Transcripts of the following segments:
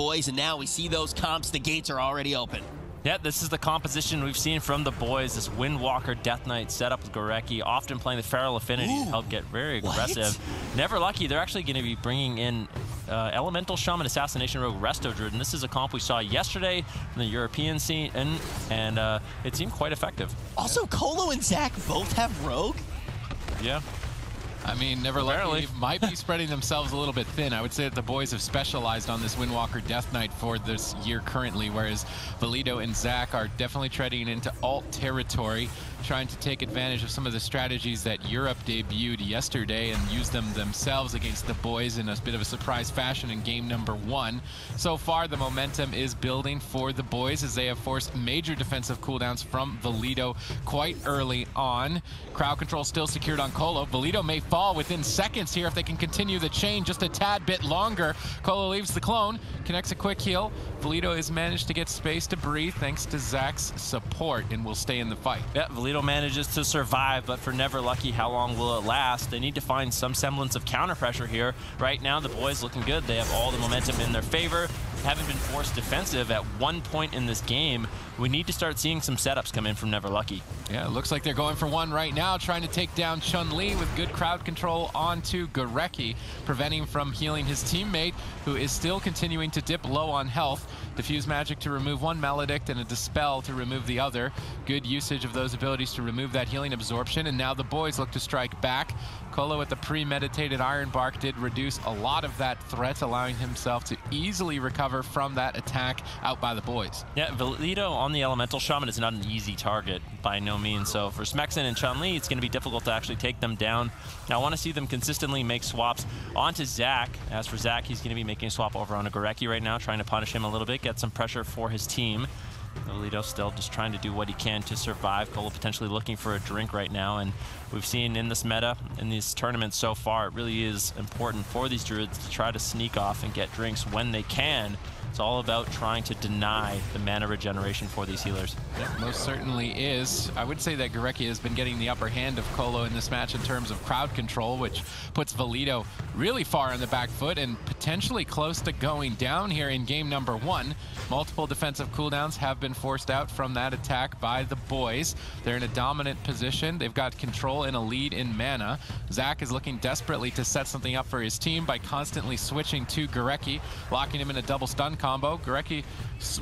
boys, and now we see those comps. The gates are already open. Yeah, this is the composition we've seen from the boys. This Windwalker Death Knight set up with Gorecki, often playing the Feral Affinity to help get very aggressive. Never Lucky, they're actually going to be bringing in Elemental Shaman Assassination Rogue Resto Druid, and this is a comp we saw yesterday in the European scene, and it seemed quite effective. Also, Colo and Zach both have Rogue? Yeah. I mean, Never Lucky might be spreading themselves a little bit thin. I would say that the boys have specialized on this Windwalker Death Knight for this year currently, whereas Valido and Zach are definitely treading into alt territory, trying to take advantage of some of the strategies that Europe debuted yesterday and use them themselves against the boys in a bit of a surprise fashion in game number 1. So far, the momentum is building for the boys as they have forced major defensive cooldowns from Valido quite early on. Crowd control still secured on Colo. Valido may fall within seconds here if they can continue the chain just a tad bit longer. Colo leaves the clone, connects a quick heal. Valido has managed to get space to breathe thanks to Zach's support and will stay in the fight. Yeah, Valido manages to survive, but for Never Lucky, how long will it last? They need to find some semblance of counter pressure here. Right now, the boys looking good. They have all the momentum in their favor. Haven't been forced defensive at one point in this game. We need to start seeing some setups come in from Never Lucky. Yeah, it looks like they're going for one right now, trying to take down Chun-Li with good crowd control onto Gorecki, preventing him from healing his teammate, who is still continuing to dip low on health. Diffuse Magic to remove one Maledict and a Dispel to remove the other. Good usage of those abilities to remove that healing absorption, and now the boys look to strike back. Colo with the premeditated Iron Bark did reduce a lot of that threat, allowing himself to easily recover from that attack out by the boys. Yeah, Valido on the Elemental Shaman is not an easy target by no means. So for Smexen and Chun-Li, it's going to be difficult to actually take them down. Now I want to see them consistently make swaps onto Zach. As for Zach, he's going to be making a swap over on a Gorecki right now, trying to punish him a little bit, get some pressure for his team. Valido still just trying to do what he can to survive. Colo potentially looking for a drink right now, and we've seen in this meta, in these tournaments so far, it really is important for these Druids to try to sneak off and get drinks when they can. It's all about trying to deny the mana regeneration for these healers. Yeah, most certainly is. I would say that Gorecki has been getting the upper hand of Colo in this match in terms of crowd control, which puts Valido really far on the back foot and potentially close to going down here in game number 1. Multiple defensive cooldowns have been forced out from that attack by the boys. They're in a dominant position. They've got control and a lead in mana. Zach is looking desperately to set something up for his team by constantly switching to Gorecki, locking him in a double stun combo. Gorecki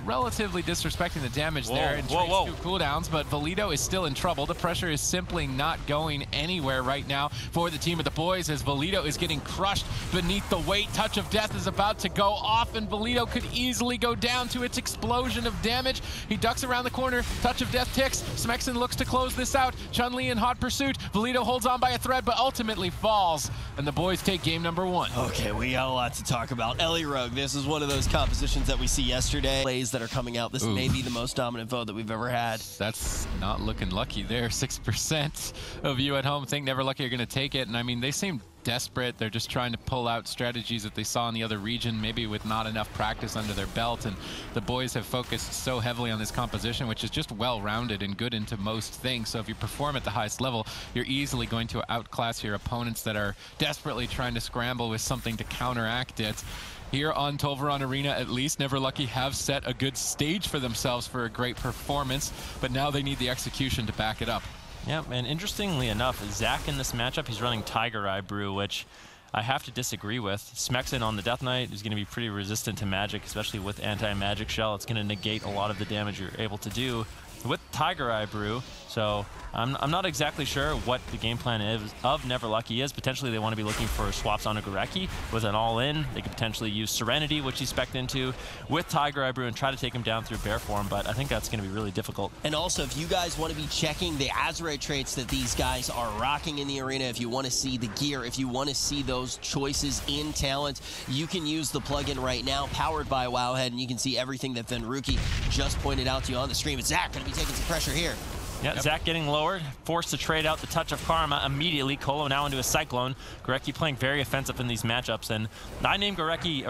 relatively disrespecting the damage there and trades 2 cooldowns, but Valido is still in trouble. The pressure is simply not going anywhere right now for the team of the boys as Valido is getting crushed beneath the weight. Touch of Death is about to go off, and Valido could easily go down to its explosion of damage. He ducks around the corner. Touch of Death ticks. Smexen looks to close this out. Chun-Li in hot pursuit. Valido holds on by a thread, but ultimately falls, and the boys take game number 1. Okay, we got a lot to talk about. Ellie Rogue, this is one of those compositions that we see yesterday. Plays that are coming out. This may be the most dominant vote that we've ever had. That's not looking lucky there. 6% of you at home think Never Lucky are going to take it, and I mean, they seem desperate. They're just trying to pull out strategies that they saw in the other region, maybe with not enough practice under their belt, and the boys have focused so heavily on this composition, which is just well-rounded and good into most things. So if you perform at the highest level, you're easily going to outclass your opponents that are desperately trying to scramble with something to counteract it. Here on Tolvaron Arena, at least, Never Lucky have set a good stage for themselves for a great performance, but now they need the execution to back it up. Yeah, and interestingly enough, Zach in this matchup, he's running Tiger Eye Brew, which I have to disagree with. Smexen on the Death Knight is going to be pretty resistant to magic, especially with anti-magic shell. It's going to negate a lot of the damage you're able to do with Tiger Eye Brew. So I'm not exactly sure what the game plan is of Never Lucky is. Potentially they want to be looking for swaps on a Gorecki with an all-in. They could potentially use Serenity, which he's spec'd into, with Tiger Eye Brew and try to take him down through bear form, but I think that's going to be really difficult. And also, if you guys want to be checking the Azurite traits that these guys are rocking in the arena, if you want to see the gear, if you want to see those choices in talent, you can use the plugin right now, powered by Wowhead, and you can see everything that Venruki just pointed out to you on the stream. It's Zach going to be taking some pressure here. Yeah, Zach getting lowered, forced to trade out the Touch of Karma immediately. Colo now into a Cyclone. Gorecki playing very offensive in these matchups, and I named Gorecki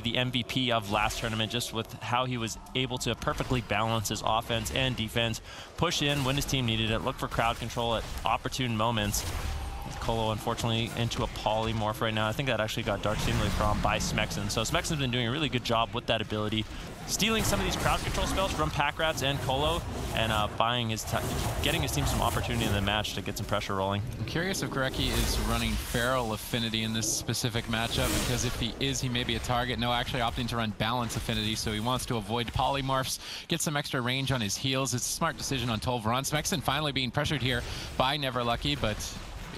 the MVP of last tournament just with how he was able to perfectly balance his offense and defense, push in when his team needed it, look for crowd control at opportune moments. Colo, unfortunately, into a polymorph right now. I think that actually got Dark Simulacron by Smexen. So Smexen's been doing a really good job with that ability, stealing some of these crowd control spells from Pack Rats and Colo, and getting his team some opportunity in the match to get some pressure rolling. I'm curious if Gorecki is running Feral Affinity in this specific matchup, because if he is, he may be a target. No, actually opting to run Balance Affinity, so he wants to avoid polymorphs, get some extra range on his heals. It's a smart decision on Tolvaron. Smexen finally being pressured here by Neverlucky, but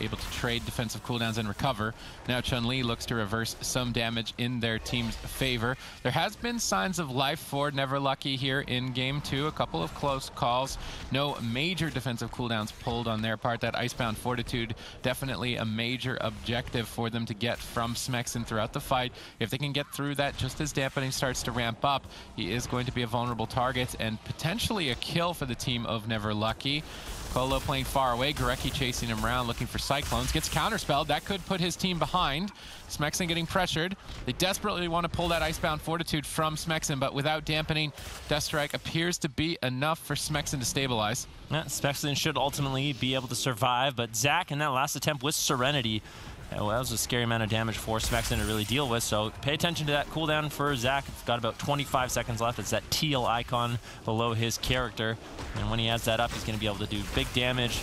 able to trade defensive cooldowns and recover. Now Chun-Li looks to reverse some damage in their team's favor. There has been signs of life for Neverlucky here in Game 2. A couple of close calls. No major defensive cooldowns pulled on their part. That Icebound Fortitude, definitely a major objective for them to get from Smexen throughout the fight. If they can get through that just as dampening starts to ramp up, he is going to be a vulnerable target and potentially a kill for the team of Neverlucky. Colo playing far away, Gorecki chasing him around, looking for Cyclones. Gets counterspelled. That could put his team behind. Smexen getting pressured. They desperately want to pull that Icebound Fortitude from Smexen, but without dampening, Deathstrike appears to be enough for Smexen to stabilize. Yeah, Smexen should ultimately be able to survive, but Zach in that last attempt with Serenity, well, that was a scary amount of damage for Smexen to really deal with, so pay attention to that cooldown for Zach. It's got about 25 seconds left. It's that teal icon below his character, and when he has that up, he's going to be able to do big damage,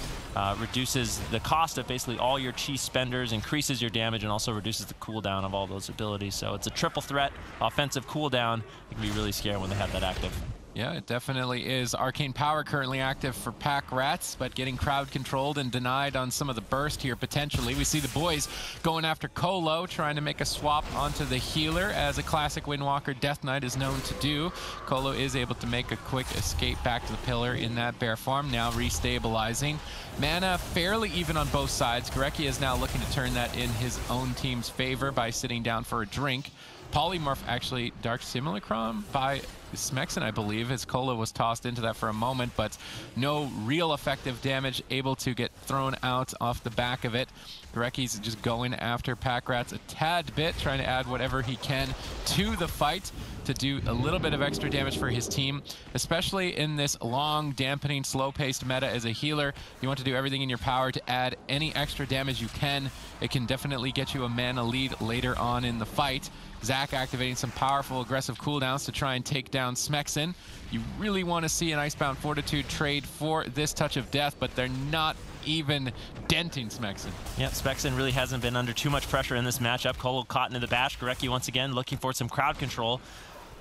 reduces the cost of basically all your chi spenders, increases your damage, and also reduces the cooldown of all those abilities. So it's a triple threat, offensive cooldown. It can be really scary when they have that active. Yeah, it definitely is. Arcane Power currently active for Pack Rats, but getting crowd controlled and denied on some of the burst here potentially. We see the boys going after Colo, trying to make a swap onto the healer, as a classic Windwalker Death Knight is known to do. Colo is able to make a quick escape back to the pillar in that bear form, now restabilizing. Mana fairly even on both sides. Gorecki is now looking to turn that in his own team's favor by sitting down for a drink. Polymorph actually Dark Simulacron by Smexen, I believe, as Colo was tossed into that for a moment, but no real effective damage able to get thrown out off the back of it. Gorecki's just going after Pack Rats a tad bit, trying to add whatever he can to the fight to do a little bit of extra damage for his team, especially in this long, dampening, slow-paced meta as a healer. You want to do everything in your power to add any extra damage you can. It can definitely get you a mana lead later on in the fight. Zach activating some powerful, aggressive cooldowns to try and take down Smexen. You really want to see an Icebound Fortitude trade for this touch of death, but they're not even denting Smexen. Yeah, Smexen really hasn't been under too much pressure in this matchup. Colo caught into the bash. Gorecki once again looking for some crowd control.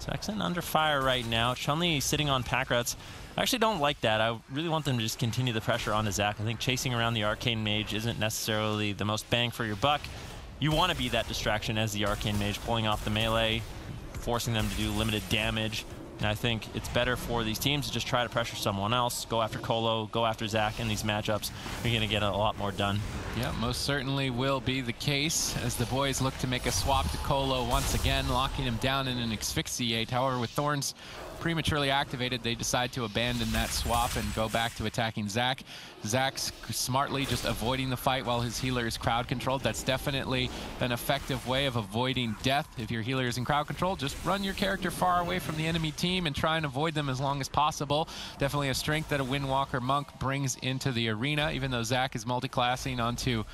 Smexen under fire right now. Chun-Li sitting on Pack Rats. I actually don't like that. I really want them to just continue the pressure onto Zach. I think chasing around the Arcane Mage isn't necessarily the most bang for your buck. You want to be that distraction as the Arcane Mage, pulling off the melee, forcing them to do limited damage. And I think it's better for these teams to just try to pressure someone else, go after Colo, go after Zach in these matchups. You're going to get a lot more done. Yeah, most certainly will be the case as the boys look to make a swap to Colo once again, locking him down in an Asphyxiate. However, with Thorns prematurely activated, they decide to abandon that swap and go back to attacking Zach. Zach's smartly just avoiding the fight while his healer is crowd controlled. That's definitely an effective way of avoiding death. If your healer is in crowd control, just run your character far away from the enemy team and try and avoid them as long as possible. Definitely a strength that a Windwalker Monk brings into the arena, even though Zach is multi-classing onto,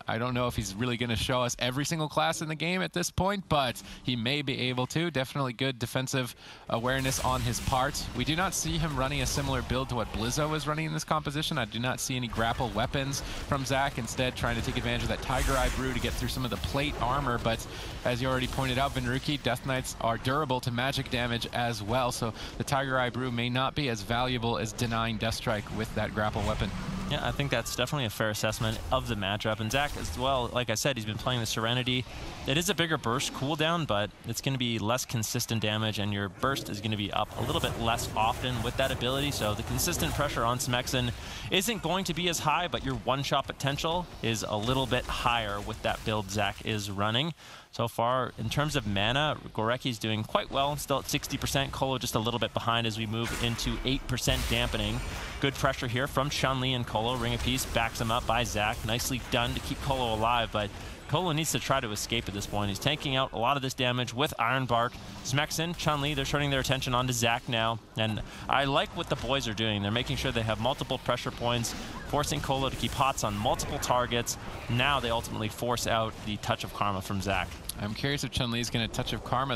I don't know if he's really going to show us every single class in the game at this point, but he may be able to. Definitely good defensive awareness on his part. We do not see him running a similar build to what Blizzo is running in this composition. I do not see any grapple weapons from Zach. Instead, trying to take advantage of that Tiger Eye Brew to get through some of the plate armor. But as you already pointed out, Vinruki, Death Knights are durable to magic damage as well. So the Tiger Eye Brew may not be as valuable as denying Deathstrike with that grapple weapon. Yeah, I think that's definitely a fair assessment of the matchup. And Zach as well, like I said, he's been playing the Serenity. It is a bigger burst cooldown, but it's going to be less consistent damage, and your burst is going to be up a little bit less often with that ability. So the consistent pressure on Smexen isn't going to be as high, but your one-shot potential is a little bit higher with that build Zach is running. So far, in terms of mana, Gorecki's doing quite well, still at 60%. Colo just a little bit behind as we move into 8% dampening. Good pressure here from Chun-Li and Colo. Ring of Peace backs him up by Zach. Nicely done to keep Colo alive, but Colo needs to try to escape at this point. He's tanking out a lot of this damage with Iron Bark. Smexen, Chun-Li, they're turning their attention onto Zach now. And I like what the boys are doing. They're making sure they have multiple pressure points. forcing Colo to keep hots on multiple targets. Now they ultimately force out the Touch of Karma from Zach. I'm curious if Chun-Li is going to Touch of Karma,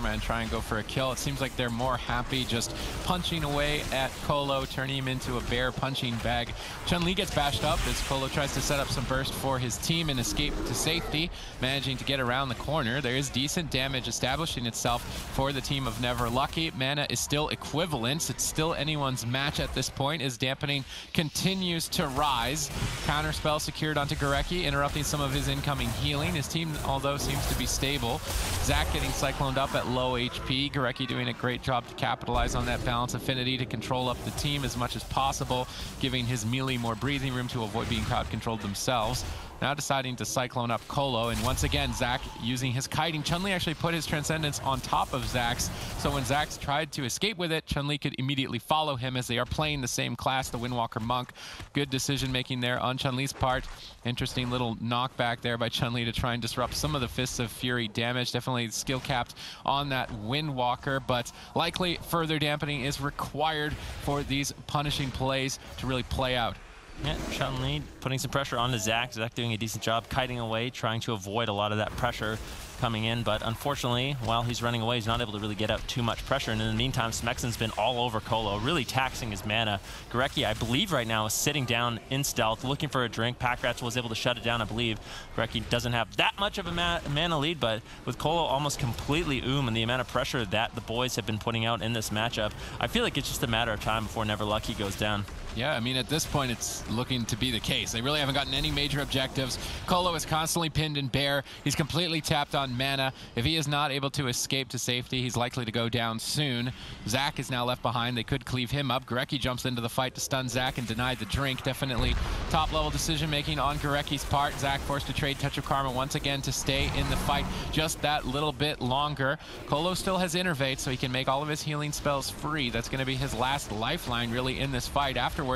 and try and go for a kill. It seems like they're more happy just punching away at Colo, turning him into a bear punching bag. Chun-Li gets bashed up as Colo tries to set up some burst for his team and escape to safety, managing to get around the corner. There is decent damage establishing itself for the team of Never Lucky. Mana is still equivalent. It's still anyone's match at this point as dampening continues to rise. Counterspell secured onto Gorecki, interrupting some of his incoming healing. His team, although, seems to be stable. Zach getting cycloned up at low HP. Gorecki doing a great job to capitalize on that balance affinity to control up the team as much as possible, giving his melee more breathing room to avoid being crowd controlled themselves. Now deciding to cyclone up Colo, and once again Zach using his kiting. Chun-Li actually put his Transcendence on top of Zach's, so when Zach's tried to escape with it, Chun-Li could immediately follow him as they are playing the same class, the Windwalker Monk. Good decision making there on Chun-Li's part. Interesting little knockback there by Chun-Li to try and disrupt some of the Fists of Fury damage. Definitely skill capped on that Windwalker, but likely further dampening is required for these punishing plays to really play out. Yeah, Chun-Li putting some pressure onto Zach. Zach doing a decent job kiting away, trying to avoid a lot of that pressure coming in, but unfortunately, while he's running away, he's not able to really get out too much pressure, and in the meantime, Smexon's been all over Colo, really taxing his mana. Gorecki, I believe right now, is sitting down in stealth, looking for a drink. Packratz was able to shut it down, I believe. Gorecki doesn't have that much of a mana lead, but with Colo almost completely and the amount of pressure that the boys have been putting out in this matchup, I feel like it's just a matter of time before Never Lucky goes down. Yeah, I mean, at this point, it's looking to be the case. They really haven't gotten any major objectives. Colo is constantly pinned and bare. He's completely tapped on mana. If he is not able to escape to safety, he's likely to go down soon. Zach is now left behind. They could cleave him up. Gorecki jumps into the fight to stun Zach and deny the drink. Definitely top-level decision-making on Gorecki's part. Zach forced to trade Touch of Karma once again to stay in the fight just that little bit longer. Colo still has Innervate, so he can make all of his healing spells free. That's going to be his last lifeline, really, in this fight. Afterwards,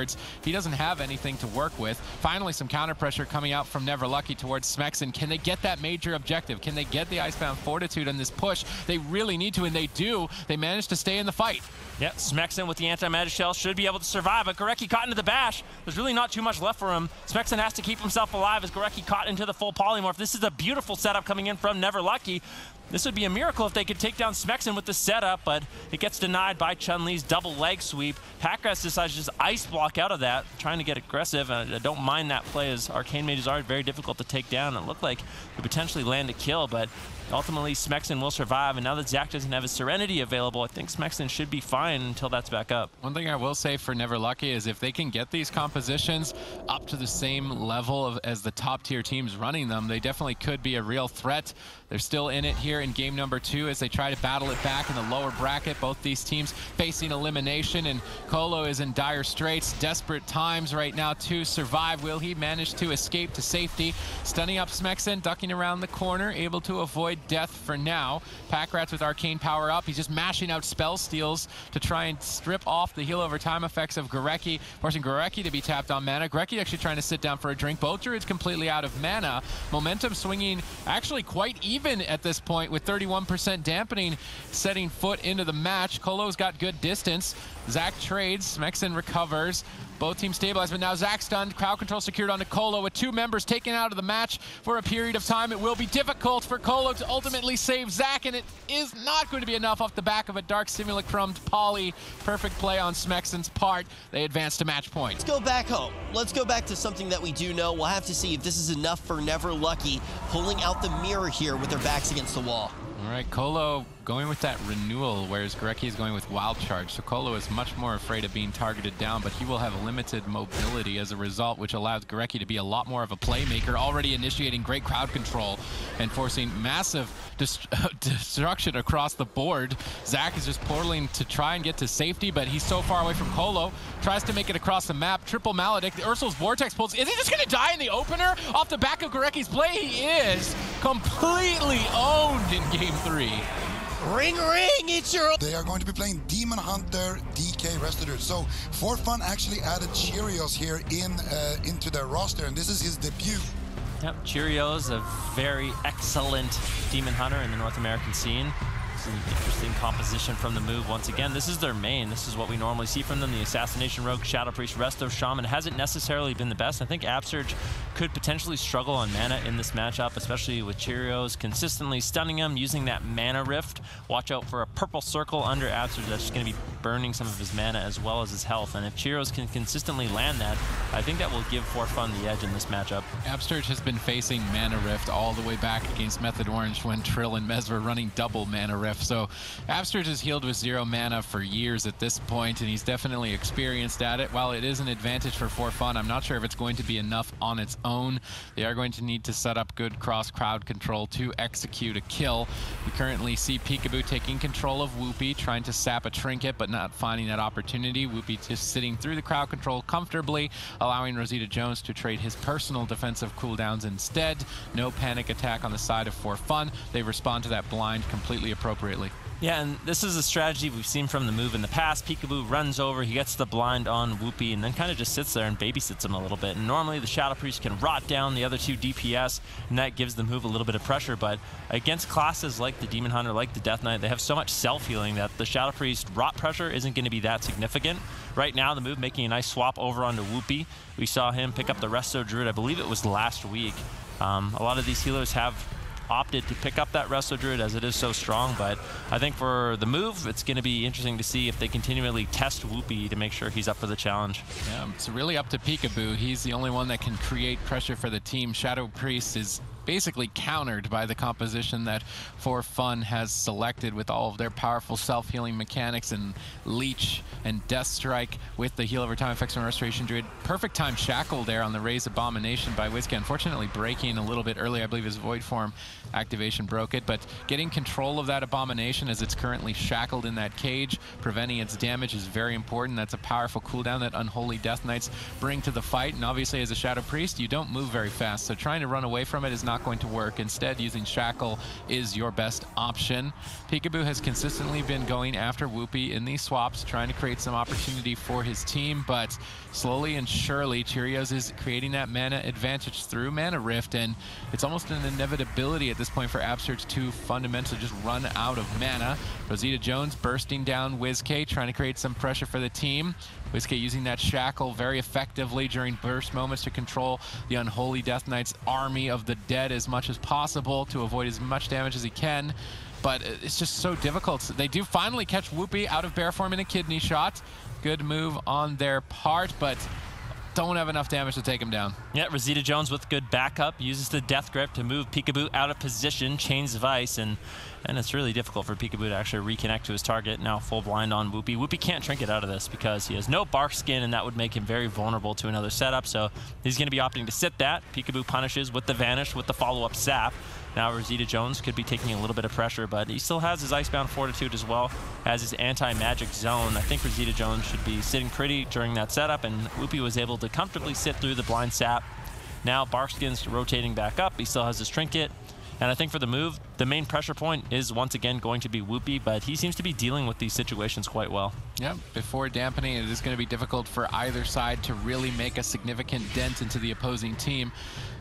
he doesn't have anything to work with. Finally, some counter pressure coming out from Never Lucky towards Smexon. Can they get that major objective? Can they get the Icebound Fortitude on this push? They really need to, and they do. They managed to stay in the fight. Yeah, Smexon with the anti-magic shell should be able to survive, but Gorecki caught into the bash. There's really not too much left for him. Smexon has to keep himself alive as Gorecki caught into the full polymorph. This is a beautiful setup coming in from Never Lucky. This would be a miracle if they could take down Smexon with the setup, but it gets denied by Chun-Li's double leg sweep. Packratz decides to just ice block out of that, trying to get aggressive. I don't mind that play as Arcane Mages are very difficult to take down. It looked like he could potentially land a kill, but ultimately Smexon will survive, and now that Zach doesn't have his Serenity available, I think Smexon should be fine until that's back up. One thing I will say for Never Lucky is if they can get these compositions up to the same level as the top tier teams running them, they definitely could be a real threat. They're still in it here in game number 2 as they try to battle it back in the lower bracket. Both these teams facing elimination, and Colo is in dire straits. Desperate times right now to survive. Will he manage to escape to safety? Stunning up Smexon, ducking around the corner, able to avoid death for now. Packratz with Arcane Power up. He's just mashing out spell steals to try and strip off the heal over time effects of Gorecki, forcing Gorecki to be tapped on mana. Gorecki actually trying to sit down for a drink. Both Druids completely out of mana. Momentum swinging actually quite even at this point with 31% dampening, setting foot into the match. Colo's got good distance. Zach trades, Smexon recovers. Both teams stabilized, but now Zach stunned. Crowd control secured onto Colo with 2 members taken out of the match for a period of time. It will be difficult for Colo to ultimately save Zach, and it is not going to be enough off the back of a Dark Simulacrumed Poly. Perfect play on Smexon's part. They advance to match point. Let's go back home. Let's go back to something that we do know. We'll have to see if this is enough for Never Lucky, pulling out the mirror here with their backs against the wall. All right, Colo going with that renewal, whereas Gorecki is going with Wild Charge. So Colo is much more afraid of being targeted down, but he will have limited mobility as a result, which allows Gorecki to be a lot more of a playmaker, already initiating great crowd control and forcing massive destruction across the board. Zach is just portaling to try and get to safety, but he's so far away from Colo. Tries to make it across the map. Triple Maledict. The Ursul's Vortex pulls. Is he just going to die in the opener off the back of Gorecki's play? He is completely owned in game 3. Ring, ring, it's your... They are going to be playing Demon Hunter, DK, Restitute. So, For Fun actually added Cheerios here into their roster, and this is his debut. Yep, Cheerios, a very excellent Demon Hunter in the North American scene. This is an interesting composition from the move. Once again, this is their main. This is what we normally see from them. The Assassination Rogue, Shadow Priest, Resto Shaman hasn't necessarily been the best. I think Upsurge could potentially struggle on mana in this matchup, especially with Cheerios consistently stunning him, using that mana rift. Watch out for a purple circle under Upsurge that's just going to be burning some of his mana as well as his health. And if Cheerios can consistently land that, I think that will give For Fun the edge in this matchup. Upsurge has been facing mana rift all the way back against Method Orange when Trill and Mez were running double mana rift. So Upsurge has healed with 0 mana for years at this point, and he's definitely experienced at it. While it is an advantage for Fun, I'm not sure if it's going to be enough on its own. They are going to need to set up good cross-crowd control to execute a kill. We currently see Peekaboo taking control of Whoopi, trying to sap a trinket, but not finding that opportunity. Whoopi just sitting through the crowd control comfortably, allowing Rosita Jones to trade his personal defensive cooldowns instead. No panic attack on the side of For Fun. They respond to that blind completely appropriately. Yeah, and this is a strategy we've seen from the move in the past. Peekaboo runs over, he gets the blind on Whoopi, and then kind of just sits there and babysits him a little bit. And normally the Shadow Priest can rot down the other 2 DPS, and that gives the move a little bit of pressure. But against classes like the Demon Hunter, like the Death Knight, they have so much self-healing that the Shadow Priest rot pressure isn't going to be that significant. Right now, the move making a nice swap over onto Whoopi. We saw him pick up the Resto Druid, I believe it was last week. A lot of these healers have opted to pick up that Resto Druid as it is so strong, but I think for the move, it's going to be interesting to see if they continually test Whoopi to make sure he's up for the challenge. Yeah, it's really up to Peekaboo. He's the only one that can create pressure for the team. Shadow Priest is basically countered by the composition that For Fun has selected with all of their powerful self-healing mechanics and Leech and Death Strike with the heal over time effects from Restoration Druid. Perfect time Shackle there on the Raise Abomination by Whiskey. Unfortunately breaking a little bit early. I believe his Void Form activation broke it, but getting control of that Abomination as it's currently shackled in that cage, preventing its damage is very important. That's a powerful cooldown that Unholy Death Knights bring to the fight, and obviously as a Shadow Priest, you don't move very fast, so trying to run away from it is not going to work. Instead, using Shackle is your best option. Peekaboo has consistently been going after Whoopi in these swaps, trying to create some opportunity for his team, but slowly and surely, Cheerios is creating that mana advantage through Mana Rift, and it's almost an inevitability at this point for Upsurge to fundamentally just run out of mana. Rosita Jones bursting down WizK, trying to create some pressure for the team. WizK using that Shackle very effectively during burst moments to control the Unholy Death Knight's army of the dead as much as possible to avoid as much damage as he can. But it's just so difficult. They do finally catch Whoopi out of bear form in a kidney shot. Good move on their part, but don't have enough damage to take him down. Yeah, Rosita Jones with good backup, uses the Death Grip to move Peekaboo out of position, chains Vice, and it's really difficult for Peekaboo to actually reconnect to his target. Now full blind on Whoopi. Whoopi can't trinket out of this because he has no bark skin, and that would make him very vulnerable to another setup, so he's going to be opting to sit that. Peekaboo punishes with the Vanish with the follow-up Sap. Now Rosita Jones could be taking a little bit of pressure, but he still has his Icebound Fortitude as well as his anti-magic zone. I think Rosita Jones should be sitting pretty during that setup, and Whoopi was able to comfortably sit through the blind Sap. Now Barkskin's rotating back up. He still has his Trinket. And I think for the move, the main pressure point is once again going to be Whoopi, but he seems to be dealing with these situations quite well. Yeah, before dampening, it is going to be difficult for either side to really make a significant dent into the opposing team.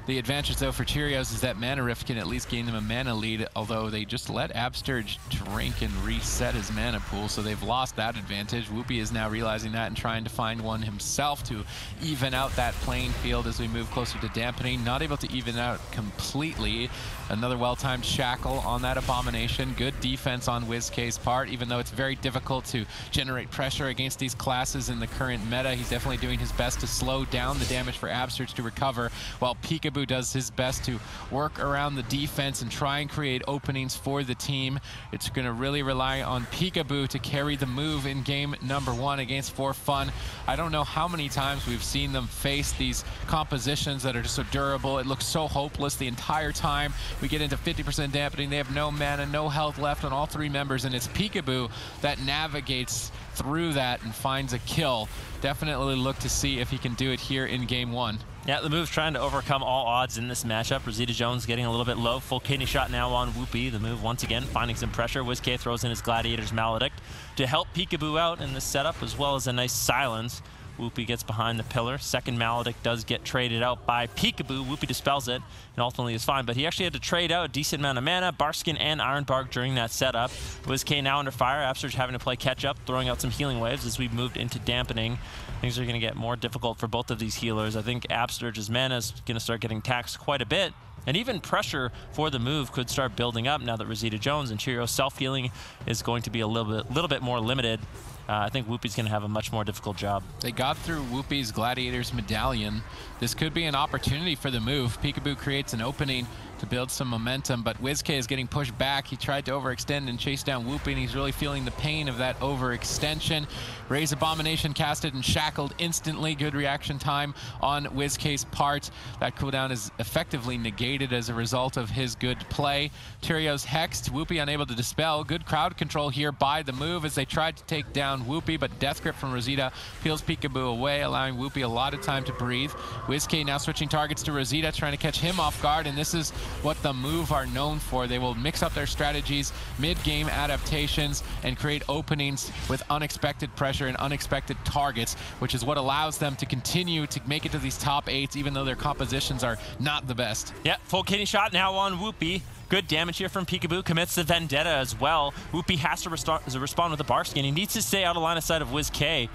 The advantage, though, for Cheerios is that Mana Rift can at least gain them a mana lead, although they just let Upsurge drink and reset his mana pool, so they've lost that advantage. Whoopi is now realizing that and trying to find one himself to even out that playing field as we move closer to dampening. Not able to even out completely. Another well-timed Shackle on that Abomination. Good defense on WizK's part, even though it's very difficult to generate pressure against these classes in the current meta. He's definitely doing his best to slow down the damage for Upsurge to recover, while Peekaboo does his best to work around the defense and try and create openings for the team. It's going to really rely on Peekaboo to carry the move in game number 1 against For Fun. I don't know how many times we've seen them face these compositions that are just so durable. It looks so hopeless the entire time. We get into 50% dampening. They have no mana, no health left on all 3 members, and it's Peekaboo that navigates through that and finds a kill. Definitely look to see if he can do it here in game 1. Yeah, the move's trying to overcome all odds in this matchup. Rosita Jones getting a little bit low. Full kidney shot now on Whoopi. The move once again finding some pressure. WizK throws in his Gladiator's Maledict to help Peekaboo out in this setup, as well as a nice silence. Whoopie gets behind the pillar. Second Maledict does get traded out by Peekaboo. Whoopie dispels it and ultimately is fine, but he actually had to trade out a decent amount of mana, Barskin and Ironbark during that setup. WizK now under fire. Absurge having to play catch up, throwing out some healing waves as we've moved into dampening. Things are going to get more difficult for both of these healers. I think Absurge's mana is going to start getting taxed quite a bit. And even pressure for the move could start building up now that Rosita Jones and Cheerio's self-healing is going to be a little bit more limited. I think Whoopie's going to have a much more difficult job. They got through Whoopie's Gladiator's Medallion. This could be an opportunity for the move. Peekaboo creates an opening to build some momentum, but WizK is getting pushed back. He tried to overextend and chase down Whoopie, and he's really feeling the pain of that overextension. Raise Abomination casted and shackled instantly. Good reaction time on WizK's part. That cooldown is effectively negated as a result of his good play. Cheerio's hexed. Whoopie unable to dispel. Good crowd control here by the move as they tried to take down Whoopie, but Death Grip from Rosita peels Peekaboo away, allowing Whoopie a lot of time to breathe. WizK now switching targets to Rosita, trying to catch him off guard, and this is what the move are known for. They will mix up their strategies, mid-game adaptations, and create openings with unexpected pressure and unexpected targets, which is what allows them to continue to make it to these top 8s, even though their compositions are not the best. Yeah, full kidney shot now on Whoopie. Good damage here from Peekaboo, commits the Vendetta as well. Whoopie has to respond with a Barskin. He needs to stay out of line of sight of WizK.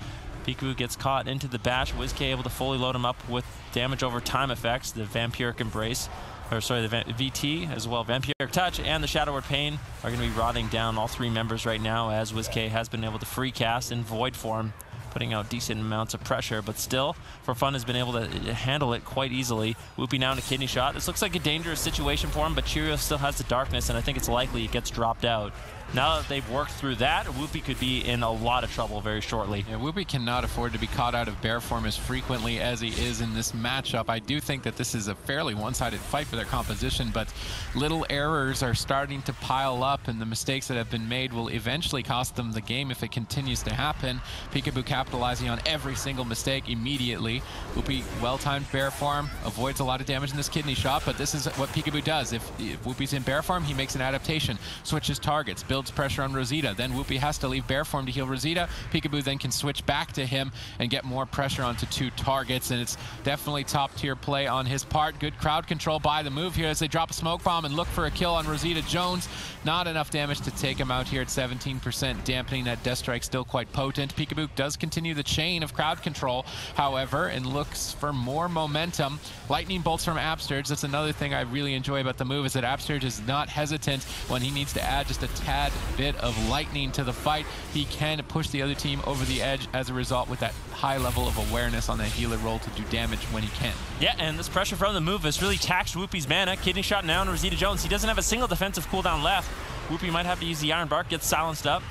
Peekaboo gets caught into the bash. WizK able to fully load him up with damage over time effects, the Vampiric Embrace, or sorry, the VT as well. Vampiric Touch and the Shadow Word Pain are going to be rotting down all 3 members right now, as WizK has been able to free cast in Void form, putting out decent amounts of pressure, but still, For Fun has been able to handle it quite easily. Whoopie now in a kidney shot. This looks like a dangerous situation for him, but Cheerio still has the darkness, and I think it's likely it gets dropped out. Now that they've worked through that, Whoopie could be in a lot of trouble very shortly. Yeah, Whoopie cannot afford to be caught out of bear form as frequently as he is in this matchup. I do think that this is a fairly one-sided fight for their composition, but little errors are starting to pile up, and the mistakes that have been made will eventually cost them the game if it continues to happen. Peekaboo capitalizing on every single mistake immediately. Whoopie, well-timed bear form, avoids a lot of damage in this kidney shot, but this is what Peekaboo does. If Whoopie's in bear form, he makes an adaptation, switches targets, builds pressure on Rosita. Then Whoopie has to leave bear form to heal Rosita. Peekaboo then can switch back to him and get more pressure onto 2 targets, and it's definitely top-tier play on his part. Good crowd control by the move here as they drop a smoke bomb and look for a kill on Rosita Jones. Not enough damage to take him out here at 17%, dampening that Death Strike still quite potent. Peekaboo does continue the chain of crowd control, however, and looks for more momentum. Lightning bolts from Absurge. That's another thing I really enjoy about the move, is that Absurge is not hesitant when he needs to add just a tad bit of lightning to the fight. He can push the other team over the edge as a result with that high level of awareness on that healer roll to do damage when he can. Yeah, and this pressure from the move has really taxed Whoopie's mana. Kidney shot now on Rosita Jones. He doesn't have a single defensive cooldown left. Whoopie might have to use the Iron Bark, gets silenced up.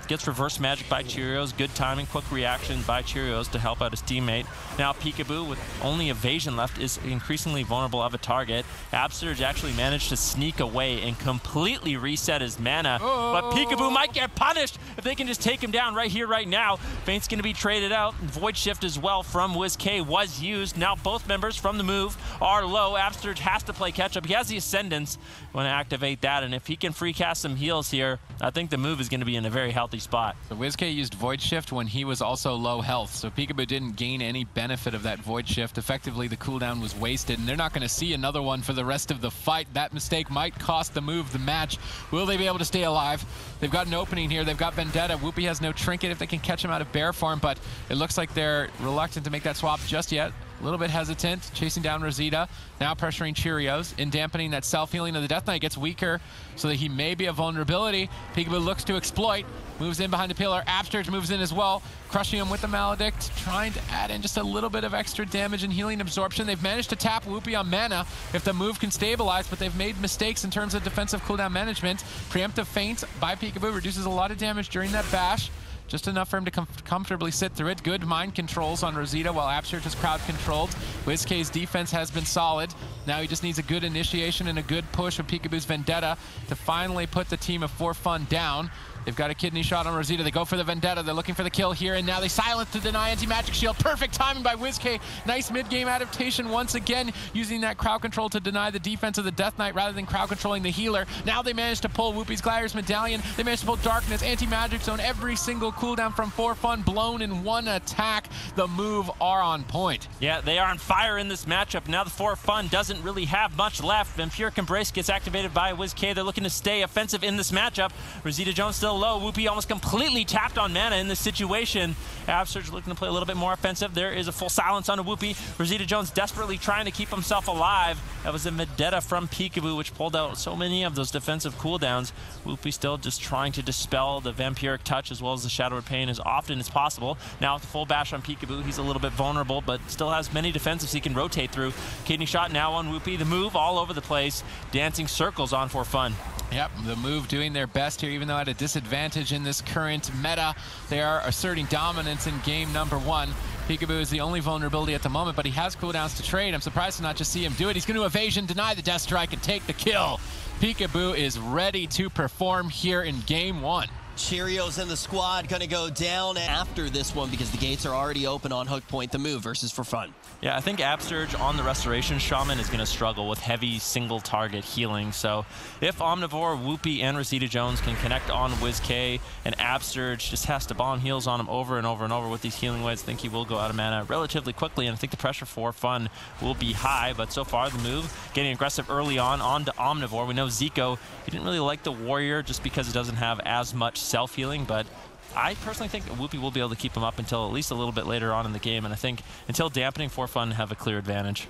Gets reverse magic by Cheerios. Good timing, quick reaction by Cheerios to help out his teammate. Now Peekaboo, with only evasion left, is increasingly vulnerable of a target. Absurge actually managed to sneak away and completely reset his mana. But Peekaboo might get punished if they can just take him down right here, right now. Feint's going to be traded out. Void Shift as well from WizK was used. Now both members from the move are low. Absurge has to play catch up. He has the Ascendance when to activate that, and if he can free cast some heals here, I think the move is going to be in a very healthy spot. So WizK used Void Shift when he was also low health, so Peekaboo didn't gain any benefit of that Void Shift. Effectively, the cooldown was wasted, and they're not going to see another one for the rest of the fight. That mistake might cost the move the match. Will they be able to stay alive? They've got an opening here. They've got Vendetta. Whoopie has no trinket if they can catch him out of bear form, but it looks like they're reluctant to make that swap just yet. A little bit hesitant, chasing down Rosita, now pressuring Cheerios, and dampening that self-healing of the Death Knight gets weaker, so that he may be a vulnerability. Peekaboo looks to exploit, moves in behind the pillar. Absurge moves in as well, crushing him with the Maledict, trying to add in just a little bit of extra damage and healing absorption. They've managed to tap Whoopie on mana if the move can stabilize, but they've made mistakes in terms of defensive cooldown management. Preemptive Feint by Peekaboo reduces a lot of damage during that bash. Just enough for him to comfortably sit through it. Good mind controls on Rosita while Absurge is crowd controlled. WizK's defense has been solid. Now he just needs a good initiation and a good push of Peekaboo's Vendetta to finally put the team of For Fun down. They've got a kidney shot on Rosita. They go for the Vendetta. They're looking for the kill here, and now they silence to deny anti-magic shield. Perfect timing by WizK. Nice mid-game adaptation once again, using that crowd control to deny the defense of the Death Knight rather than crowd controlling the healer. Now they managed to pull Whoopie's Gladiator's Medallion. They managed to pull Darkness, anti-magic zone, every single cooldown from For Fun blown in one attack. The move are on point. Yeah, they are on fire in this matchup. Now the For Fun doesn't really have much left. Vampiric Embrace gets activated by WizK. They're looking to stay offensive in this matchup. Rosita Jones still low. Whoopi almost completely tapped on mana in this situation. Absurge looking to play a little bit more offensive. There is a full silence on a Whoopi. Rosita Jones desperately trying to keep himself alive. That was a Vendetta from Peekaboo, which pulled out so many of those defensive cooldowns. Whoopi still just trying to dispel the Vampiric Touch as well as the Shadow of Pain as often as possible. Now with the full bash on Peekaboo, he's a little bit vulnerable, but still has many defensives he can rotate through. Kidney Shot now on Whoopi. The move all over the place, dancing circles on For Fun. Yep, the move doing their best here, even though at a disadvantage in this current meta. They are asserting dominance in game number 1. Peekaboo is the only vulnerability at the moment, but he has cooldowns to trade. I'm surprised to not just see him do it. He's going to evasion, deny the Death Strike, and take the kill. Peekaboo is ready to perform here in game 1. Cheerios and the squad going to go down after this one because the gates are already open on Hook Point, the move versus For Fun. Yeah, I think Absurge on the Restoration Shaman is going to struggle with heavy single target healing. So if Omnivore, Whoopi, and Rosita Jones can connect on WizK, and Absurge just has to bomb heals on him over and over and over with these healing waves, I think he will go out of mana relatively quickly, and I think the pressure For Fun will be high. But so far the move getting aggressive early on to Omnivore. We know Zico, he didn't really like the Warrior just because it doesn't have as much self-healing, but I personally think Whoopi will be able to keep him up until at least a little bit later on in the game, and I think until dampening For Fun have a clear advantage.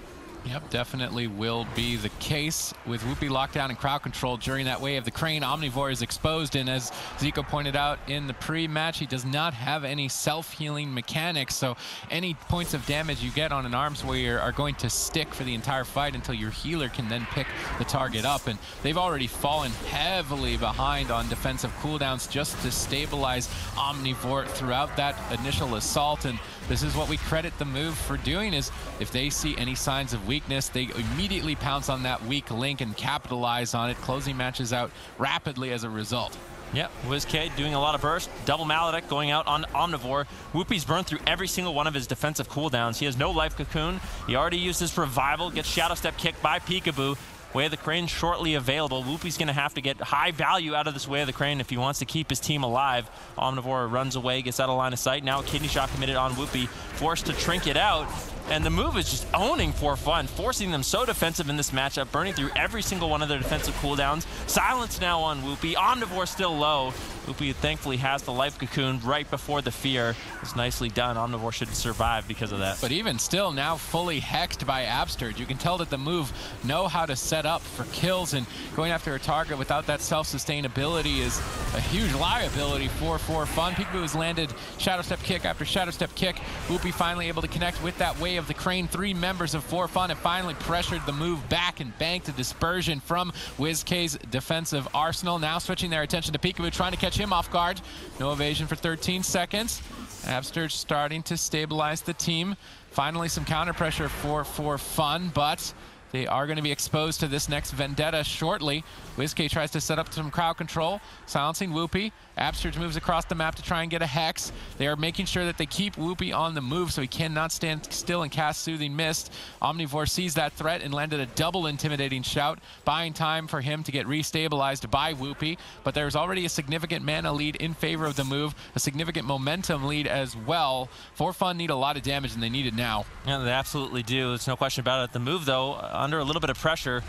Yep, definitely will be the case with Whoopi lockdown and crowd control during that wave. The Crane Omnivore is exposed, and as Zico pointed out in the pre-match, he does not have any self-healing mechanics, so any points of damage you get on an Arms Warrior are going to stick for the entire fight until your healer can then pick the target up, and they've already fallen heavily behind on defensive cooldowns just to stabilize Omnivore throughout that initial assault, and this is what we credit the move for doing, is if they see any signs of weakness, they immediately pounce on that weak link and capitalize on it, closing matches out rapidly as a result. Yep, WizK doing a lot of burst. Double Maledict going out on Omnivore. Whoopi's burned through every single one of his defensive cooldowns. He has no life cocoon. He already used his revival, gets Shadow Step kicked by Peekaboo. Way of the Crane shortly available. Whoopi's going to have to get high value out of this Way of the Crane if he wants to keep his team alive. Omnivore runs away, gets out of line of sight. Now a Kidney Shot committed on Whoopi, forced to trinket out. And the move is just owning For Fun, forcing them so defensive in this matchup, burning through every single one of their defensive cooldowns. Silence now on Whoopi. Omnivore still low. Whoopi thankfully has the life cocoon right before the fear. It's nicely done. Omnivore should survive because of that. But even still, now fully hexed by Absurge. You can tell that the move know how to set up for kills, and going after a target without that self-sustainability is a huge liability for Fun. Peekaboo has landed Shadow Step kick after Shadow Step kick. Whoopi finally able to connect with that Way of the Crane. 3 members of For Fun have finally pressured the move back and banked a dispersion from WizK's defensive arsenal. Now switching their attention to Peekaboo, trying to catch him off guard. No evasion for 13 seconds. Absurge starting to stabilize the team. Finally some counter pressure for Fun, but they are going to be exposed to this next Vendetta shortly. WizK tries to set up some crowd control, silencing Whoopi. Absurge moves across the map to try and get a hex. They are making sure that they keep Whoopi on the move so he cannot stand still and cast Soothing Mist. Omnivore sees that threat and landed a double intimidating shout, buying time for him to get restabilized by Whoopi. But there's already a significant mana lead in favor of the move, a significant momentum lead as well. For Fun need a lot of damage, and they need it now. Yeah, they absolutely do. There's no question about it. The move, though, under a little bit of pressure,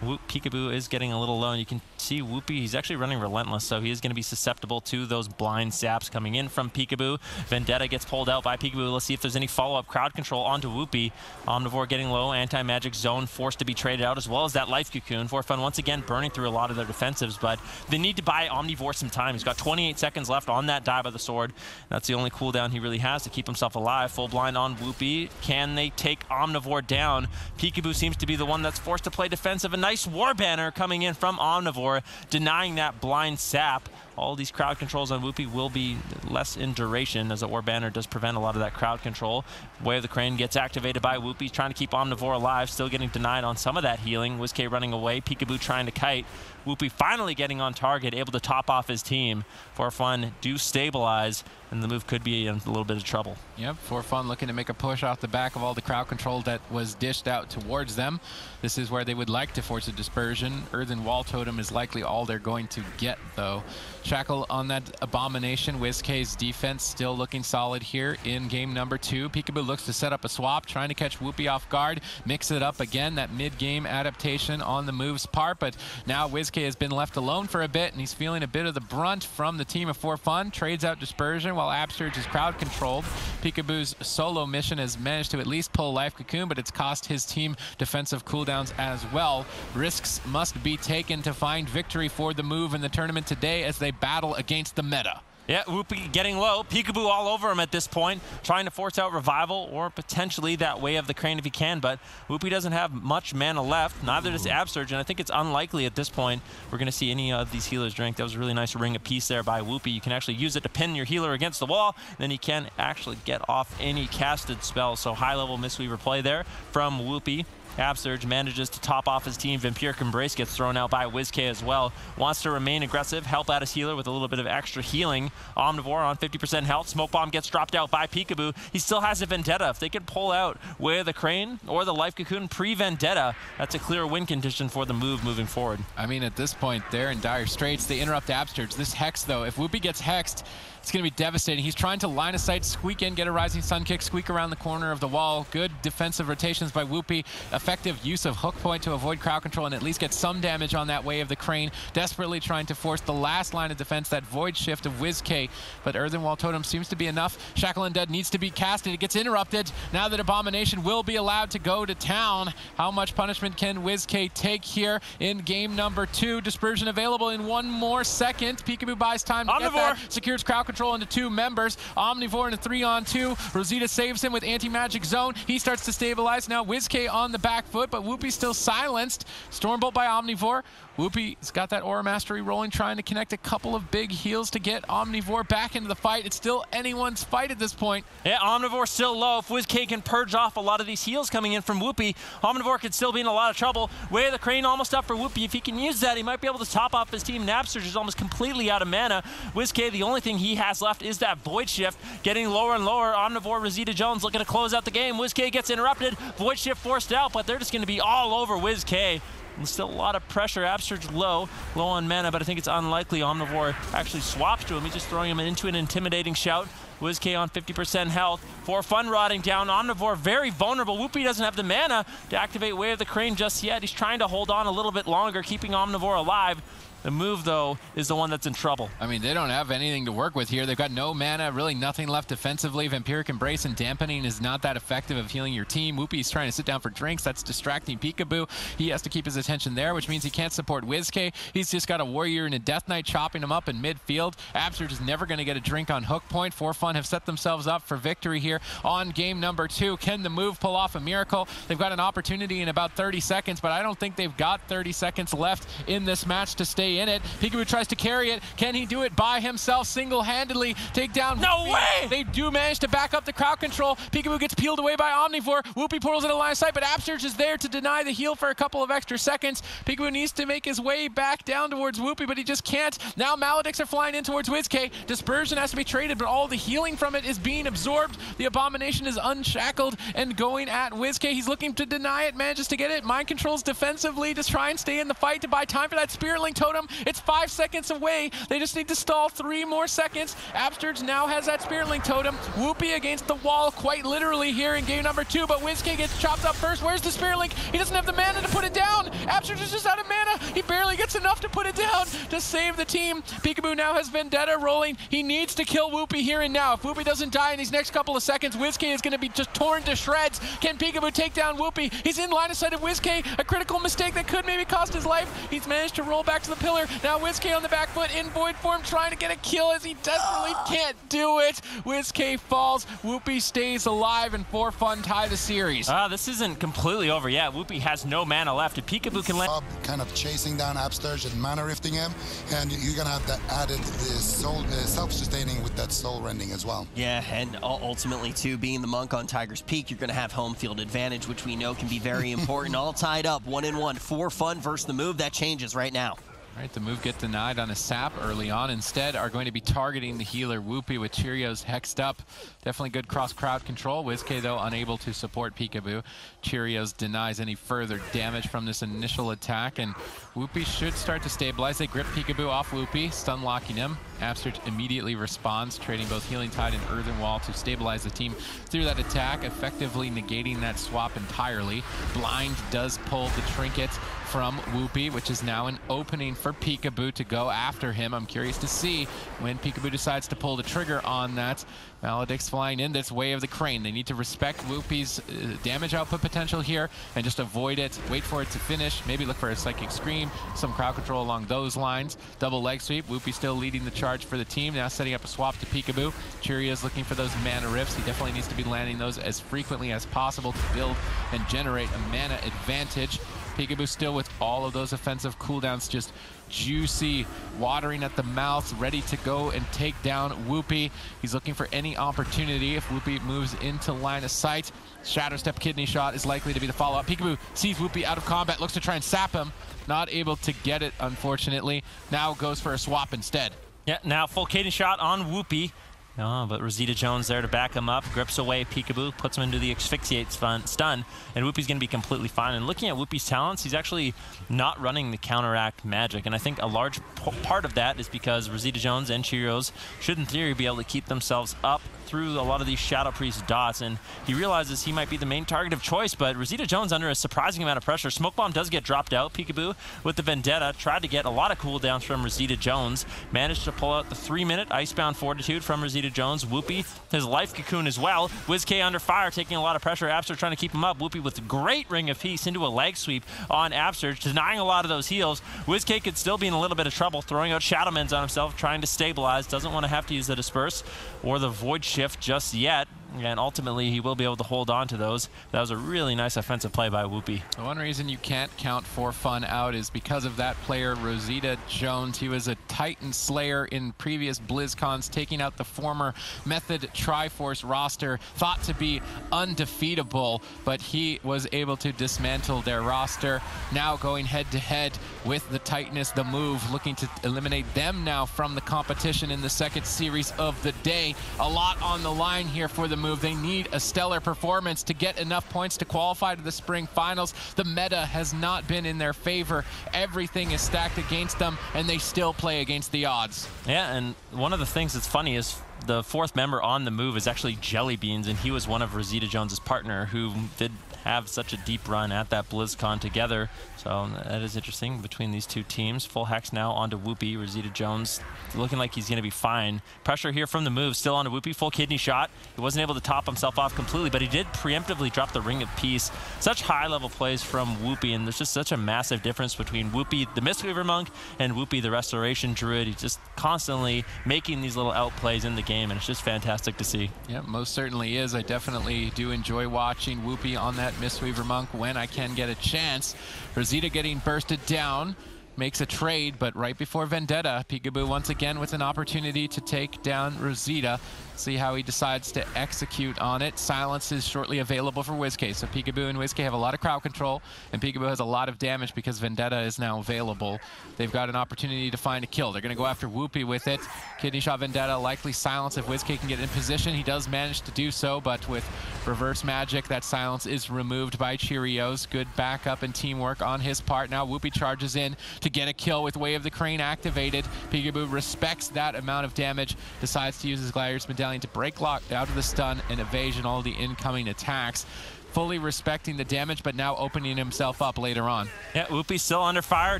Peekaboo is getting a little low, and you can see Whoopi, he's actually running Relentless, so he is going to be susceptible to those blind zaps coming in from Peekaboo. Vendetta gets pulled out by Peekaboo. Let's see if there's any follow-up crowd control onto Whoopi. Omnivore getting low, anti-magic zone forced to be traded out, as well as that life cocoon. For Fun once again burning through a lot of their defensives, but they need to buy Omnivore some time. He's got 28 seconds left on that dive of the sword. That's the only cooldown he really has to keep himself alive. Full blind on Whoopi. Can they take Omnivore down? Peekaboo seems to be the one that's forced to play defensive. A nice war banner coming in from Omnivore, denying that blind sap. All these crowd controls on Whoopi will be less in duration, as the War Banner does prevent a lot of that crowd control. Way of the Crane gets activated by Whoopi, trying to keep Omnivore alive, still getting denied on some of that healing. WizK running away, Peekaboo trying to kite. Whoopi finally getting on target, able to top off his team. For Fun do stabilize, and the move could be in a little bit of trouble. Yep, For Fun looking to make a push off the back of all the crowd control that was dished out towards them. This is where they would like to force a dispersion. Earthen Wall Totem is likely all they're going to get, though. Shackle on that Abomination. WizK's defense still looking solid here in game number 2. Peekaboo looks to set up a swap, trying to catch Whoopi off guard, mix it up again, that mid-game adaptation on the move's part, but now WizK has been left alone for a bit, and he's feeling a bit of the brunt from the team of For Fun. Trades out Dispersion while Absurge is crowd controlled. Peekaboo's solo mission has managed to at least pull Life Cocoon, but it's cost his team defensive cooldowns as well. Risks must be taken to find victory for the move in the tournament today as they battle against the meta. Yeah, Whoopi getting low. Peekaboo all over him at this point, trying to force out Revival or potentially that Way of the Crane if he can, but Whoopi doesn't have much mana left. Neither does Absurge, and I think it's unlikely at this point we're going to see any of these healers drink. That was a really nice ring of peace there by Whoopi. You can actually use it to pin your healer against the wall, then he can actually get off any casted spells. So high-level Mistweaver play there from Whoopi. Absurge manages to top off his team. Vampiric Embrace gets thrown out by WizK as well. Wants to remain aggressive, help out his healer with a little bit of extra healing. Omnivore on 50% health. Smoke Bomb gets dropped out by Peekaboo. He still has a Vendetta. If they could pull out Way of the Crane or the Life Cocoon pre-Vendetta, that's a clear win condition for the move moving forward. I mean, at this point, they're in dire straits. They interrupt Absurge. This Hex, though, if Whoopi gets hexed, it's going to be devastating. He's trying to line of sight, squeak in, get a Rising Sun kick, squeak around the corner of the wall. Good defensive rotations by Whoopi. Effective use of Hook Point to avoid crowd control and at least get some damage on that Way of the Crane. Desperately trying to force the last line of defense, that Void Shift of WizK. But Earthen Wall Totem seems to be enough. Shackle Undead needs to be casted. It gets interrupted. Now that Abomination will be allowed to go to town. How much punishment can WizK take here in game number 2? Dispersion available in 1 more second. Peekaboo buys time to get that. Secures crowd control into 2 members. Omnivore in a 3-on-2. Rosita saves him with Anti-Magic Zone. He starts to stabilize. Now WizK on the back foot, but Whoopi's still silenced. Stormbolt by Omnivore. Whoopi's got that Aura Mastery rolling, trying to connect a couple of big heals to get Omnivore back into the fight. It's still anyone's fight at this point. Yeah, Omnivore still low. If WizK can purge off a lot of these heals coming in from Whoopi, Omnivore could still be in a lot of trouble. Way of the Crane almost up for Whoopi. If he can use that, he might be able to top off his team. Absurge is almost completely out of mana. WizK, the only thing he has left is that Void Shift, getting lower and lower. Omnivore, Rosita Jones looking to close out the game. WizK gets interrupted. Void Shift forced out, but they're just going to be all over WizK. And still a lot of pressure. Absurge low on mana, but I think it's unlikely Omnivore actually swaps to him. He's just throwing him into an intimidating shout. WizK on 50% health. For Fun rotting down. Omnivore very vulnerable. Whoopi doesn't have the mana to activate Way of the Crane just yet. He's trying to hold on a little bit longer, keeping Omnivore alive. The move, though, is the one that's in trouble. I mean, they don't have anything to work with here. They've got no mana, really nothing left defensively. Vampiric Embrace and Dampening is not that effective of healing your team. Whoopi's trying to sit down for drinks. That's distracting Peekaboo. He has to keep his attention there, which means he can't support WizK. He's just got a Warrior and a Death Knight chopping him up in midfield. Absurge is never going to get a drink on Hook Point. For Fun have set themselves up for victory here on game number 2. Can the move pull off a miracle? They've got an opportunity in about 30 seconds, but I don't think they've got 30 seconds left in this match to stay in it. Peekaboo tries to carry it. Can he do it by himself single-handedly? Take down No way! They do manage to back up the crowd control. Peekaboo gets peeled away by Omnivore. Whoopi portals in a line of sight, but Absurge is there to deny the heal for a couple of extra seconds. Peekaboo needs to make his way back down towards Whoopi, but he just can't. Now Maledicts are flying in towards WizK. Dispersion has to be traded, but all the healing from it is being absorbed. The Abomination is unshackled and going at WizK. He's looking to deny it, manages to get it. Mind controls defensively to try and stay in the fight to buy time for that Spirit Link Totem. It's 5 seconds away. They just need to stall 3 more seconds. Absurge now has that Spirit Link Totem. Whoopi against the wall quite literally here in game number 2, but WizK gets chopped up first. Where's the Spirit Link? He doesn't have the mana to put it down. Absurge is just out of mana. He barely gets enough to put it down to save the team. Peekaboo now has Vendetta rolling. He needs to kill Whoopi here and now. If Whoopi doesn't die in these next couple of seconds, WizK is going to be just torn to shreds. Can Peekaboo take down Whoopi? He's in line of sight of WizK. A critical mistake that could maybe cost his life. He's managed to roll back to the pillar. Now WizK on the back foot in Void form, trying to get a kill as he desperately can't do it. WizK falls. Whoopi stays alive, and For Fun tie the series. This isn't completely over yet. Whoopi has no mana left. If Peekaboo can land... Kind of chasing down Absurge and mana rifting him, and you're going to have that added soul self-sustaining with that soul rending as well. Yeah, and ultimately, too, being the monk on Tiger's Peak, you're going to have home field advantage, which we know can be very important. All tied up, 1-1. For Fun versus the move. That changes right now. All right, the move get denied on a sap early on. Instead, are going to be targeting the healer Whoopie with Cheerios hexed up. Definitely good cross-crowd control. WizK, though, unable to support Peekaboo. Cheerios denies any further damage from this initial attack, and Whoopie should start to stabilize. They grip Peekaboo off Whoopie, stun locking him. Absurd immediately responds, trading both Healing Tide and Earthen Wall to stabilize the team through that attack, effectively negating that swap entirely. Blind does pull the trinket from Whoopie, which is now an opening for Peekaboo to go after him. I'm curious to see when Peekaboo decides to pull the trigger on that. Maledict's flying in this way of the crane. They need to respect Whoopie's damage output potential here and just avoid it, wait for it to finish, maybe look for a Psychic Scream, some crowd control along those lines. Double leg sweep, Whoopie still leading the charge for the team, now setting up a swap to Peekaboo. Cheerios looking for those mana rifts. He definitely needs to be landing those as frequently as possible to build and generate a mana advantage. Peekaboo still with all of those offensive cooldowns, just juicy, watering at the mouth, ready to go and take down Whoopie. He's looking for any opportunity if Whoopie moves into line of sight. Shadow Step Kidney Shot is likely to be the follow-up. Peekaboo sees Whoopie out of combat, looks to try and sap him. Not able to get it, unfortunately. Now goes for a swap instead. Yeah, now full Kidney Shot on Whoopie. Oh, but Rosita Jones there to back him up, grips away Peekaboo, puts him into the Asphyxiate stun, and Whoopie's going to be completely fine. And looking at Whoopie's talents, he's actually not running the counteract magic, and I think a large part of that is because Rosita Jones and Cheerios should, in theory, be able to keep themselves up through a lot of these Shadow Priest dots, and he realizes he might be the main target of choice, but Rosita Jones under a surprising amount of pressure. Smoke Bomb does get dropped out. Peekaboo with the Vendetta tried to get a lot of cooldowns from Rosita Jones, managed to pull out the 3-minute Icebound Fortitude from Rosita Jones. Whoopie, his Life Cocoon as well. WizK under fire, taking a lot of pressure. Absurd trying to keep him up. Whoopie with a great Ring of Peace into a leg sweep on Absurd, denying a lot of those heals. WizK could still be in a little bit of trouble, throwing out Shadowmens on himself, trying to stabilize. Doesn't want to have to use the Disperse or the Void Shift just yet, and ultimately he will be able to hold on to those. That was a really nice offensive play by Whoopie. The one reason you can't count For Fun out is because of that player, Rosita Jones. He was a Titan Slayer in previous BlizzCons, taking out the former Method Triforce roster, thought to be undefeatable, but he was able to dismantle their roster. Now going head-to-head with the Titaness, the move, looking to eliminate them now from the competition in the second series of the day. A lot on the line here for the move. They need a stellar performance to get enough points to qualify to the spring finals. The meta has not been in their favor. Everything is stacked against them, and they still play against the odds. Yeah, and one of the things that's funny is the fourth member on the move is actually Jellybeans, and he was one of Rosita Jones's partner who did have such a deep run at that BlizzCon together. So that is interesting between these two teams. Full hex now onto Whoopie. Rosita Jones looking like he's going to be fine. Pressure here from the move, still onto Whoopie. Full Kidney Shot. He wasn't able to top himself off completely, but he did preemptively drop the Ring of Peace. Such high-level plays from Whoopie, and there's just such a massive difference between Whoopie, the Mistweaver Monk, and Whoopie, the Restoration Druid. He's just constantly making these little outplays in the game, and it's just fantastic to see. Yeah, most certainly is. I definitely do enjoy watching Whoopie on that Mistweaver Monk when I can get a chance. Rosita getting bursted down, makes a trade, but right before Vendetta, Peekaboo once again with an opportunity to take down Rosita. See how he decides to execute on it. Silence is shortly available for WizK, so Peekaboo and WizK have a lot of crowd control, and Peekaboo has a lot of damage because Vendetta is now available. They've got an opportunity to find a kill. They're going to go after Whoopie with it. Kidney Shot Vendetta, likely silence if WizK can get in position. He does manage to do so, but with reverse magic, that silence is removed by Cheerios. Good backup and teamwork on his part. Now Whoopie charges in to get a kill with Way of the Crane activated. Peekaboo respects that amount of damage, decides to use his Gladiator's Medallion to break lock out of the stun and evasion all the incoming attacks. Fully respecting the damage, but now opening himself up later on. Yeah, Whoopie's still under fire.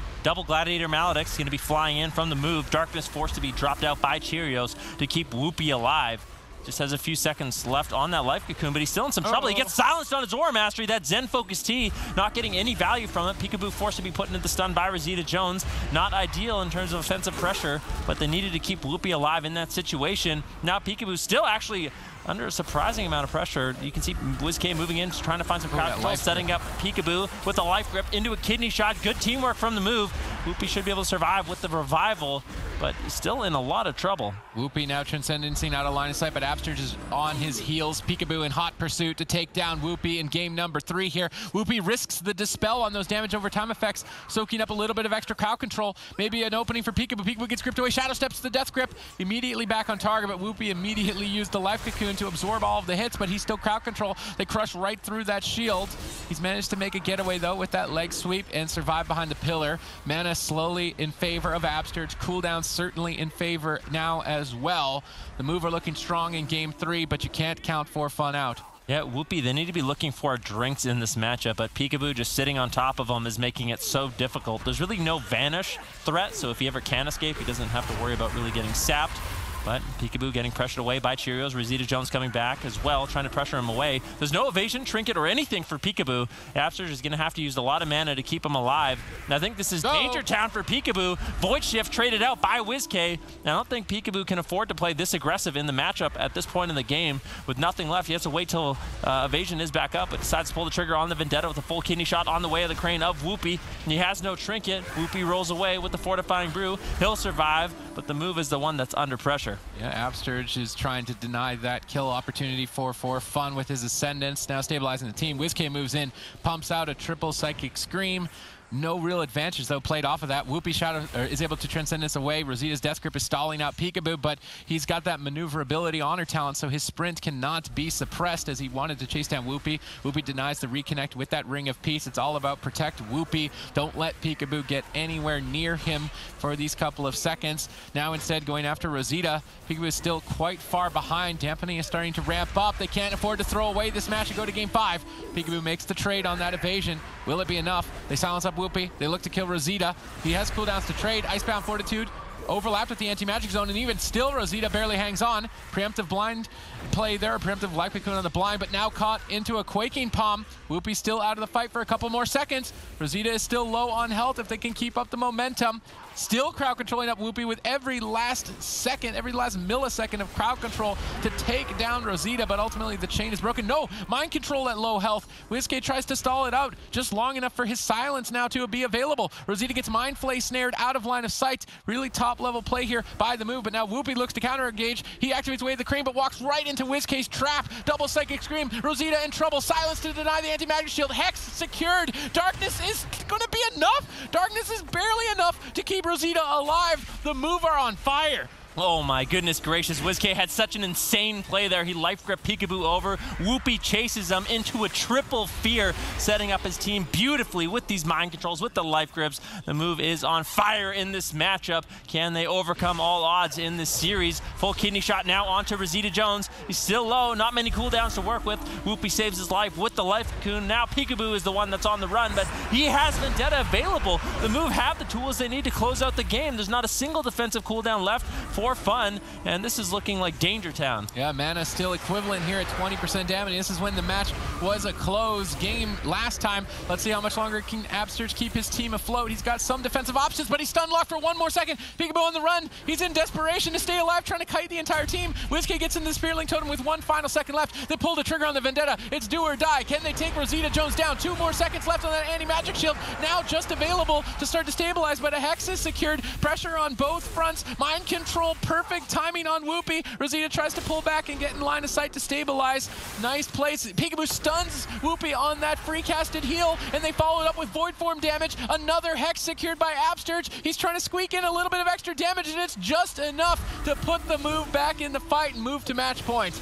Double Gladiator Maledict's going to be flying in from the move. Darkness forced to be dropped out by Cheerios to keep Whoopie alive. Just has a few seconds left on that Life Cocoon, but he's still in some trouble. He gets silenced on his Aura Mastery. That Zen Focus T, not getting any value from it. Peekaboo forced to be put into the stun by Rosita Jones. Not ideal in terms of offensive pressure, but they needed to keep Whoopie alive in that situation. Now Peekaboo still actually under a surprising amount of pressure. You can see WizK moving in, trying to find some crowd control, setting up Peekaboo with a Life Grip into a Kidney Shot. Good teamwork from the move. Whoopi should be able to survive with the revival, but still in a lot of trouble. Whoopi now transcendencing out of line of sight, but Absterge is on his heels. Peekaboo in hot pursuit to take down Whoopi in game number 3 here. Whoopi risks the dispel on those damage over time effects, soaking up a little bit of extra crowd control. Maybe an opening for Peekaboo. Peekaboo gets gripped away, shadow steps to the death grip, immediately back on target, but Whoopi immediately used the life cocoon to absorb all of the hits, but he's still crowd control. They crush right through that shield. He's managed to make a getaway though with that leg sweep and survive behind the pillar. Mana slowly in favor of Absterge. Cooldown certainly in favor now as well. The move are looking strong in game 3, but you can't count For Fun out. Yeah, Whoopi, they need to be looking for drinks in this matchup, but Peekaboo just sitting on top of him is making it so difficult. There's really no vanish threat, so if he ever can escape, he doesn't have to worry about really getting sapped. But Peekaboo getting pressured away by Cheerios. Rosita Jones coming back as well, trying to pressure him away. There's no evasion, trinket, or anything for Peekaboo. Absterge is going to have to use a lot of mana to keep him alive. And I think this is danger town for Peekaboo. Void Shift traded out by WizK. I don't think Peekaboo can afford to play this aggressive in the matchup at this point in the game. With nothing left, he has to wait till evasion is back up, but decides to pull the trigger on the Vendetta with a full kidney shot on the way of the crane of Whoopi. And he has no trinket. Whoopi rolls away with the Fortifying Brew. He'll survive, but the move is the one that's under pressure. Yeah, Absterge is trying to deny that kill opportunity for Fun with his Ascendance, now stabilizing the team. WizK moves in, pumps out a triple Psychic Scream. No real advantage, though, played off of that. Whoopi Shadow is able to Transcendence away. Rosita's Death Grip is stalling out Peekaboo, but he's got that maneuverability honor talent, so his sprint cannot be suppressed as he wanted to chase down Whoopi. Whoopi denies the reconnect with that Ring of Peace. It's all about protect Whoopi. Don't let Peekaboo get anywhere near him for these couple of seconds. Now instead going after Rosita. Peekaboo is still quite far behind. Dampening is starting to ramp up. They can't afford to throw away this match and go to game 5. Peekaboo makes the trade on that evasion. Will it be enough? They silence up Whoopi. They look to kill Rosita. He has cooldowns to trade. Icebound Fortitude overlapped with the anti-magic zone, and even still Rosita barely hangs on. Preemptive blind play there, preemptive life cocoon on the blind, but now caught into a quaking palm. Whoopi still out of the fight for a couple more seconds. Rosita is still low on health if they can keep up the momentum. Still crowd controlling up Whoopi with every last second, every last millisecond of crowd control to take down Rosita, but ultimately the chain is broken. No, mind control at low health. WizK tries to stall it out just long enough for his silence now to be available. Rosita gets Mind Flay snared out of line of sight. Really top level play here by the move, but now Whoopi looks to counter engage. He activates away the crane, but walks right into WizK's trap. Double Psychic Scream. Rosita in trouble. Silence to deny the anti-magic shield. Hex secured. Darkness is going to be enough. Darkness is barely enough to keep Rosita alive. The move are on fire. Oh my goodness gracious, WizK had such an insane play there. He life gripped Peekaboo over. Whoopi chases him into a triple fear, setting up his team beautifully with these mind controls, with the life grips. The move is on fire in this matchup. Can they overcome all odds in this series? Full kidney shot now onto Rosita Jones. He's still low, not many cooldowns to work with. Whoopi saves his life with the life cocoon. Now Peekaboo is the one that's on the run, but he has Vendetta available. The move have the tools they need to close out the game. There's not a single defensive cooldown left For Fun, and this is looking like Danger Town. Yeah, mana still equivalent here at 20% damage. This is when the match was a close game last time. Let's see how much longer can Absterge keep his team afloat. He's got some defensive options, but he's stun locked for one more second. Peekaboo on the run. He's in desperation to stay alive, trying to kite the entire team. WizK gets in the Spirit Link Totem with one final second left. They pull the trigger on the Vendetta. It's do or die. Can they take Rosita Jones down? 2 more seconds left on that anti-magic shield. Now just available to start to stabilize, but a Hex is secured. Pressure on both fronts. Mind control, perfect timing on Whoopi. Rosita tries to pull back and get in line of sight to stabilize. Nice place. Peekaboo stuns Whoopi on that free casted heal, and they follow it up with Void Form damage. Another Hex secured by Absterge. He's trying to squeak in a little bit of extra damage, and it's just enough to put the move back in the fight and move to match point.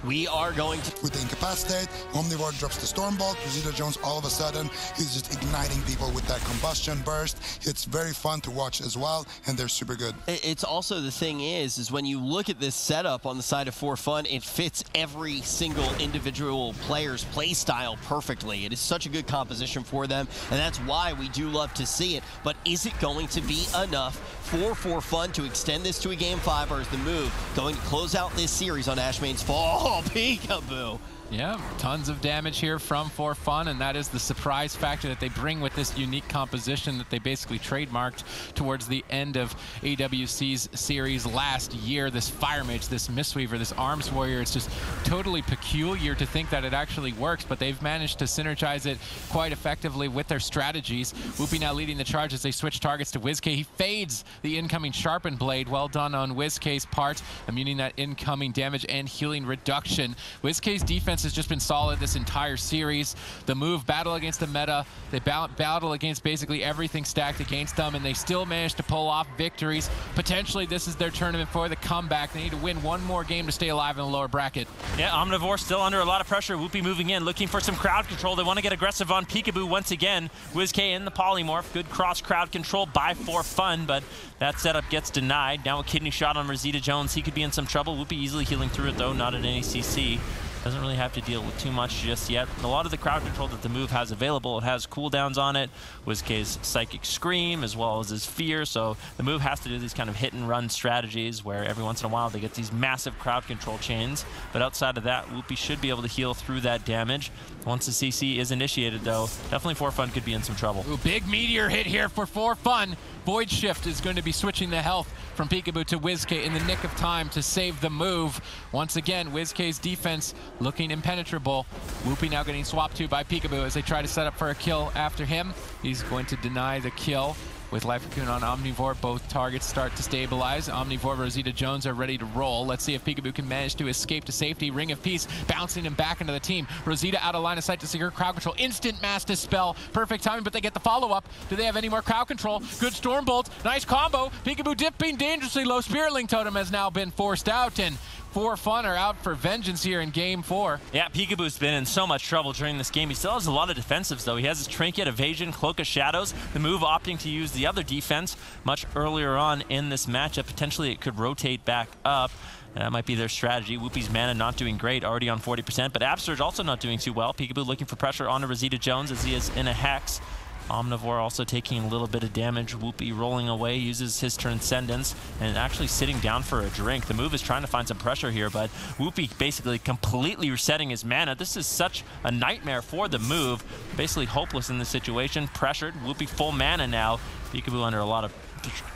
We are going to... With the Incapacitate, Omnivore drops the Stormbolt. Rosita Jones, all of a sudden, he's just igniting people with that combustion burst. It's very fun to watch as well, and they're super good. It's also, the thing is when you look at this setup on the side of For Fun, it fits every single individual player's play style perfectly. It is such a good composition for them, and that's why we do love to see it. But is it going to be enough for Fun to extend this to a Game 5, or is the move going to close out this series on Ashmane's Fall? Oh, Peekaboo. Yeah, tons of damage here from For Fun, and that is the surprise factor that they bring with this unique composition that they basically trademarked towards the end of AWC's series last year. This Fire Mage, this Mistweaver, this Arms Warrior, it's just totally peculiar to think that it actually works, but they've managed to synergize it quite effectively with their strategies. Whoopi now leading the charge as they switch targets to WizK. He fades the incoming Sharpened Blade. Well done on WizK's part, immuning that incoming damage and healing reduction. WizK's defense has just been solid this entire series. The move battle against the meta. They battle against basically everything stacked against them, and they still manage to pull off victories. Potentially, this is their tournament for the comeback. They need to win one more game to stay alive in the lower bracket. Yeah, Omnivore still under a lot of pressure. Whoopi moving in, looking for some crowd control. They want to get aggressive on Peekaboo once again. WizK in the polymorph. Good cross crowd control by For Fun, but that setup gets denied. Now a kidney shot on Rosita Jones. He could be in some trouble. Whoopi easily healing through it, though, not at any CC. Doesn't really have to deal with too much just yet. A lot of the crowd control that the move has available, it has cooldowns on it. WizK's Psychic Scream as well as his Fear, so the move has to do these kind of hit and run strategies where every once in a while they get these massive crowd control chains. But outside of that, Whoopi should be able to heal through that damage. Once the CC is initiated, though, definitely For Fun could be in some trouble. Ooh, big meteor hit here for Fun. Void Shift is going to be switching the health from Peekaboo to WizK in the nick of time to save the move. Once again, WizK's defense looking impenetrable. Whoopi now getting swapped to by Peekaboo as they try to set up for a kill after him. He's going to deny the kill. With Life Cocoon on Omnivore, both targets start to stabilize. Omnivore, Rosita Jones are ready to roll. Let's see if Peekaboo can manage to escape to safety. Ring of Peace bouncing him back into the team. Rosita out of line of sight to secure crowd control. Instant Mass Dispel. Perfect timing, but they get the follow-up. Do they have any more crowd control? Good Stormbolt. Nice combo. Peekaboo dipping dangerously low. Spiritling Totem has now been forced out, and For Fun are out for vengeance here in Game 4. Yeah, Peekaboo's been in so much trouble during this game. He still has a lot of defensives, though. He has his Trinket, Evasion, Cloak of Shadows. The move opting to use the other defense much earlier on in this matchup. Potentially, it could rotate back up. And that might be their strategy. Whoopi's mana not doing great, already on 40%, but Absurge also not doing too well. Peekaboo looking for pressure on Rosita Jones as he is in a Hex. Omnivore also taking a little bit of damage. Whoopi rolling away, uses his Transcendence, and actually sitting down for a drink. The move is trying to find some pressure here, but Whoopi basically completely resetting his mana. This is such a nightmare for the move. Basically hopeless in this situation. Pressured. Whoopi full mana now. Peekaboo under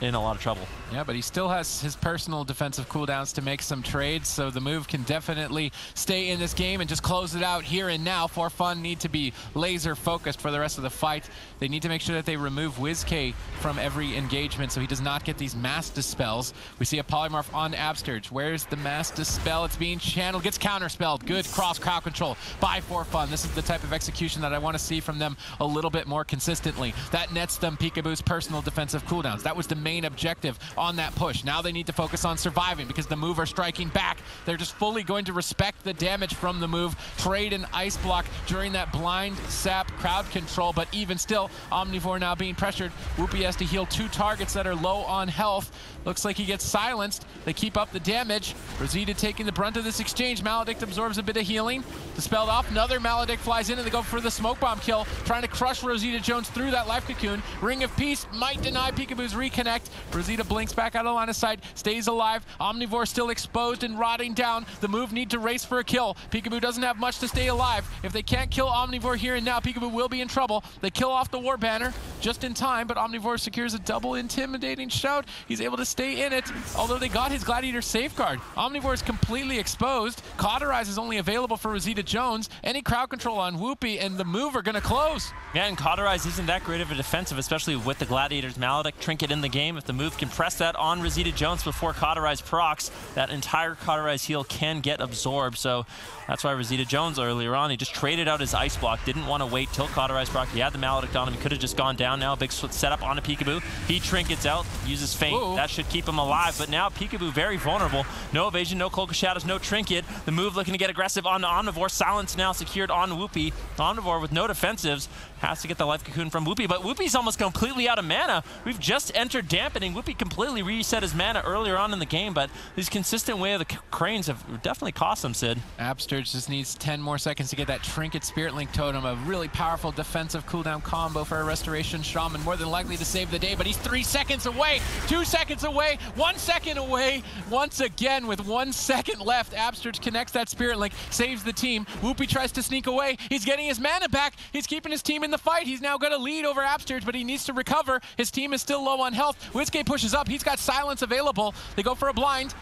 in a lot of trouble. Yeah, but he still has his personal defensive cooldowns to make some trades, so the move can definitely stay in this game and just close it out here and now. For Fun need to be laser focused for the rest of the fight. They need to make sure that they remove WizK from every engagement so he does not get these Mass Dispels. We see a polymorph on Absturge. Where's the Mass Dispel? It's being channeled, gets counterspelled. Good cross crowd control by For Fun. This is the type of execution that I want to see from them a little bit more consistently. That nets them Peekaboo's personal defensive cooldowns. That was the main objective on that push. Now they need to focus on surviving because the move are striking back. They're just fully going to respect the damage from the move, trade an Ice Block during that blind sap crowd control, but even still, Omnivore now being pressured. Whoopi has to heal 2 targets that are low on health. Looks like he gets silenced. They keep up the damage. Rosita taking the brunt of this exchange. Maledict absorbs a bit of healing. Dispelled off. Another Maledict flies in and they go for the smoke bomb kill, trying to crush Rosita Jones through that Life Cocoon. Ring of Peace might deny Peekaboo's reconnect. Rosita blinks back out of line of sight, stays alive. Omnivore still exposed and rotting down. The move need to race for a kill. Peekaboo doesn't have much to stay alive. If they can't kill Omnivore here and now, Peekaboo will be in trouble. They kill off the War Banner just in time, but Omnivore secures a double intimidating shout. He's able to stay in it, although they got his Gladiator safeguard. Omnivore is completely exposed. Cauterize is only available for Rosita Jones. Any crowd control on Whoopi, and the move are going to close. Yeah, and Cauterize isn't that great of a defensive, especially with the Gladiator's Maledict Trinket in the game. If the move can press that on Rosita Jones before Cauterize procs, that entire Cauterize heal can get absorbed. So that's why Rosita Jones earlier on, he just traded out his Ice Block, didn't want to wait till Cauterize proc. He had the Maledict on him. He could have just gone down now. Big setup on a Peekaboo. He trinkets out, uses Feint. Ooh. That should keep him alive. But now Peekaboo very vulnerable. No evasion, no Cloak of Shadows, no Trinket. The move looking to get aggressive on Omnivore. Silence now secured on Whoopi. Omnivore with no defensives. Has to get the life cocoon from Whoopi, but Whoopi's almost completely out of mana. We've just entered dampening. Whoopi completely reset his mana earlier on in the game, but these consistent way of the cranes have definitely cost him, Sid. Absterge just needs 10 more seconds to get that Trinket Spirit Link Totem, a really powerful defensive cooldown combo for a Restoration Shaman, more than likely to save the day, but he's 3 seconds away, 2 seconds away, 1 second away. Once again, with 1 second left, Absterge connects that Spirit Link, saves the team. Whoopi tries to sneak away. He's getting his mana back. He's keeping his team in the fight. He's now got a lead over Absterge, but he needs to recover. His team is still low on health. Whiskey pushes up. He's got silence available. They go for a blind.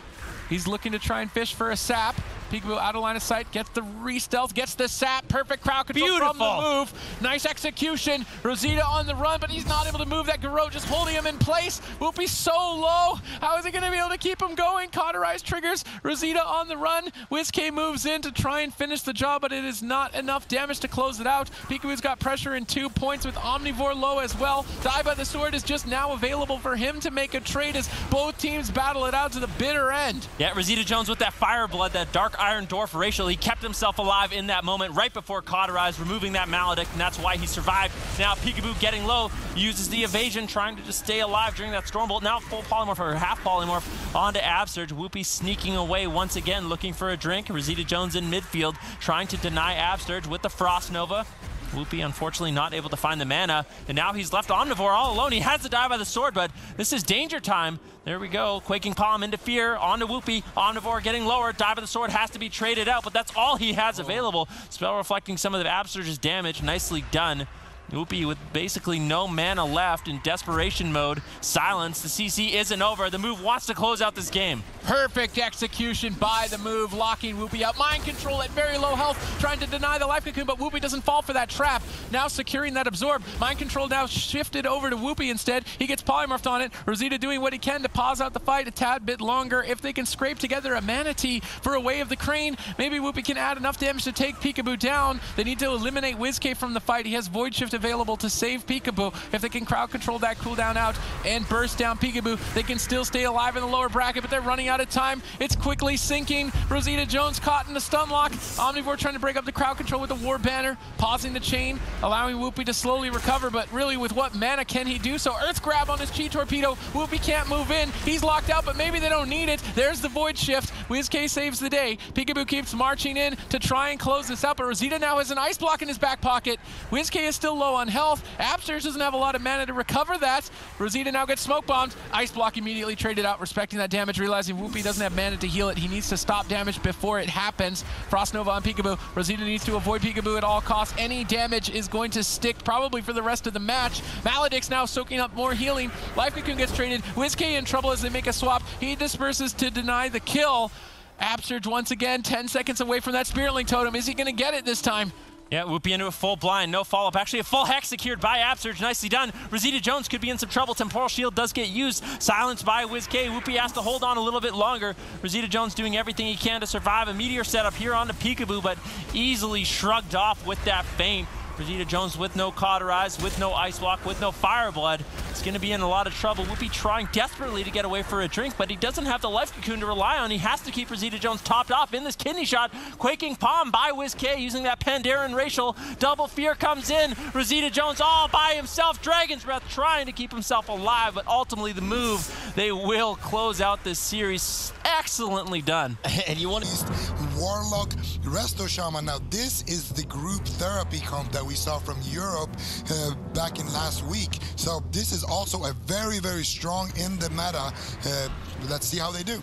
He's looking to try and fish for a sap. Peekaboo out of line of sight, gets the re-stealth, gets the sap, perfect crowd control from the move. Nice execution. Rosita on the run, but he's not able to move that Garrote, just holding him in place. Whoopi's so low. How is he going to be able to keep him going? Cauterize triggers. Rosita on the run. Whiskey moves in to try and finish the job, but it is not enough damage to close it out. Peekaboo's got pressure in 2 points with Omnivore low as well. Dive by the Sword is just now available for him to make a trade as both teams battle it out to the bitter end. Yeah, Rosita Jones with that Fire Blood, that Dark Iron Dwarf racial. He kept himself alive in that moment right before Cauterize, removing that Maledict, and that's why he survived. Now Peekaboo getting low, uses the evasion, trying to just stay alive during that Stormbolt. Now full polymorph or half polymorph onto Absterge. Whoopi sneaking away once again, looking for a drink. Rosita Jones in midfield, trying to deny Absterge with the Frost Nova. Whoopi unfortunately not able to find the mana, and now he's left Omnivore all alone. He has to die by the sword, but this is danger time. There we go, Quaking Palm into fear, onto Whoopi. Omnivore getting lower, die by the sword has to be traded out, but that's all he has available. Spell reflecting some of the Absterge's damage, nicely done. Whoopi with basically no mana left in desperation mode. Silence, the CC isn't over. The move wants to close out this game. Perfect execution by the move, locking Whoopi out. Mind control at very low health, trying to deny the life cocoon, but Whoopi doesn't fall for that trap. Now securing that absorb. Mind control now shifted over to Whoopi instead. He gets polymorphed on it. Rosita doing what he can to pause out the fight a tad bit longer. If they can scrape together a Manatee for a Way of the Crane, maybe Whoopi can add enough damage to take Peekaboo down. They need to eliminate Whizkay from the fight. He has Void Shift available to save Peekaboo. If they can crowd control that cooldown out and burst down Peekaboo, they can still stay alive in the lower bracket, but they're running out of time. It's quickly sinking. Rosita Jones caught in the stun lock. Omnivore trying to break up the crowd control with the War Banner, pausing the chain, allowing Whoopi to slowly recover, but really with what mana can he do? So Earth Grab on his Chi Torpedo. Whoopi can't move in. He's locked out, but maybe they don't need it. There's the Void Shift. Whizkay saves the day. Peekaboo keeps marching in to try and close this out, but Rosita now has an Ice Block in his back pocket. Whizkay is still low on health. Absterge doesn't have a lot of mana to recover that. Rosita now gets smoke bombed. Ice Block immediately traded out, respecting that damage, realizing Whoopi doesn't have mana to heal it. He needs to stop damage before it happens. Frost Nova on Peekaboo. Rosita needs to avoid Peekaboo at all costs. Any damage is going to stick probably for the rest of the match. Maledict's now soaking up more healing. Life Cocoon gets traded. Whizkay in trouble as they make a swap. He disperses to deny the kill. Absterge once again 10 seconds away from that Spirit Link Totem. Is he going to get it this time? Yeah, Whoopi into a full blind, no follow-up. Actually, a full hex secured by Absterge. Nicely done. Rosita Jones could be in some trouble. Temporal Shield does get used. Silenced by Whizkay. Whoopi has to hold on a little bit longer. Rosita Jones doing everything he can to survive. A Meteor setup here onto Peekaboo, but easily shrugged off with that feint. Rosita Jones with no Cauterize, with no Ice Block, with no Fire Blood. It's going to be in a lot of trouble. Whoopi trying desperately to get away for a drink, but he doesn't have the Life Cocoon to rely on. He has to keep Rosita Jones topped off in this kidney shot. Quaking Palm by Whizkay using that Pandaren Racial. Double Fear comes in. Rosita Jones all by himself. Dragon's Breath trying to keep himself alive, but ultimately the move, they will close out this series. Excellently done. And you want to... Warlock, Resto Shaman. Now this is the group therapy comp that we saw from Europe back in last week. So this is also a very, very strong in the meta. Let's see how they do.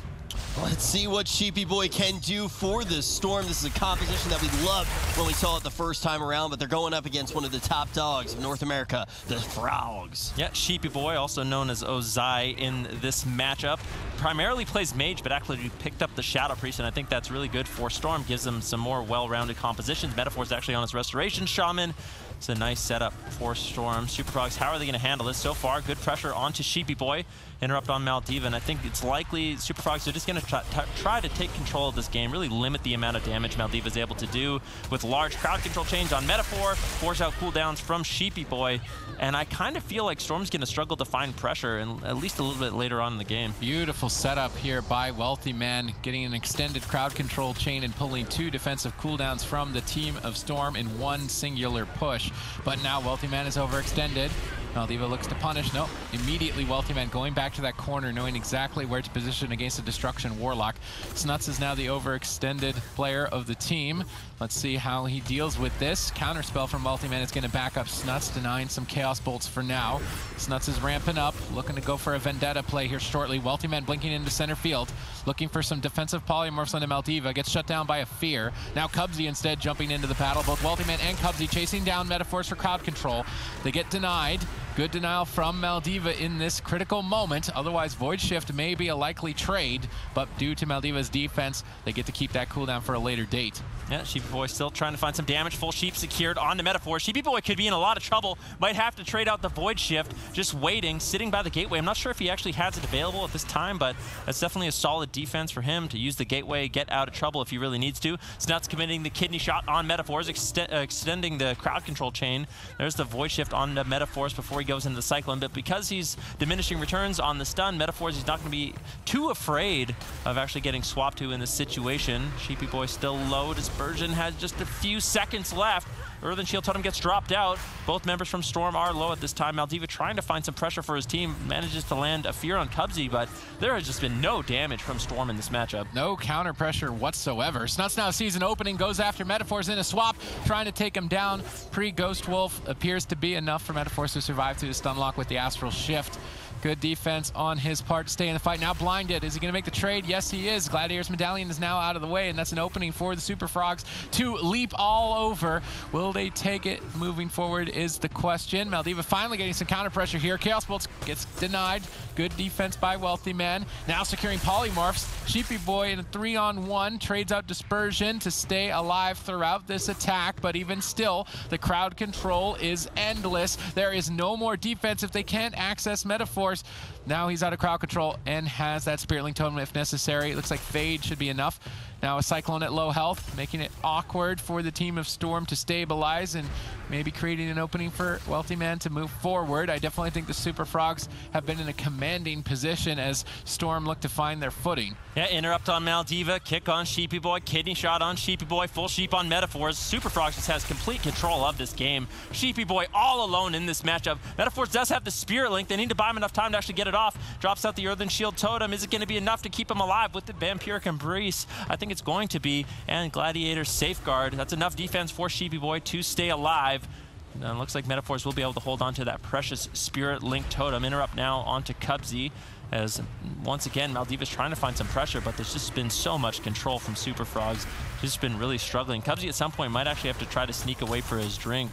Let's see what Sheepy Boy can do for this Storm. This is a composition that we loved when we saw it the first time around, but they're going up against one of the top dogs of North America, the Frogs. Yeah, Sheepy Boy, also known as Ozai in this matchup, primarily plays Mage, but actually picked up the Shadow Priest, and I think that's really good for Storm. Gives them some more well-rounded compositions. Metaphor's actually on his Restoration Shaman. It's a nice setup for Storm. Super Frogs, how are they going to handle this? So far, good pressure onto Sheepy Boy. Interrupt on Maldiva, and I think it's likely Super Frogs are just going to try to take control of this game, really limit the amount of damage Maldiva is able to do with large crowd control change on Metaphor, force out cooldowns from Sheepy Boy, and I kind of feel like Storm's going to struggle to find pressure, and at least a little bit later on in the game. Beautiful setup here by Wealthy Man, getting an extended crowd control chain and pulling 2 defensive cooldowns from the team of Storm in one singular push. push, but now Wealthy Man is overextended. Maldiva looks to punish. Nope. Immediately, Wealthy Man going back to that corner, knowing exactly where to position against the Destruction Warlock. Snuts is now the overextended player of the team. Let's see how he deals with this. Counterspell from Wealthy Man is going to back up Snuts, denying some Chaos Bolts for now. Snuts is ramping up, looking to go for a Vendetta play here shortly. Wealthy Man blinking into center field, looking for some defensive polymorphs onto Maldiva. Gets shut down by a Fear. Now Cubsy instead jumping into the battle. Both Wealthy Man and Cubsy chasing down Metaphors for crowd control. They get denied. Good denial from Maldiva in this critical moment. Otherwise, Void Shift may be a likely trade, but due to Maldiva's defense, they get to keep that cooldown for a later date. Yeah, Sheepy Boy still trying to find some damage. Full Sheep secured onto Metaphor. Sheepy Boy could be in a lot of trouble. Might have to trade out the Void Shift. Just waiting, sitting by the gateway. I'm not sure if he actually has it available at this time, but that's definitely a solid defense for him to use the gateway, get out of trouble if he really needs to. Snuts committing the kidney shot on Metaphors, extending the crowd control chain. There's the Void Shift on the Metaphors before he goes into the Cyclone, but because he's diminishing returns on the stun, Metaphors, he's not going to be too afraid of actually getting swapped to in this situation. Sheepy Boy still low. Dispersion has just a few seconds left. Earthen Shield Totem gets dropped out. Both members from Storm are low at this time. Maldiva trying to find some pressure for his team, manages to land a Fear on Cubsy, but there has just been no damage from Storm in this matchup. No counter pressure whatsoever. Snuts now sees an opening, goes after Metaphors in a swap, trying to take him down. Pre-Ghost Wolf appears to be enough for Metaphors to survive through the stun lock with the Astral Shift. Good defense on his part to stay in the fight. Now blinded. Is he going to make the trade? Yes, he is. Gladiator's Medallion is now out of the way, and that's an opening for the Super Frogs to leap all over. Will they take it moving forward is the question. Maldiva finally getting some counter pressure here. Chaos Bolts gets denied. Good defense by Wealthy Man. Now securing polymorphs. Sheepy Boy in a 3-on-1 trades out Dispersion to stay alive throughout this attack, but even still, the crowd control is endless. There is no more defense if they can't access Metaphors. Now he's out of crowd control and has that Spirit Link Totem if necessary. It looks like Fade should be enough. Now a Cyclone at low health, making it awkward for the team of Storm to stabilize and maybe creating an opening for Wealthy Man to move forward. I definitely think the Super Frogs have been in a commanding position as Storm look to find their footing. Yeah, interrupt on Maldiva, kick on Sheepy Boy, kidney shot on Sheepy Boy, full Sheep on Metaphors. Super Frogs just has complete control of this game. Sheepy Boy all alone in this matchup. Metaphors does have the Spirit Link. They need to buy him enough time to actually get it off. Drops out the Earthen Shield Totem. Is it going to be enough to keep him alive with the Vampiric Embrace? I think it's going to be. And Gladiator Safeguard. That's enough defense for Sheepy Boy to stay alive. And it looks like Metaphors will be able to hold on to that precious Spirit Link Totem. Interrupt now onto Cubsy, as once again Maldiva's trying to find some pressure, but there's just been so much control from Super Frogs. He's just been really struggling. Cubsy at some point might actually have to try to sneak away for his drink.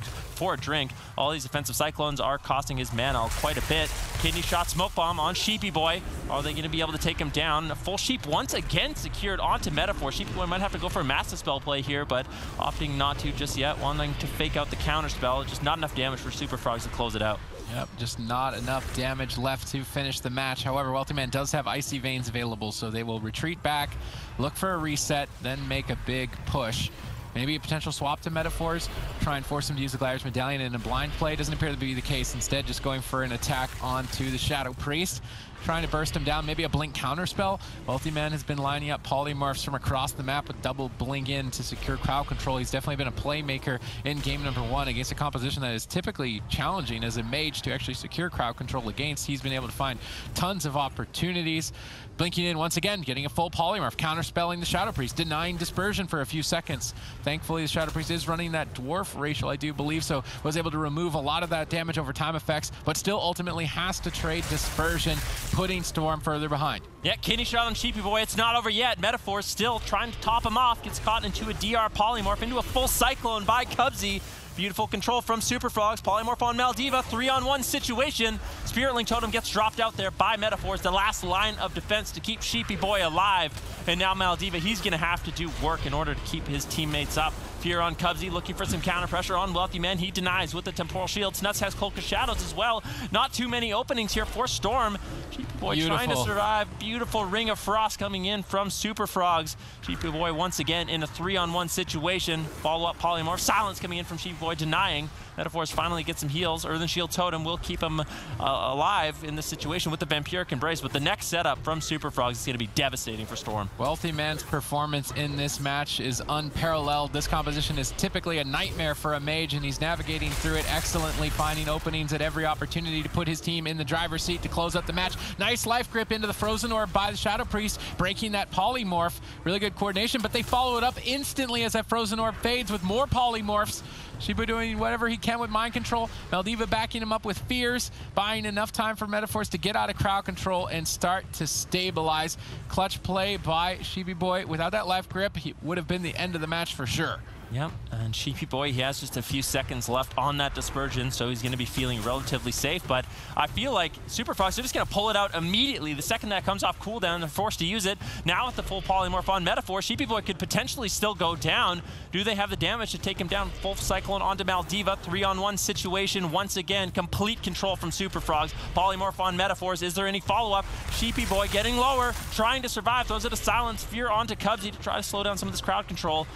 All these defensive Cyclones are costing his mana quite a bit. Kidney shot, Smoke Bomb on Sheepy Boy. Are they going to be able to take him down? Full Sheep once again secured onto Metaphor. Sheepy Boy might have to go for a Massive Spell play here, but opting not to just yet, wanting to fake out the counter spell. Just not enough damage for Super Frogs to close it out. Yep, just not enough damage left to finish the match. However, Wealthy Man does have Icy Veins available, so they will retreat back, look for a reset, then make a big push. Maybe a potential swap to Metaphors, try and force him to use the Gladiator's Medallion in a blind play. Doesn't appear to be the case. Instead, just going for an attack onto the Shadow Priest, trying to burst him down. Maybe a Blink counterspell. Wealthy Man has been lining up polymorphs from across the map with double Blink in to secure crowd control. He's definitely been a playmaker in game number 1 against a composition that is typically challenging as a mage to actually secure crowd control against. He's been able to find tons of opportunities. Blinking in once again, getting a full polymorph, counterspelling the Shadow Priest, denying Dispersion for a few seconds. Thankfully, the Shadow Priest is running that Dwarf racial, I do believe, so was able to remove a lot of that damage over time effects, but still ultimately has to trade Dispersion, putting Storm further behind. Yeah, kidney shot on Sheepy Boy. It's not over yet. Metaphor still trying to top him off. Gets caught into a DR polymorph, into a full Cyclone by Cubsy. Beautiful control from Super Frogs. Polymorph on Maldiva. 3-on-1 situation. Spirit Link Totem gets dropped out there by Metaphors. The last line of defense to keep Sheepy Boy alive. And now Maldiva, he's going to have to do work in order to keep his teammates up. Fear on Cubsy, looking for some counter pressure on Wealthy Man. He denies with the Temporal Shield. Snuts has Cloak of Shadows as well. Not too many openings here for Storm. Sheepy Boy trying to survive. Beautiful Ring of Frost coming in from Super Frogs. Sheepy Boy once again in a 3-on-1 situation. Follow-up polymorph. Silence coming in from Sheepy Boy, denying. Metaphors finally get some heals. Earthen Shield Totem will keep him alive in this situation with the Vampiric Embrace, but the next setup from Super Frogs is going to be devastating for Storm. Wealthy Man's performance in this match is unparalleled. This composition is typically a nightmare for a Mage, and he's navigating through it excellently, finding openings at every opportunity to put his team in the driver's seat to close up the match. Nice life grip into the Frozen Orb by the Shadow Priest, breaking that polymorph. Really good coordination, but they follow it up instantly as that Frozen Orb fades with more polymorphs. Shibu doing whatever he can with mind control. Maldiva backing him up with fears, buying enough time for Metaphors to get out of crowd control and start to stabilize. Clutch play by Sheepy Boy. Without that life grip, he would have been the end of the match for sure. Yep, and Sheepy Boy, he has just a few seconds left on that dispersion, so he's going to be feeling relatively safe, but I feel like Super Frogs are just going to pull it out immediately. The second that comes off cooldown, they're forced to use it. Now with the full polymorph on Metaphor, Sheepy Boy could potentially still go down. Do they have the damage to take him down? Full Cyclone onto Maldiva, 3-on-1 situation. Once again, complete control from Super Frogs. Polymorph on Metaphors. Is there any follow-up? Sheepy Boy getting lower, trying to survive. Throws it a Silence Fear onto Cubsy to try to slow down some of this crowd control.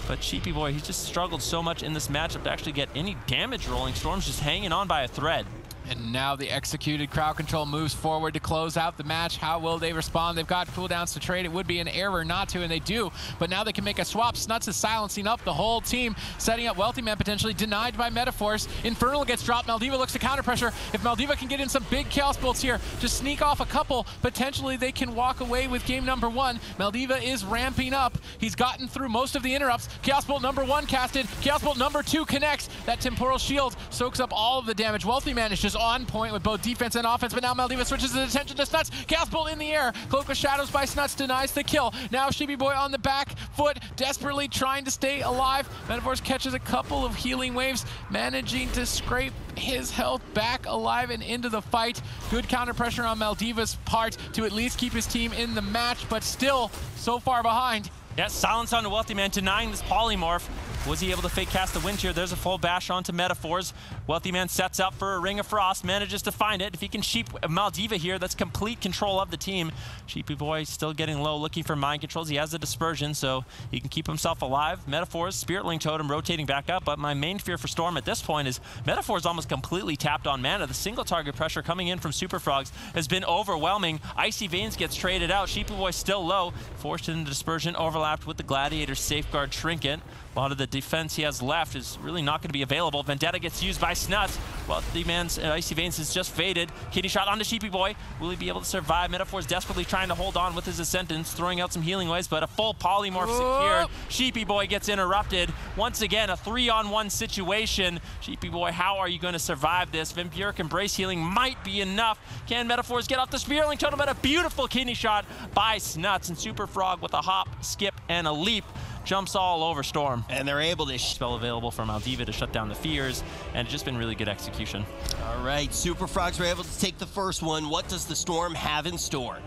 But Sheepy Boy, he's just struggled so much in this matchup to actually get any damage rolling. Storm's just hanging on by a thread. And now the executed crowd control moves forward to close out the match. How will they respond? They've got cooldowns to trade. It would be an error not to, and they do. But now they can make a swap. Snuts is silencing up the whole team, setting up Wealthy Man potentially denied by Metaphors. Infernal gets dropped. Maldiva looks to counter pressure. If Maldiva can get in some big Chaos Bolts here, just sneak off a couple, potentially they can walk away with game number 1. Maldiva is ramping up. He's gotten through most of the interrupts. Chaos Bolt number 1 casted. Chaos Bolt number 2 connects. That Temporal Shield soaks up all of the damage. Wealthy Man is just on point with both defense and offense, but now Maldiva switches his attention to Snuts. Chaos Bolt in the air. Cloak of Shadows by Snuts denies the kill. Now Sheepy Boy on the back foot, desperately trying to stay alive. Metaphors catches a couple of healing waves, managing to scrape his health back alive and into the fight. Good counter pressure on Maldiva's part to at least keep his team in the match, but still so far behind. Yes, silence on the Wealthy Man, denying this polymorph. Was he able to fake cast the wind here? There's a full bash onto Metaphors. Wealthy Man sets up for a Ring of Frost, manages to find it. If he can sheep Maldiva here, that's complete control of the team. Sheepy Boy still getting low, looking for mind controls. He has the dispersion, so he can keep himself alive. Metaphors, Spiritling Totem rotating back up, but my main fear for Storm at this point is Metaphors almost completely tapped on mana. The single target pressure coming in from Super Frogs has been overwhelming. Icy Veins gets traded out. Sheepy Boy still low, forced into dispersion, overlapped with the Gladiator Safeguard Trinket. A lot of the defense he has left is really not going to be available. Vendetta gets used by Snuts. Wealthy Man's Icy Veins has just faded. Kitty shot onto Sheepy Boy. Will he be able to survive? Metaphor's desperately trying to hold on with his Ascendance, throwing out some healing waves, but a full polymorph secured. Sheepy Boy gets interrupted. Once again, a 3-on-1 situation. Sheepy Boy, how are you going to survive this? Vampiric Embrace healing might be enough. Can Metaphors get off the Spearling Totem? But a beautiful kidney shot by Snuts, and Super Frog with a hop, skip, and a leap jumps all over Storm. And they're able to spell available for Maldiva to shut down the fears, and it's just been really good execution. All right, Super Frogs were able to take the first one. What does the Storm have in store?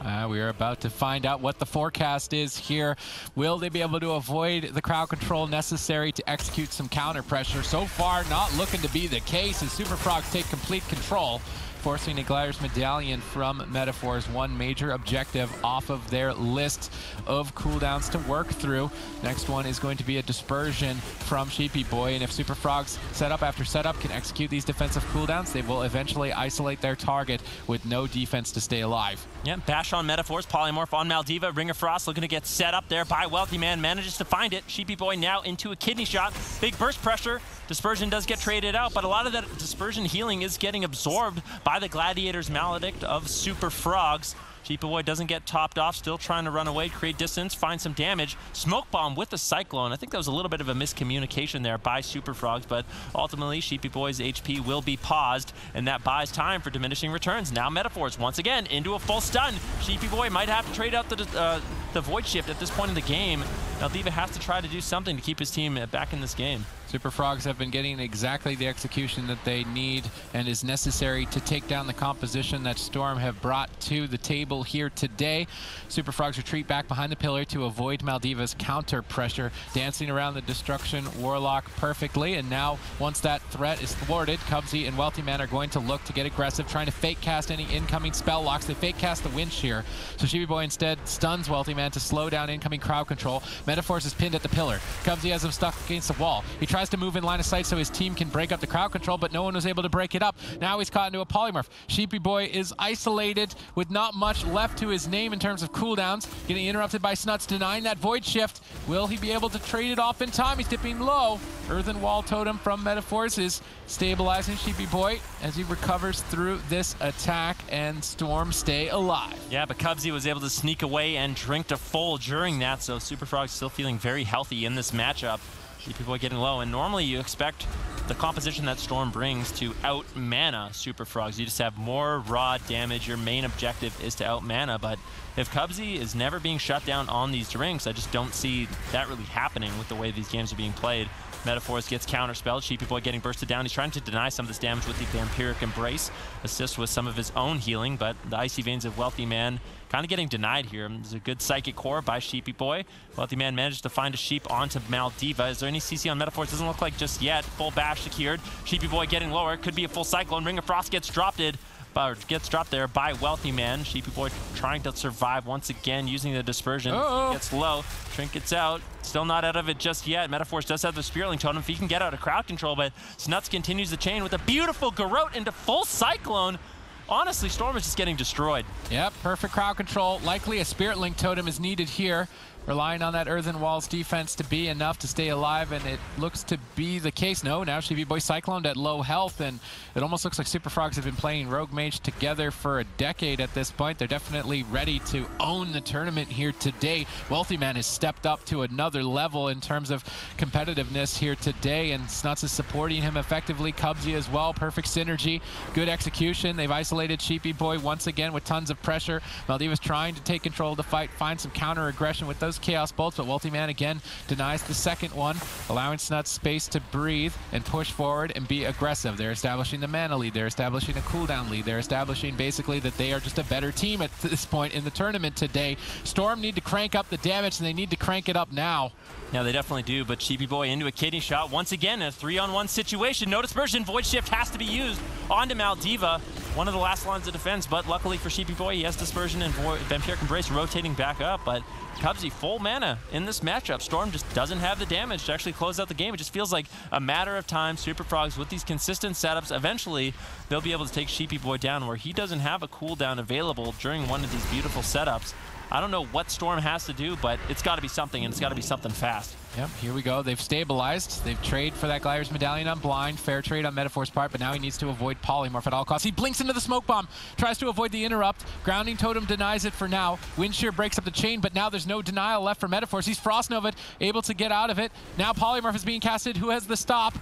We are about to find out what the forecast is here. Will they be able to avoid the crowd control necessary to execute some counter pressure? So far, not looking to be the case as Super Frogs take complete control, forcing a Gladiator's Medallion from Metaphors, one major objective off of their list of cooldowns to work through. Next one is going to be a dispersion from Sheepy Boy, and if Super Frogs setup after setup can execute these defensive cooldowns, they will eventually isolate their target with no defense to stay alive. Yeah, bash on Metaphors, polymorph on Maldiva, Ring of Frost looking to get set up there by Wealthy Man, manages to find it. Sheepy Boy now into a kidney shot, big burst pressure. Dispersion does get traded out, but a lot of that dispersion healing is getting absorbed by the Gladiator's Maledict of Super Frogs. Sheepy Boy doesn't get topped off, still trying to run away, create distance, find some damage. Smoke Bomb with the Cyclone. I think that was a little bit of a miscommunication there by Super Frogs, but ultimately Sheepy Boy's HP will be paused, and that buys time for diminishing returns. Now Metaphors once again into a full stun. Sheepy Boy might have to trade out the Void Shift at this point in the game. Maldiva has to try to do something to keep his team back in this game. Super Frogs have been getting exactly the execution that they need and is necessary to take down the composition that Storm have brought to the table here today. Super Frogs retreat back behind the pillar to avoid Maldiva's counter pressure, dancing around the Destruction Warlock perfectly. And now, once that threat is thwarted, Cubsy and Wealthy Man are going to look to get aggressive, trying to fake cast any incoming spell locks. They fake cast the Wind Shear, so Sheepy Boy instead stuns Wealthy Man to slow down incoming crowd control. Metaphors is pinned at the pillar. Cubsy has him stuck against the wall. He tries tries to move in line of sight so his team can break up the crowd control, but no one was able to break it up. Now he's caught into a polymorph. Sheepy Boy is isolated with not much left to his name in terms of cooldowns. Getting interrupted by Snuts, denying that Void Shift. Will he be able to trade it off in time? He's dipping low. Earthen Wall Totem from Metaphors is stabilizing Sheepy Boy as he recovers through this attack, and Storm stay alive. Yeah, but Cubsy was able to sneak away and drink to full during that, so Superfrog's still feeling very healthy in this matchup. Sheepy Boy getting low, and normally you expect the composition that Storm brings to out-mana Superfrogs. You just have more raw damage. Your main objective is to out-mana, but if Cubsy is never being shut down on these drinks, I just don't see that really happening with the way these games are being played. Metaphors gets counterspelled. Sheepy Boy getting bursted down. He's trying to deny some of this damage with the Vampiric Embrace. Assist with some of his own healing, but the Icy Veins of Wealthy Man kind of getting denied here. There's a good Psychic Core by Sheepy Boy. Wealthy Man managed to find a sheep onto Maldiva. Is there any CC on Metaphors? Doesn't look like just yet. Full bash secured. Sheepy Boy getting lower. Could be a full Cyclone. Ring of Frost gets dropped there by Wealthy Man. Sheepy Boy trying to survive once again using the dispersion. Gets low. Trinkets out. Still not out of it just yet. Metaphors does have the Spiritling Totem if he can get out of crowd control, but Snuts continues the chain with a beautiful Garrote into full Cyclone. Honestly, Storm is just getting destroyed. Yep, perfect crowd control. Likely a Spiritling Totem is needed here. Relying on that Earthen Wall's defense to be enough to stay alive, and it looks to be the case. No, now Sheepy Boy cycloned at low health, and it almost looks like Superfrogs have been playing Rogue Mage together for a decade at this point. They're definitely ready to own the tournament here today. Wealthy Man has stepped up to another level in terms of competitiveness here today, and Snuts is supporting him effectively. Cubsy as well, perfect synergy, good execution. They've isolated Sheepy Boy once again with tons of pressure. Maldiva's trying to take control of the fight, find some counter aggression with those Chaos Bolts, but Wealthy Man again denies the second one, allowing Snuts space to breathe and push forward and be aggressive. They're establishing the mana lead, they're establishing a cooldown lead, they're establishing basically that they are just a better team at this point in the tournament today. Storm need to crank up the damage, and they need to crank it up now. Yeah, they definitely do, but Sheepy Boy into a kidney shot. Once again, a 3-on-1 situation. No dispersion. Void Shift has to be used onto Maldiva. One of the last lines of defense, but luckily for Sheepy Boy, he has dispersion and Vampiric Embrace rotating back up, but Cubsy full mana in this matchup. Storm just doesn't have the damage to actually close out the game. It just feels like a matter of time. Superfrogs with these consistent setups, eventually they'll be able to take Sheepy Boy down where he doesn't have a cooldown available during one of these beautiful setups. I don't know what Storm has to do, but it's got to be something, and it's got to be something fast. Yep, here we go. They've stabilized. They've traded for that Glider's Medallion on Blind. Fair trade on Metaphor's part, but now he needs to avoid Polymorph at all costs. He blinks into the Smoke Bomb, tries to avoid the interrupt. Grounding Totem denies it for now. Wind Shear breaks up the chain, but now there's no denial left for Metaphors. He's Frost Nova'd, able to get out of it. Now Polymorph is being casted. Who has the stop?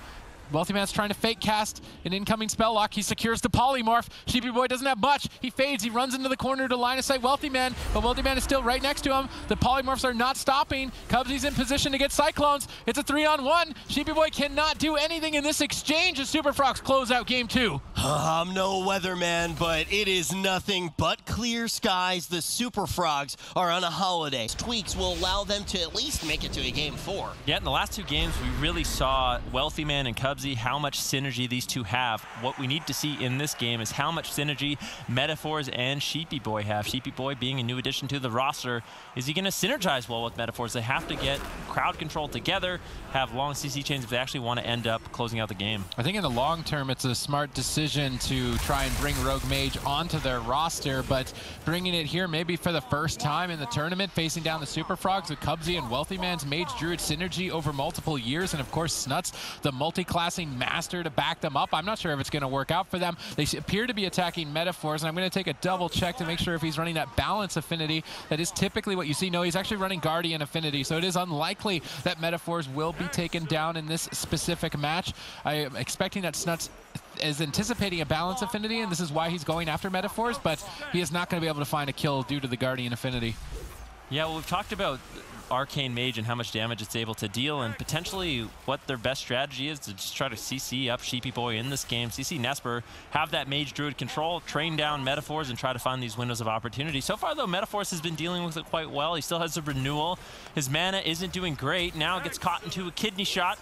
Wealthy Man's trying to fake cast an incoming spell lock. He secures the polymorph. Sheepy Boy doesn't have much. He fades. He runs into the corner to line of sight Wealthy Man, but Wealthy Man is still right next to him. The polymorphs are not stopping. Cubsy's in position to get Cyclones. It's a 3-on-1. Sheepy Boy cannot do anything in this exchange as Superfrogs close out game 2. I'm no weatherman, but it is nothing but clear skies. The Superfrogs are on a holiday. Tweaks will allow them to at least make it to a game 4. Yeah, in the last two games, we really saw Wealthy Man and Cubsy, how much synergy these two have. What we need to see in this game is how much synergy Metaphors and Sheepy Boy have. Sheepy Boy being a new addition to the roster. Is he going to synergize well with Metaphors? They have to get crowd control together, have long CC chains if they actually want to end up closing out the game. I think in the long term, it's a smart decision to try and bring Rogue Mage onto their roster, but bringing it here maybe for the first time in the tournament, facing down the Superfrogs with Cubsy and Wealthy Man's Mage Druid synergy over multiple years, and of course Snuts, the multi-classing master to back them up. I'm not sure if it's going to work out for them. They appear to be attacking Metaphors, and I'm going to take a double check to make sure if he's running that balance affinity. That is typically what you see. No, he's actually running Guardian affinity, so it is unlikely that Metaphors will be taken down in this specific match. I am expecting that Snuts is anticipating a balance affinity, and this is why he's going after Metaphors, but he is not going to be able to find a kill due to the Guardian affinity. Yeah, well, we've talked about Arcane Mage and how much damage it's able to deal, and potentially what their best strategy is to just try to CC up Sheepy Boy in this game, CC Nesper, have that Mage Druid control, train down Metaphors, and try to find these windows of opportunity. So far, though, Metaphors has been dealing with it quite well. He still has a renewal. His mana isn't doing great. Now gets caught into a kidney shot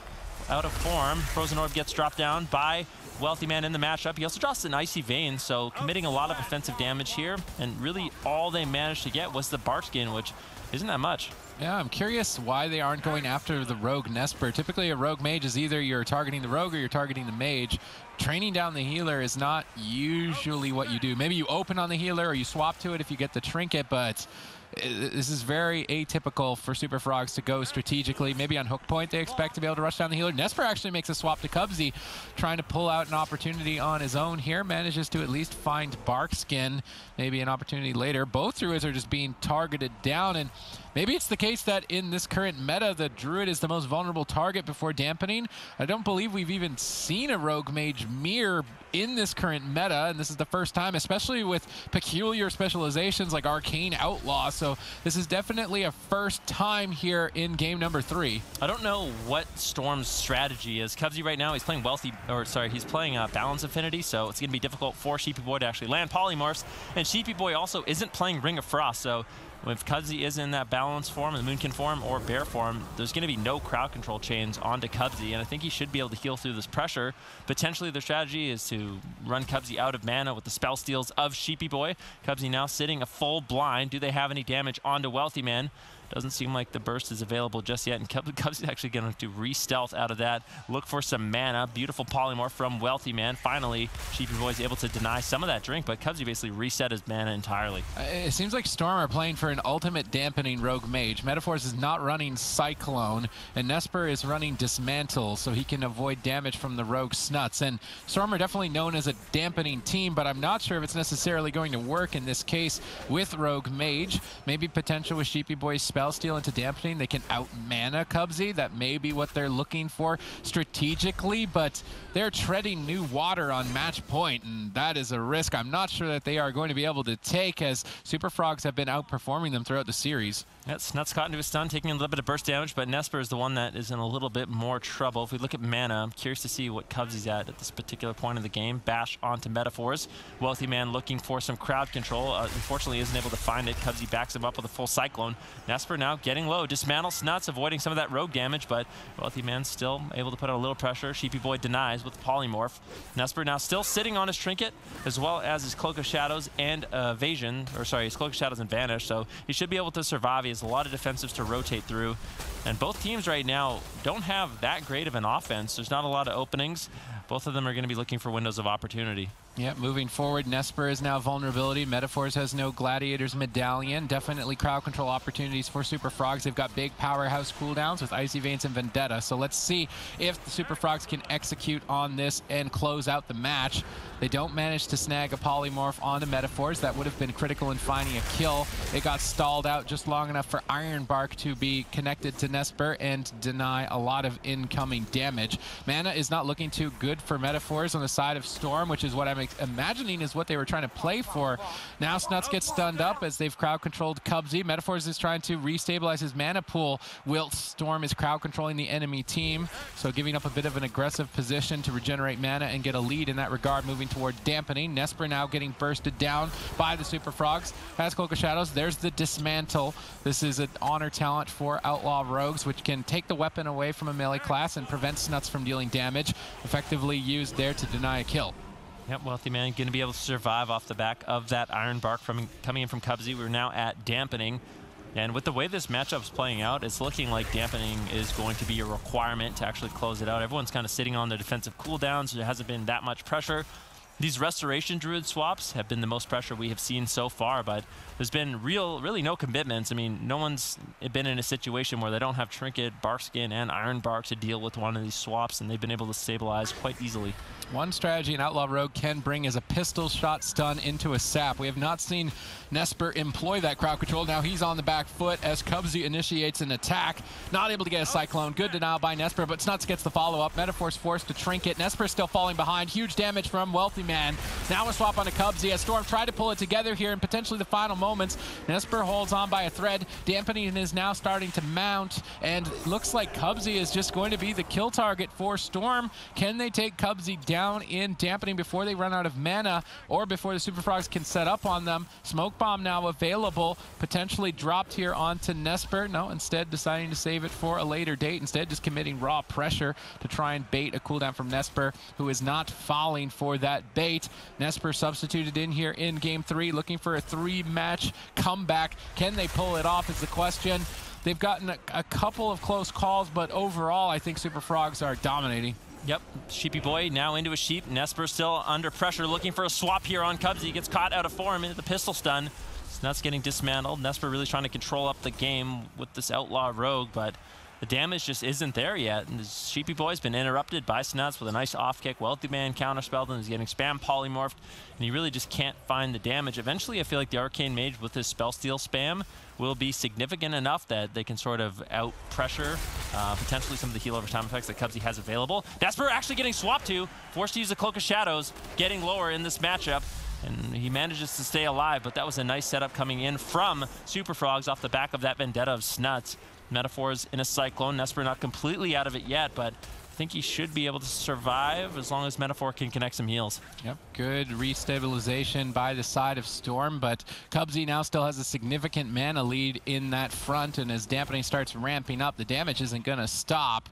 out of form. Frozen Orb gets dropped down by Wealthy Man in the matchup. He also drops an Icy Vein, so committing a lot of offensive damage here, and really all they managed to get was the Bark Skin, which isn't that much. Yeah, I'm curious why they aren't going after the rogue Nesper. Typically a rogue mage is either you're targeting the rogue or you're targeting the mage. Training down the healer is not usually what you do. Maybe you open on the healer or you swap to it if you get the trinket, but this is very atypical for Super Frogs to go strategically. Maybe on hook point they expect to be able to rush down the healer. Nesper actually makes a swap to Cubsy, trying to pull out an opportunity on his own here. Manages to at least find Barkskin, maybe an opportunity later. Both Druids are just being targeted down, and maybe it's the case that in this current meta, the Druid is the most vulnerable target before dampening. I don't believe we've even seen a Rogue Mage mirror in this current meta, and this is the first time, especially with peculiar specializations like Arcane Outlaw. So this is definitely a first time here in game number 3. I don't know what Storm's strategy is. Cubsy right now, he's playing he's playing Balance Affinity, so it's going to be difficult for Sheepy Boy to actually land polymorphs. And Sheepy Boy also isn't playing Ring of Frost, so if Cubsy is in that balance form, the Moonkin form, or Bear form, there's going to be no crowd control chains onto Cubsy, and I think he should be able to heal through this pressure. Potentially their strategy is to run Cubsy out of mana with the spell steals of Sheepy Boy. Cubsy now sitting a full blind. Do they have any damage onto Wealthy Man? Doesn't seem like the burst is available just yet, and Cubsy's actually going to re-stealth out of that. Look for some mana. Beautiful polymorph from Wealthy Man. Finally, Sheepy Boy is able to deny some of that drink, but Cubsy basically reset his mana entirely. It seems like Storm are playing for an ultimate dampening rogue mage. Metaphors is not running Cyclone, and Nesper is running Dismantle, so he can avoid damage from the rogue Snuts. And Storm are definitely known as a dampening team, but I'm not sure if it's necessarily going to work in this case with rogue mage. Maybe potential with Sheepy Boy's spell steal into dampening, they can out-mana Cubsy. That may be what they're looking for strategically, but they're treading new water on match point, and that is a risk I'm not sure that they are going to be able to take, as Super Frogs have been outperforming them throughout the series. Yeah, Snuts caught into a stun, taking a little bit of burst damage, but Nesper is the one that is in a little bit more trouble. If we look at mana, I'm curious to see what Cubsy's at this particular point of the game. Bash onto Metaphors. Wealthy Man looking for some crowd control. Unfortunately isn't able to find it. Cubsy backs him up with a full Cyclone. Nesper now getting low. Dismantle Snuts, avoiding some of that rogue damage, but Wealthy Man still able to put out a little pressure. Sheepy Boy denies with Polymorph. Nesper now still sitting on his Trinket, as well as his Cloak of Shadows and Evasion, or sorry, his Cloak of Shadows and Vanish, so he should be able to survive. He has a lot of defensives to rotate through, and both teams right now don't have that great of an offense. There's not a lot of openings. Both of them are going to be looking for windows of opportunity. Yeah, moving forward, Nesper is now vulnerability. Metaphors has no Gladiator's Medallion. Definitely crowd control opportunities for Super Frogs. They've got big powerhouse cooldowns with Icy Veins and Vendetta. So let's see if the Super Frogs can execute on this and close out the match. They don't manage to snag a polymorph onto Metaphors. That would have been critical in finding a kill. It got stalled out just long enough for Ironbark to be connected to Nesper and deny a lot of incoming damage. Mana is not looking too good for Metaphors on the side of Storm, which is what I'm imagining is what they were trying to play for. Now Snuts gets stunned up as they've crowd controlled Cubsy. Metaphors is trying to restabilize his mana pool, whilst Storm is crowd controlling the enemy team, so giving up a bit of an aggressive position to regenerate mana and get a lead in that regard, moving toward dampening. Nesper now getting bursted down by the Super Frogs. Has Cloak of Shadows. There's the Dismantle. This is an honor talent for Outlaw Rogues, which can take the weapon away from a melee class and prevent Snuts from dealing damage. Effectively used there to deny a kill. Yep, Wealthy Man going to be able to survive off the back of that Ironbark coming in from Cubsy. We're now at dampening. And with the way this matchup's playing out, it's looking like dampening is going to be a requirement to actually close it out. Everyone's kind of sitting on their defensive cooldowns. There hasn't been that much pressure. These Restoration Druid swaps have been the most pressure we have seen so far, but there's been really no commitments. I mean, no one's been in a situation where they don't have Trinket, Barkskin, and Ironbark to deal with one of these swaps, and they've been able to stabilize quite easily. One strategy an Outlaw Rogue can bring is a pistol shot stun into a sap. We have not seen Nesper employ that crowd control. Now he's on the back foot as Cubsy initiates an attack. Not able to get a Cyclone. Good denial by Nesper, but Snuts gets the follow-up. Metaphor's forced to Trinket. Nesper still falling behind. Huge damage from Wealthy Man. Now a swap onto Cubsy as Storm tried to pull it together here in potentially the final moments. Nesper holds on by a thread. Dampening is now starting to mount, and looks like Cubsy is just going to be the kill target for Storm. Can they take Cubsy down in dampening before they run out of mana, or before the Super Frogs can set up on them? Smoke Bomb now available, potentially dropped here onto Nesper. No, instead deciding to save it for a later date. Instead just committing raw pressure to try and bait a cooldown from Nesper, who is not falling for that bait. Nesper substituted in here in game 3, looking for a 3-match comeback. Can they pull it off is the question. They've gotten a couple of close calls, but overall, I think Super Frogs are dominating. Yep, Sheepy Boy now into a Sheep. Nesper still under pressure, looking for a swap here on Cubsy. Gets caught out of form into the pistol stun. Snuts getting dismantled. Nesper really trying to control up the game with this Outlaw Rogue, but the damage just isn't there yet. And Sheepy Boy's been interrupted by Snuts with a nice off kick. Wealthy Man counterspelled and is getting spam polymorphed, and he really just can't find the damage. Eventually, I feel like the Arcane Mage with his spell steal spam will be significant enough that they can sort of out pressure potentially some of the heal over time effects that Cubsy has available. Nesper actually getting swapped to, forced to use the Cloak of Shadows, getting lower in this matchup. And he manages to stay alive, but that was a nice setup coming in from Super Frogs off the back of that vendetta of Snuts. Metaphors in a Cyclone. Nesper not completely out of it yet, but I think he should be able to survive as long as Metaphor can connect some heals. Yep, good restabilization by the side of Storm, but Cubsy now still has a significant mana lead in that front, and as dampening starts ramping up, the damage isn't going to stop.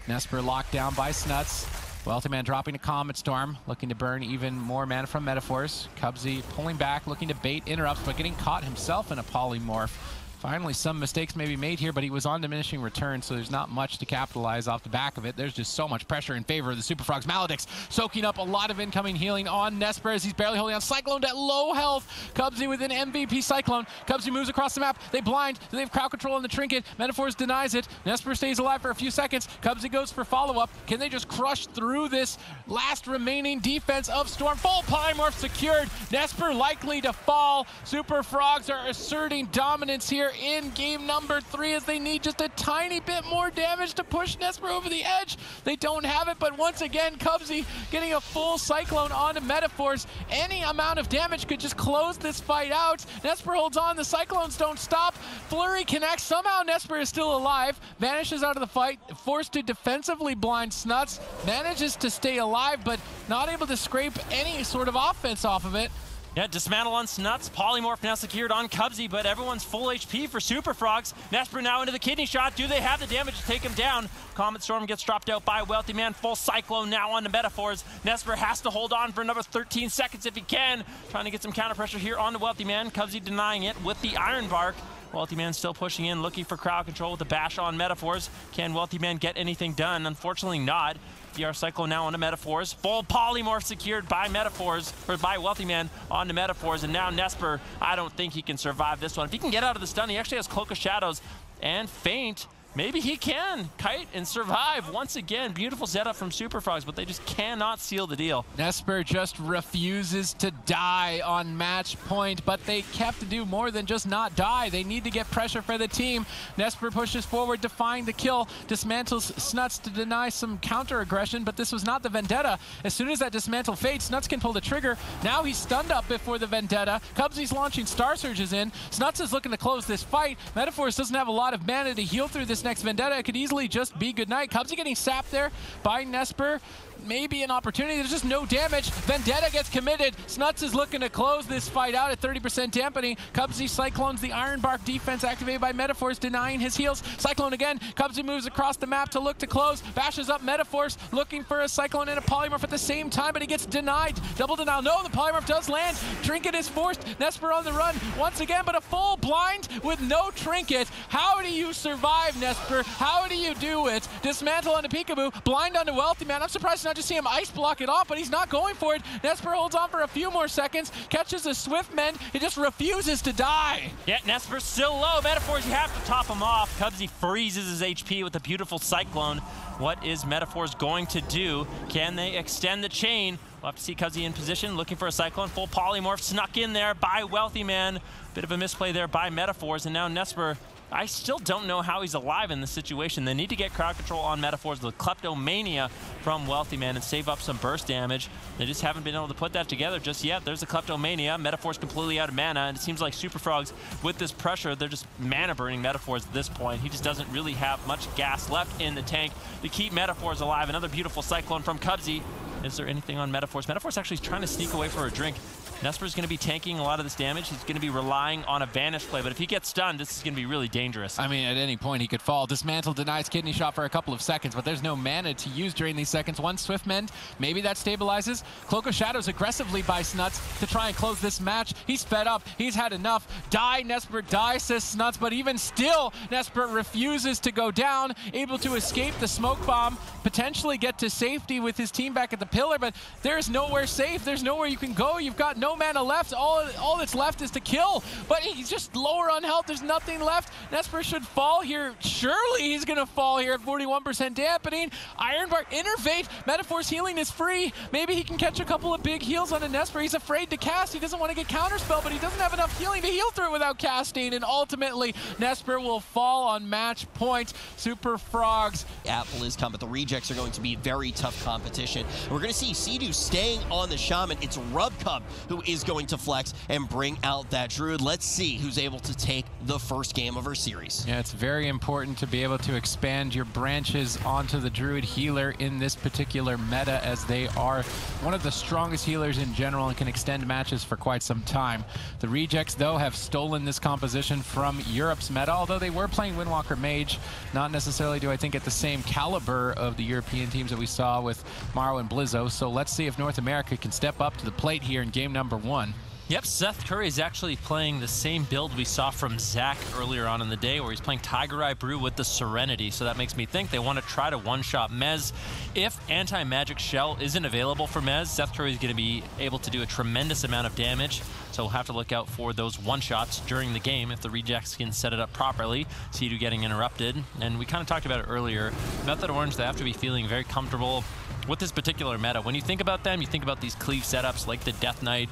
Nesper locked down by Snuts. Wealthy Man dropping a Comet Storm, looking to burn even more mana from Metaphors. Cubsy pulling back, looking to bait interrupts, but getting caught himself in a polymorph. Finally, some mistakes may be made here, but he was on diminishing return, so there's not much to capitalize off the back of it. There's just so much pressure in favor of the Super Frogs. Maledict's soaking up a lot of incoming healing on Nesper as he's barely holding on. Cyclone at low health. Cubsy with an MVP Cyclone. Cubsy moves across the map. They blind. They have crowd control on the trinket. Metaphors denies it. Nesper stays alive for a few seconds. Cubsy goes for follow-up. Can they just crush through this last remaining defense of Storm? Full polymorph secured. Nesper likely to fall. Super Frogs are asserting dominance here in game number 3 as they need just a tiny bit more damage to push Nesper over the edge. They don't have it, but once again, Cubsy getting a full Cyclone onto Metaphors. Any amount of damage could just close this fight out. Nesper holds on, the Cyclones don't stop. Flurry connects, somehow Nesper is still alive, vanishes out of the fight, forced to defensively blind Snuts, manages to stay alive, but not able to scrape any sort of offense off of it. Yeah, dismantle on Snuts, polymorph now secured on Cubsy, but everyone's full HP for Super Frogs. Nesper now into the kidney shot. Do they have the damage to take him down? Comet Storm gets dropped out by Wealthy Man. Full Cyclone now on the Metaphors. Nesper has to hold on for another 13 seconds if he can. Trying to get some counter pressure here on the Wealthy Man. Cubsy denying it with the Iron Bark. Wealthy Man still pushing in, looking for crowd control with the bash on Metaphors. Can Wealthy Man get anything done? Unfortunately not. DR Cyclone now onto Metaphors. Full polymorph secured by Metaphors, or by Wealthy Man onto Metaphors. And now Nesper, I don't think he can survive this one. If he can get out of the stun, he actually has Cloak of Shadows and Feint. Maybe he can kite and survive once again. Beautiful setup from Super Frogs, but they just cannot seal the deal. Nesper just refuses to die on match point, but they have to do more than just not die. They need to get pressure for the team. Nesper pushes forward to find the kill, dismantles Snuts to deny some counter aggression, but this was not the Vendetta. As soon as that dismantle fades, Snuts can pull the trigger. Now he's stunned up before the Vendetta. Cubsy's launching Star Surges in. Snuts is looking to close this fight. Metaphors doesn't have a lot of mana to heal through this next Vendetta. It could easily just be goodnight. Cubsy getting sapped there by Nesper. Maybe an opportunity. There's just no damage. Vendetta gets committed. Snuts is looking to close this fight out at 30% dampening. Cubsy Cyclones the Iron Bark defense activated by Metaphors, denying his heals. Cyclone again. Cubsy moves across the map to look to close. Bashes up Metaphors, looking for a Cyclone and a polymorph at the same time, but he gets denied. Double denial. No, the polymorph does land. Trinket is forced. Nesper on the run once again, but a full blind with no trinket. How do you survive, Nesper? How do you do it? Dismantle onto Peekaboo. Blind onto Wealthy Man. I'm surprised not to see him ice block it off, but he's not going for it. Nesper holds on for a few more seconds, catches a Swift Mend. He just refuses to die. Yeah, Nesper's still low. Metaphors, you have to top him off. Cubsy freezes his HP with a beautiful Cyclone. What is Metaphors going to do? Can they extend the chain? We'll have to see Cubsy in position, looking for a Cyclone. Full polymorph snuck in there by Wealthy Man. Bit of a misplay there by Metaphors, and now Nesper, I still don't know how he's alive in this situation. They need to get crowd control on Metaphors with Kleptomania from Wealthy Man and save up some burst damage. They just haven't been able to put that together just yet. There's a Kleptomania. Metaphors completely out of mana, and it seems like Super Frogs, with this pressure, they're just mana burning Metaphors at this point. He just doesn't really have much gas left in the tank to keep Metaphors alive. Another beautiful Cyclone from Cubsy. Is there anything on Metaphors? Metaphors actually trying to sneak away for a drink. Nesper's going to be tanking a lot of this damage. He's going to be relying on a Vanish play, but if he gets stunned, this is going to be really dangerous. I mean, at any point he could fall. Dismantle denies Kidney Shot for a couple of seconds, but there's no mana to use during these seconds. One Swift Mend, maybe that stabilizes. Cloak of Shadows aggressively by Snuts to try and close this match. He's fed up. He's had enough. Die, Nesper, die, says Snuts, but even still, Nesper refuses to go down, able to escape the smoke bomb, potentially get to safety with his team back at the pillar, but there's nowhere safe. There's nowhere you can go. You've got no mana left. All that's left is to kill, but he's just lower on health. There's nothing left. Nesper should fall here. Surely he's going to fall here at 41% dampening. Ironbark, Innervate. Metaphor's healing is free. Maybe he can catch a couple of big heals on a Nesper. He's afraid to cast. He doesn't want to get counterspell, but he doesn't have enough healing to heal through it without casting, and ultimately Nesper will fall on match point. Super Frogs at BlizzCon, but the rejects are going to be very tough competition. We're going to see Sea-Doo staying on the Shaman. It's Rubcub who is going to flex and bring out that Druid. Let's see who's able to take the first game of our series. Yeah, it's very important to be able to expand your branches onto the Druid healer in this particular meta, as they are one of the strongest healers in general and can extend matches for quite some time. The rejects, though, have stolen this composition from Europe's meta, although they were playing Windwalker Mage. Not necessarily, do I think, at the same caliber of the European teams that we saw with Maro and Blizzo. So let's see if North America can step up to the plate here in game number 1. Yep, Seth Curry is actually playing the same build we saw from Zach earlier on in the day, where he's playing Tiger Eye Brew with the Serenity. So that makes me think they want to try to one-shot Mez. If Anti-Magic Shell isn't available for Mez, Seth Curry is going to be able to do a tremendous amount of damage. So we'll have to look out for those one-shots during the game if the rejects can set it up properly. Sea-Doo getting interrupted. And we kind of talked about it earlier. Method Orange, they have to be feeling very comfortable with this particular meta. When you think about them, you think about these Cleave setups like the Death Knight,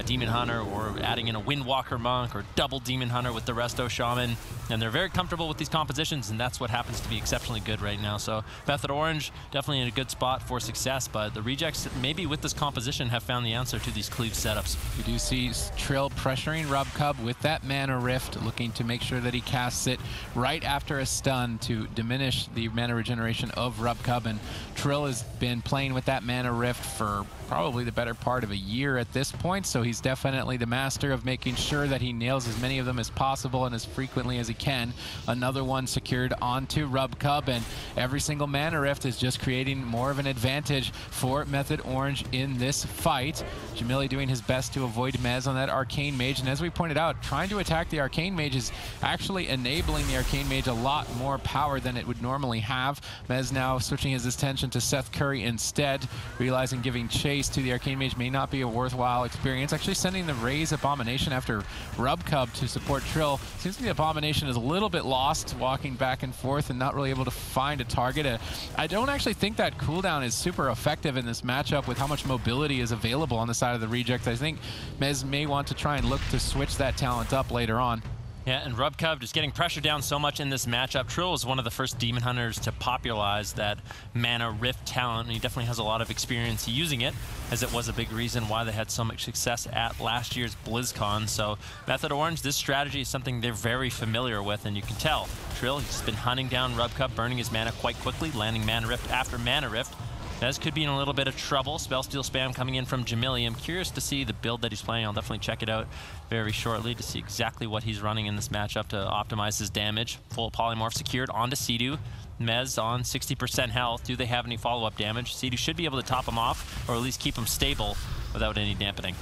Demon Hunter, or adding in a Windwalker Monk, or double Demon Hunter with the Resto Shaman. And they're very comfortable with these compositions, and that's what happens to be exceptionally good right now. So Method Orange, definitely in a good spot for success, but the rejects, maybe with this composition, have found the answer to these Cleave setups. We do see Trill pressuring Rubcub with that Mana Rift, looking to make sure that he casts it right after a stun to diminish the mana regeneration of Rubcub. And Trill has been playing with that Mana Rift for probably the better part of a year at this point, so he's definitely the master of making sure that he nails as many of them as possible and as frequently as he can. Another one secured onto Rubcub, and every single Mana Rift is just creating more of an advantage for Method Orange in this fight. Jamili doing his best to avoid Mez on that Arcane Mage, and as we pointed out, trying to attack the Arcane Mage is actually enabling the Arcane Mage a lot more power than it would normally have. Mez now switching his attention to Seth Curry instead, realizing giving chase to the Arcane Mage may not be a worthwhile experience. Actually sending the Raise Abomination after Rubcub to support Trill. Seems to be Abomination is a little bit lost, walking back and forth and not really able to find a target. I don't actually think that cooldown is super effective in this matchup with how much mobility is available on the side of the rejects. I think Mez may want to try and look to switch that talent up later on. Yeah, and Rubcub just getting pressured down so much in this matchup. Trill was one of the first Demon Hunters to popularize that Mana Rift talent, and he definitely has a lot of experience using it, as it was a big reason why they had so much success at last year's BlizzCon. So Method Orange, this strategy is something they're very familiar with, and you can tell. Trill, he's been hunting down Rubcub, burning his mana quite quickly, landing Mana Rift after Mana Rift. Mez could be in a little bit of trouble. Spellsteal spam coming in from Jamili. I'm curious to see the build that he's playing. I'll definitely check it out very shortly to see exactly what he's running in this matchup to optimize his damage. Full polymorph secured onto Sea-Doo. Mez on 60% health. Do they have any follow-up damage? Sea-Doo should be able to top him off, or at least keep him stable without any dampening.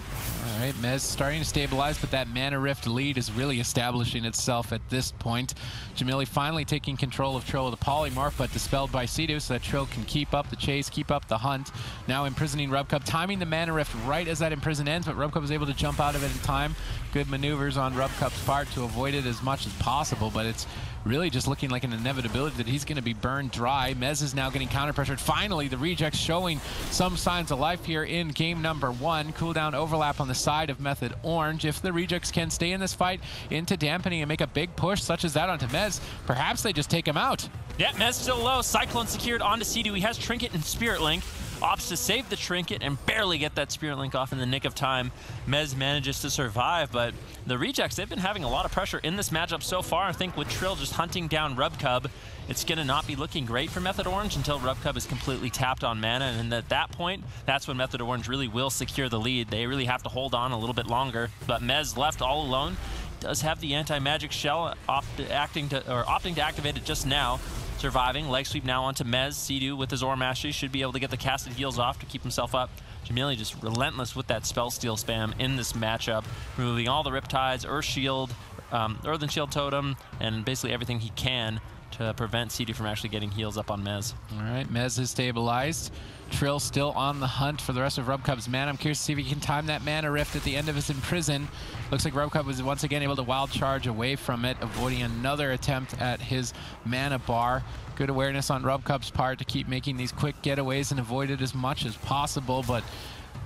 All right, Mez starting to stabilize, but that Mana Rift lead is really establishing itself at this point. Jamili finally taking control of Trill with a polymorph, but dispelled by Sea-Doo so that Trill can keep up the chase, keep up the hunt. Now imprisoning Rubcub, timing the Mana Rift right as that imprison ends, but Rubcub is able to jump out of it in time. Good maneuvers on Rubcub's part to avoid it as much as possible, but it's really just looking like an inevitability that he's going to be burned dry. Mez is now getting counter-pressured. Finally, the rejects showing some signs of life here in game number 1. Cooldown overlap on the side of Method Orange. If the rejects can stay in this fight into dampening and make a big push such as that onto Mez, perhaps they just take him out. Yeah, Mez still low. Cyclone secured onto Sea-Doo. He has Trinket and Spirit Link. opts to save the trinket and barely get that Spirit Link off in the nick of time. Mez manages to survive, but the Rejects, they've been having a lot of pressure in this matchup so far. I think with Trill just hunting down Rubcub, it's going to not be looking great for Method Orange until Rubcub is completely tapped on mana, and at that point, that's when Method Orange really will secure the lead. They really have to hold on a little bit longer, but Mez left all alone does have the anti-magic shell opting to activate it just now. Surviving, leg sweep now onto Mez. Sea-Doo with his Aura Mastery should be able to get the casted heals off to keep himself up. Jamili just relentless with that spell steal spam in this matchup, removing all the Riptides, Earth Shield, Earthen Shield Totem, and basically everything he can to prevent Sea-Doo from actually getting heals up on Mez. All right, Mez is stabilized. Trill still on the hunt for the rest of Rubcub's mana. I'm curious to see if he can time that mana rift at the end of his imprison. Looks like Rubcub was once again able to wild charge away from it, avoiding another attempt at his mana bar. Good awareness on Rubcub's part to keep making these quick getaways and avoid it as much as possible, but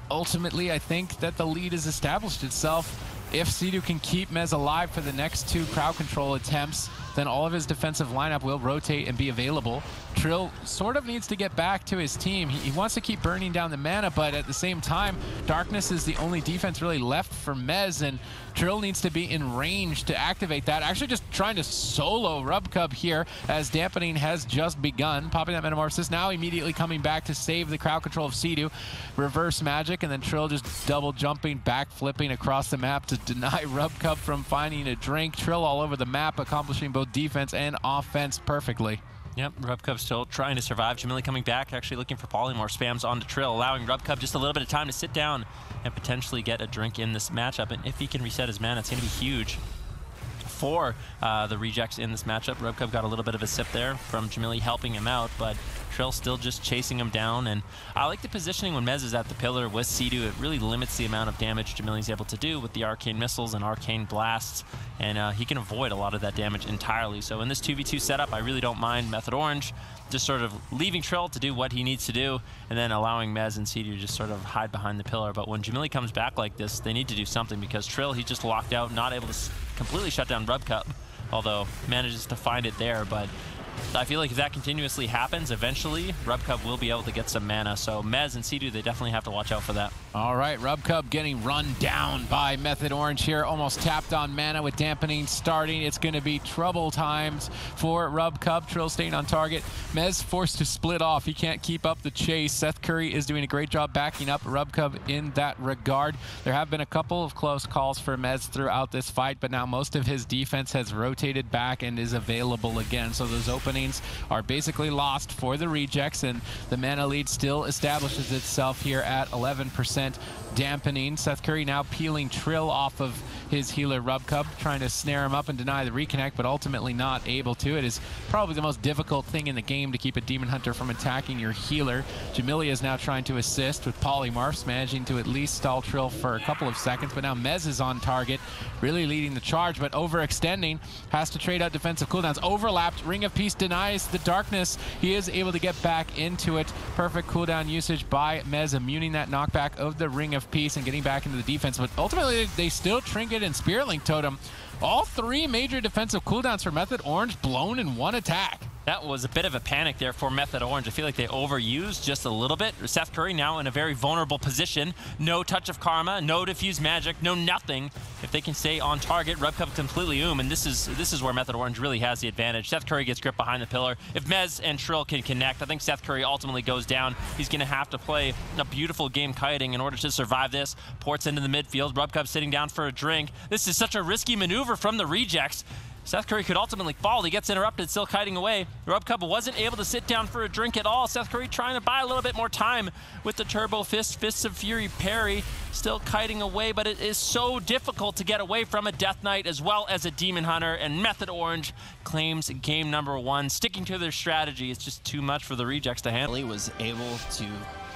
ultimately I think that the lead has established itself. If Sea-Doo can keep Mez alive for the next 2 crowd control attempts, then all of his defensive lineup will rotate and be available. Trill sort of needs to get back to his team. He wants to keep burning down the mana, but at the same time, Darkness is the only defense really left for Mez, and Trill needs to be in range to activate that. Actually just trying to solo Rubcub here as Dampening has just begun. Popping that Metamorphosis, now immediately coming back to save the crowd control of Sea-Doo. Reverse magic, and then Trill just double jumping, back flipping across the map to deny Rubcub from finding a drink. Trill all over the map, accomplishing both defense and offense perfectly. Yep, Rubcub still trying to survive. Jamili coming back, actually looking for Polymorph spams onto Trill, allowing Rubcub just a little bit of time to sit down and potentially get a drink in this matchup. And if he can reset his mana, it's going to be huge for the Rejects in this matchup. Rubcub got a little bit of a sip there from Jamili helping him out, but Trill still just chasing him down. And I like the positioning when Mez is at the pillar with Sea-Doo. It really limits the amount of damage Jamili's able to do with the Arcane Missiles and Arcane Blasts, and he can avoid a lot of that damage entirely. So in this 2v2 setup, I really don't mind Method Orange just sort of leaving Trill to do what he needs to do, and then allowing Mez and Sea-Doo to just sort of hide behind the pillar. But when Jamili comes back like this, they need to do something, because Trill, he's just locked out, not able to completely shut down Rubcub, although manages to find it there. But I feel like if that continuously happens, eventually Rubcub will be able to get some mana. So Mez and Sea-Doo, they definitely have to watch out for that. All right, Rubcub getting run down by Method Orange here. Almost tapped on mana with Dampening starting. It's going to be trouble times for Rubcub. Trill staying on target. Mez forced to split off. He can't keep up the chase. Seth Curry is doing a great job backing up Rubcub in that regard. There have been a couple of close calls for Mez throughout this fight, but now most of his defense has rotated back and is available again. So those openings are basically lost for the Rejects, and the mana lead still establishes itself here at 11%. Dampening. Seth Curry now peeling Trill off of his healer Rubcub, trying to snare him up and deny the reconnect, but ultimately not able to. It is probably the most difficult thing in the game to keep a Demon Hunter from attacking your healer. Jamili is now trying to assist with Polymorphs, managing to at least stall Trill for a couple of seconds, but now Mez is on target, really leading the charge, but overextending, has to trade out defensive cooldowns. Overlapped, Ring of Peace denies the Darkness. He is able to get back into it. Perfect cooldown usage by Mez, immuning that knockback of the Ring of Peace and getting back into the defense, but ultimately they still Trinket and Spirit Link Totem. All 3 major defensive cooldowns for Method Orange blown in one attack. That was a bit of a panic there for Method Orange. I feel like they overused just a little bit. Seth Curry now in a very vulnerable position. No Touch of Karma, no Diffuse Magic, no nothing. If they can stay on target, Rubcub completely and this is where Method Orange really has the advantage. Seth Curry gets gripped behind the pillar. If Mez and Trill can connect, I think Seth Curry ultimately goes down. He's going to have to play a beautiful game kiting in order to survive this. Ports into the midfield. Rubcub sitting down for a drink. This is such a risky maneuver from the Rejects. Seth Curry could ultimately fall. He gets interrupted, still kiting away. Rubcub wasn't able to sit down for a drink at all. Seth Curry trying to buy a little bit more time with the Turbo Fist, Fists of Fury parry, still kiting away, but it is so difficult to get away from a Death Knight as well as a Demon Hunter, and Method Orange claims game number 1. Sticking to their strategy, it's just too much for the Rejects to handle. He was able to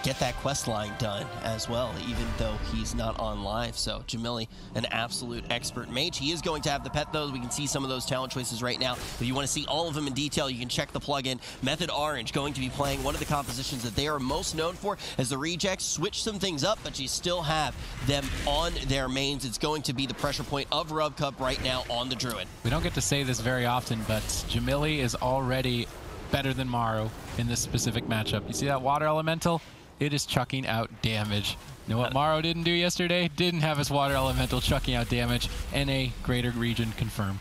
get that quest line done as well, even though he's not on live. So Jamili, an absolute expert mage. He is going to have the pet, though. We can see some of those talent choices right now. If you want to see all of them in detail, you can check the plugin. Method Orange going to be playing one of the compositions that they are most known for, as the Rejects switch some things up, but you still have them on their mains. It's going to be the pressure point of Rubcub right now on the Druid. We don't get to say this very often, but Jamili is already better than Maru in this specific matchup. You see that Water Elemental? it is chucking out damage. You know what Maro didn't do yesterday? Didn't have his water elemental chucking out damage. NA greater region confirmed.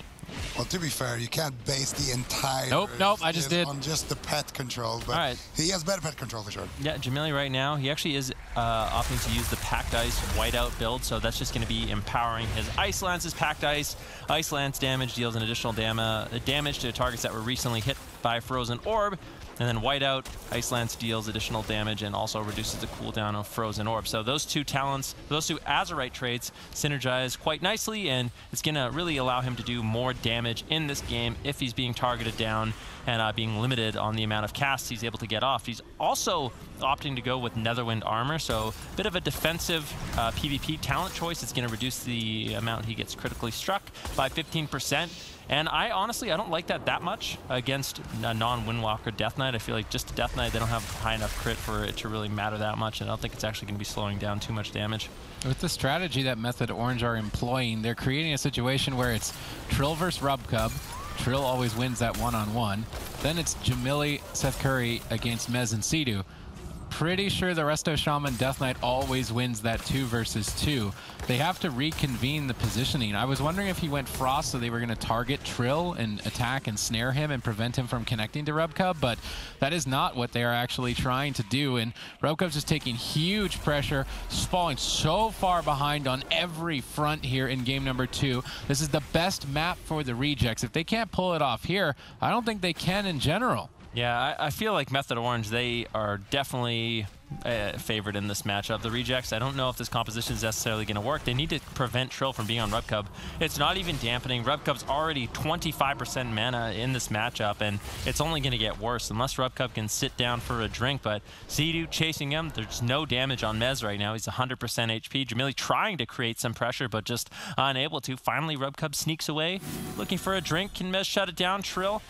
Well, to be fair, you can't base the entire Nope, I just did. on just the pet control, but he has better pet control for sure. Yeah, Jamili right now, he actually is opting to use the Packed Ice Whiteout build, so that's just going to be empowering his Ice Lance's Packed Ice. Ice Lance damage deals an additional damage to targets that were recently hit by Frozen Orb, and then Whiteout, Ice Lance deals additional damage and also reduces the cooldown of Frozen Orb. So those two talents, those two Azerite traits synergize quite nicely, and it's going to really allow him to do more damage in this game if he's being targeted down and being limited on the amount of casts he's able to get off. He's also opting to go with Netherwind Armor, so a bit of a defensive PvP talent choice. It's going to reduce the amount he gets critically struck by 15%. And I honestly don't like that much against a non-Windwalker Death Knight. I feel like just a Death Knight, they don't have high enough crit for it to really matter that much, and I don't think it's actually going to be slowing down too much damage. With the strategy that Method Orange are employing, they're creating a situation where it's Trill versus Rubcub. Trill always wins that one-on-one. Then it's Jamili, Seth Curry against Mez and Sidu. Pretty sure the Resto Shaman Death Knight always wins that 2 versus 2. They have to reconvene the positioning. I was wondering if he went Frost, so they were going to target Trill and attack and snare him and prevent him from connecting to Rubcub, but that is not what they are actually trying to do. And Rubcub's just taking huge pressure, falling so far behind on every front here in game number 2. This is the best map for the Rejects. If they can't pull it off here, I don't think they can in general. Yeah, I feel like Method Orange, they are definitely favored in this matchup. The Rejects, I don't know if this composition is necessarily going to work. They need to prevent Trill from being on Rubcub. It's not even dampening. Rubcub's already 25% mana in this matchup, and it's only going to get worse unless Rubcub can sit down for a drink. But Sidu chasing him, there's no damage on Mez right now. He's 100% HP. Jamili trying to create some pressure, but just unable to. Finally, Rubcub sneaks away, looking for a drink. Can Mez shut it down? Trill.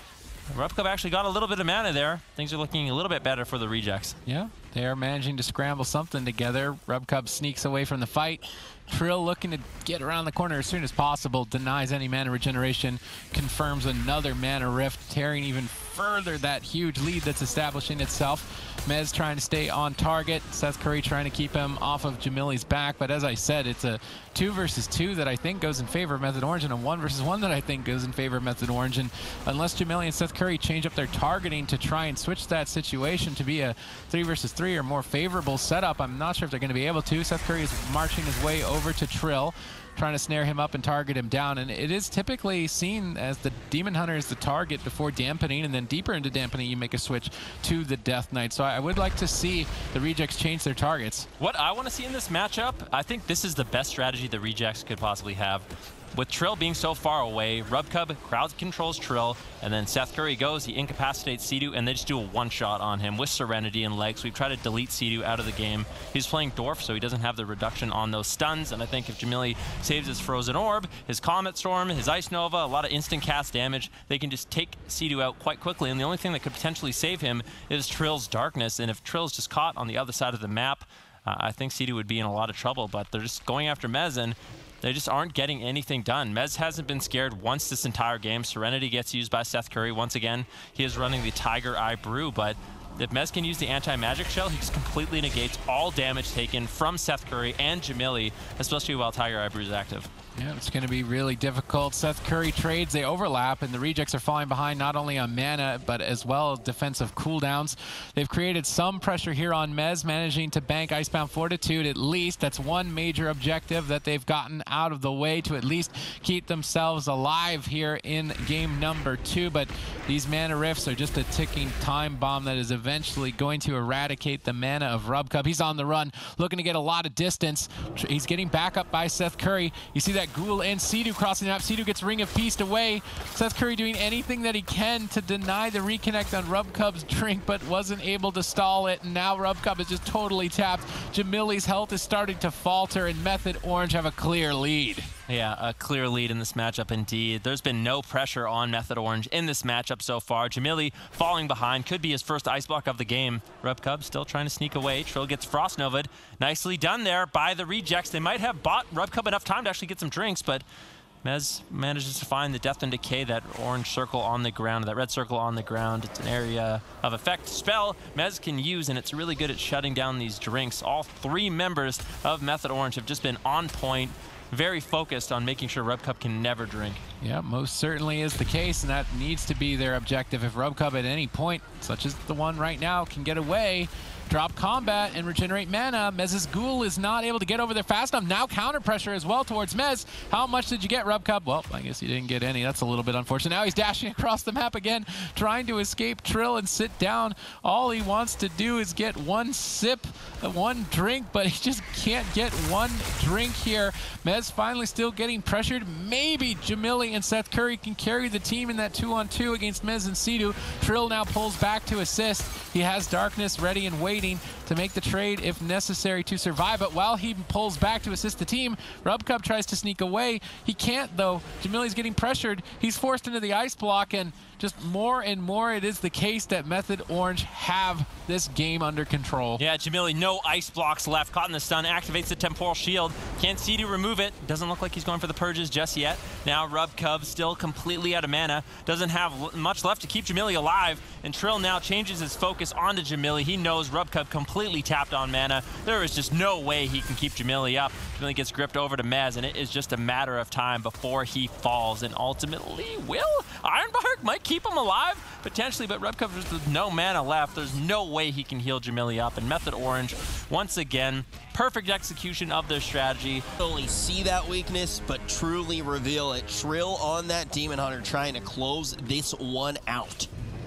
Rubcub actually got a little bit of mana there. Things are looking a little bit better for the Rejects. Yeah, they are managing to scramble something together. Rubcub sneaks away from the fight. Trill looking to get around the corner as soon as possible, denies any mana regeneration, confirms another mana rift, tearing even further that huge lead that's establishing itself. Mez trying to stay on target. Seth Curry trying to keep him off of Jamili's back. But as I said, it's a 2 versus 2 that I think goes in favor of Method Orange, and a 1 versus 1 that I think goes in favor of Method Orange. And unless Jamili and Seth Curry change up their targeting to try and switch that situation to be a 3 versus 3 or more favorable setup, I'm not sure if they're going to be able to. Seth Curry is marching his way over to Trill, trying to snare him up and target him down. And it is typically seen as the Demon Hunter is the target before dampening, and then deeper into dampening you make a switch to the Death Knight. So I would like to see the Rejects change their targets. What I want to see in this matchup, I think this is the best strategy the Rejects could possibly have. With Trill being so far away, Rubcub crowd controls Trill, and then Seth Curry goes, he incapacitates Sidu, and they just do a one-shot on him with Serenity and Legs. We've tried to delete Sidu out of the game. He's playing Dwarf, so he doesn't have the reduction on those stuns, and I think if Jamili saves his Frozen Orb, his Comet Storm, his Ice Nova, a lot of instant cast damage, they can just take Sidu out quite quickly, and the only thing that could potentially save him is Trill's Darkness, and if Trill's just caught on the other side of the map, I think Sidu would be in a lot of trouble, but they're just going after Mez, and they just aren't getting anything done. Mez hasn't been scared once this entire game. Serenity gets used by Seth Curry. Once again, he is running the Tiger Eye Brew, but if Mez can use the anti-magic shell, he just completely negates all damage taken from Seth Curry and Jamili, especially while Tiger Eye Brew is active. Yeah, it's going to be really difficult. Seth Curry trades, they overlap, and the Rejects are falling behind not only on mana, but as well as defensive cooldowns. They've created some pressure here on Mez, managing to bank Icebound Fortitude at least. That's one major objective that they've gotten out of the way to at least keep themselves alive here in game number 2. But these mana rifts are just a ticking time bomb that is eventually going to eradicate the mana of Rubcub. He's on the run, looking to get a lot of distance. He's getting back up by Seth Curry. You see that Ghoul and Sidu crossing the map. Sidu gets Ring of Peace away. Seth Curry doing anything that he can to deny the reconnect on Rubcub's drink, but wasn't able to stall it. And now Rubcub is just totally tapped. Jamili's health is starting to falter, and Method Orange have a clear lead. Yeah, a clear lead in this matchup indeed. There's been no pressure on Method Orange in this matchup so far. Jamili falling behind, could be his first ice block of the game. Rubcub still trying to sneak away. Trill gets Frost Nova'd. Nicely done there by the Rejects. They might have bought Rubcub enough time to actually get some drinks, but Mez manages to find the Death and Decay, that orange circle on the ground, that red circle on the ground. It's an area of effect spell Mez can use, and it's really good at shutting down these drinks. All 3 members of Method Orange have just been on point, very focused on making sure Rubcub can never drink. Yeah, most certainly is the case, and that needs to be their objective. If Rubcub at any point, such as the one right now, can get away, drop combat, and regenerate mana, Mez's Ghoul is not able to get over there fast enough. Now counter pressure as well towards Mez. How much did you get, Rubcub? Well, I guess you didn't get any. That's a little bit unfortunate. Now he's dashing across the map again, trying to escape Trill and sit down. All he wants to do is get one sip, one drink, but he just can't get one drink here. Mez finally still getting pressured. Maybe Jamili and Seth Curry can carry the team in that 2-on-2 against Mez and Sidhu. Trill now pulls back to assist. He has Darkness ready and waiting to make the trade if necessary to survive. But while he pulls back to assist the team, Rubcub tries to sneak away. He can't, though. Jamili's getting pressured. He's forced into the ice block, and just more and more it is the case that Method Orange have this game under control. Yeah, Jamili, no ice blocks left. Caught in the stun, activates the Temporal Shield. Can't see to remove it. Doesn't look like he's going for the purges just yet. Now Rubcub still completely out of mana. Doesn't have much left to keep Jamili alive. And Trill now changes his focus onto Jamili. He knows Rubcub completely tapped on mana. There is just no way he can keep Jamili up. Jamili gets gripped over to Mez, and it is just a matter of time before he falls. And ultimately, will Ironbark might keep him alive? Potentially, but Rubcub just with no mana left. There's no way he can heal Jamili up. And Method Orange, once again, perfect execution of their strategy. Only see that weakness, but truly reveal it. Trill on that Demon Hunter trying to close this one out.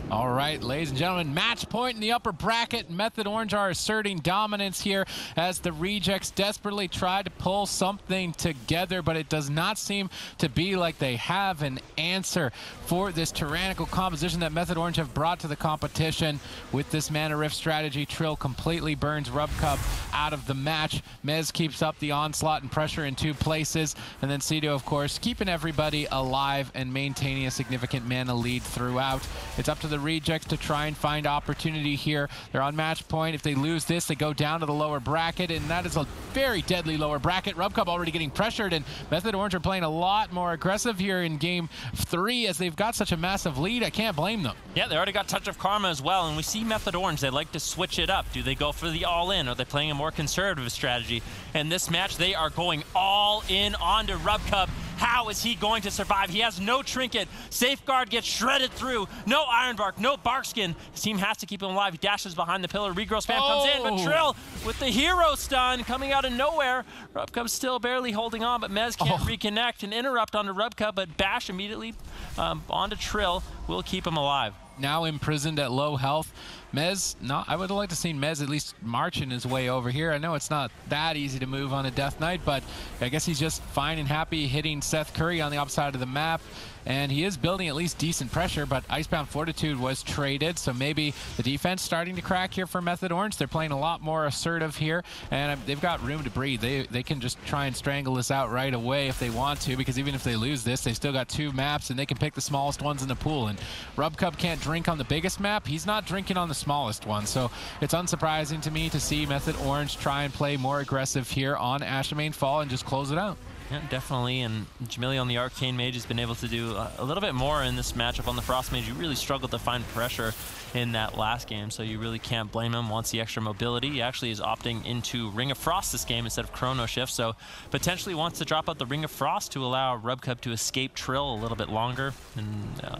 All right, ladies and gentlemen, match point in the upper bracket. Method Orange are asserting dominance here as the Rejects desperately try to pull something together, but it does not seem to be like they have an answer for this tyrannical composition that Method Orange have brought to the competition. With this Mana Rift strategy, Trill completely burns Rubcub out of the match. Mez keeps up the onslaught and pressure in 2 places, and then Sidhu, of course, keeping everybody alive and maintaining a significant mana lead throughout. It's up to the Rejects to try and find opportunity here. They're on match point. If they lose this, they go down to the lower bracket, and that is a very deadly lower bracket. Rubcub already getting pressured, and Method Orange are playing a lot more aggressive here in game 3 as they've got such a massive lead. I can't blame them. Yeah, they already got Touch of Karma as well, and we see Method Orange, they like to switch it up. Do they go for the all-in? Are they playing a more conservative strategy? In this match, they are going all in onto Rubcub. How is he going to survive? He has no trinket. Safeguard gets shredded through. No Ironbark, no Barkskin. His team has to keep him alive. He dashes behind the pillar. Regrow spam comes in, but Trill with the hero stun coming out of nowhere. Rubcub's still barely holding on, but Mez can't reconnect and interrupt onto Rubcub, but Bash immediately onto Trill will keep him alive. Now imprisoned at low health. Mez, I would have liked to see Mez at least marching his way over here. I know it's not that easy to move on a Death Knight, but I guess he's just fine and happy hitting Seth Curry on the opposite side of the map. And he is building at least decent pressure, but Icebound Fortitude was traded, so maybe the defense starting to crack here for Method Orange. They're playing a lot more assertive here, and they've got room to breathe. They can just try and strangle this out right away if they want to, because even if they lose this, they still got 2 maps, and they can pick the smallest ones in the pool. And Rubcub can't drink on the biggest map. He's not drinking on the smallest one, so it's unsurprising to me to see Method Orange try and play more aggressive here on Ashamain Fall and just close it out. Yeah, definitely, and Jamili on the Arcane Mage has been able to do a little bit more in this matchup. On the Frost Mage, you really struggled to find pressure in that last game, so you really can't blame him. Wants the extra mobility. He actually is opting into Ring of Frost this game instead of Chrono Shift, so potentially wants to drop out the Ring of Frost to allow Rubcub to escape Trill a little bit longer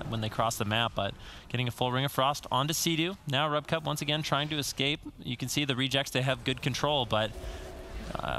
when they cross the map, but getting a full Ring of Frost onto Sidhu. Now Rubcub once again trying to escape. You can see the Rejects, they have good control, but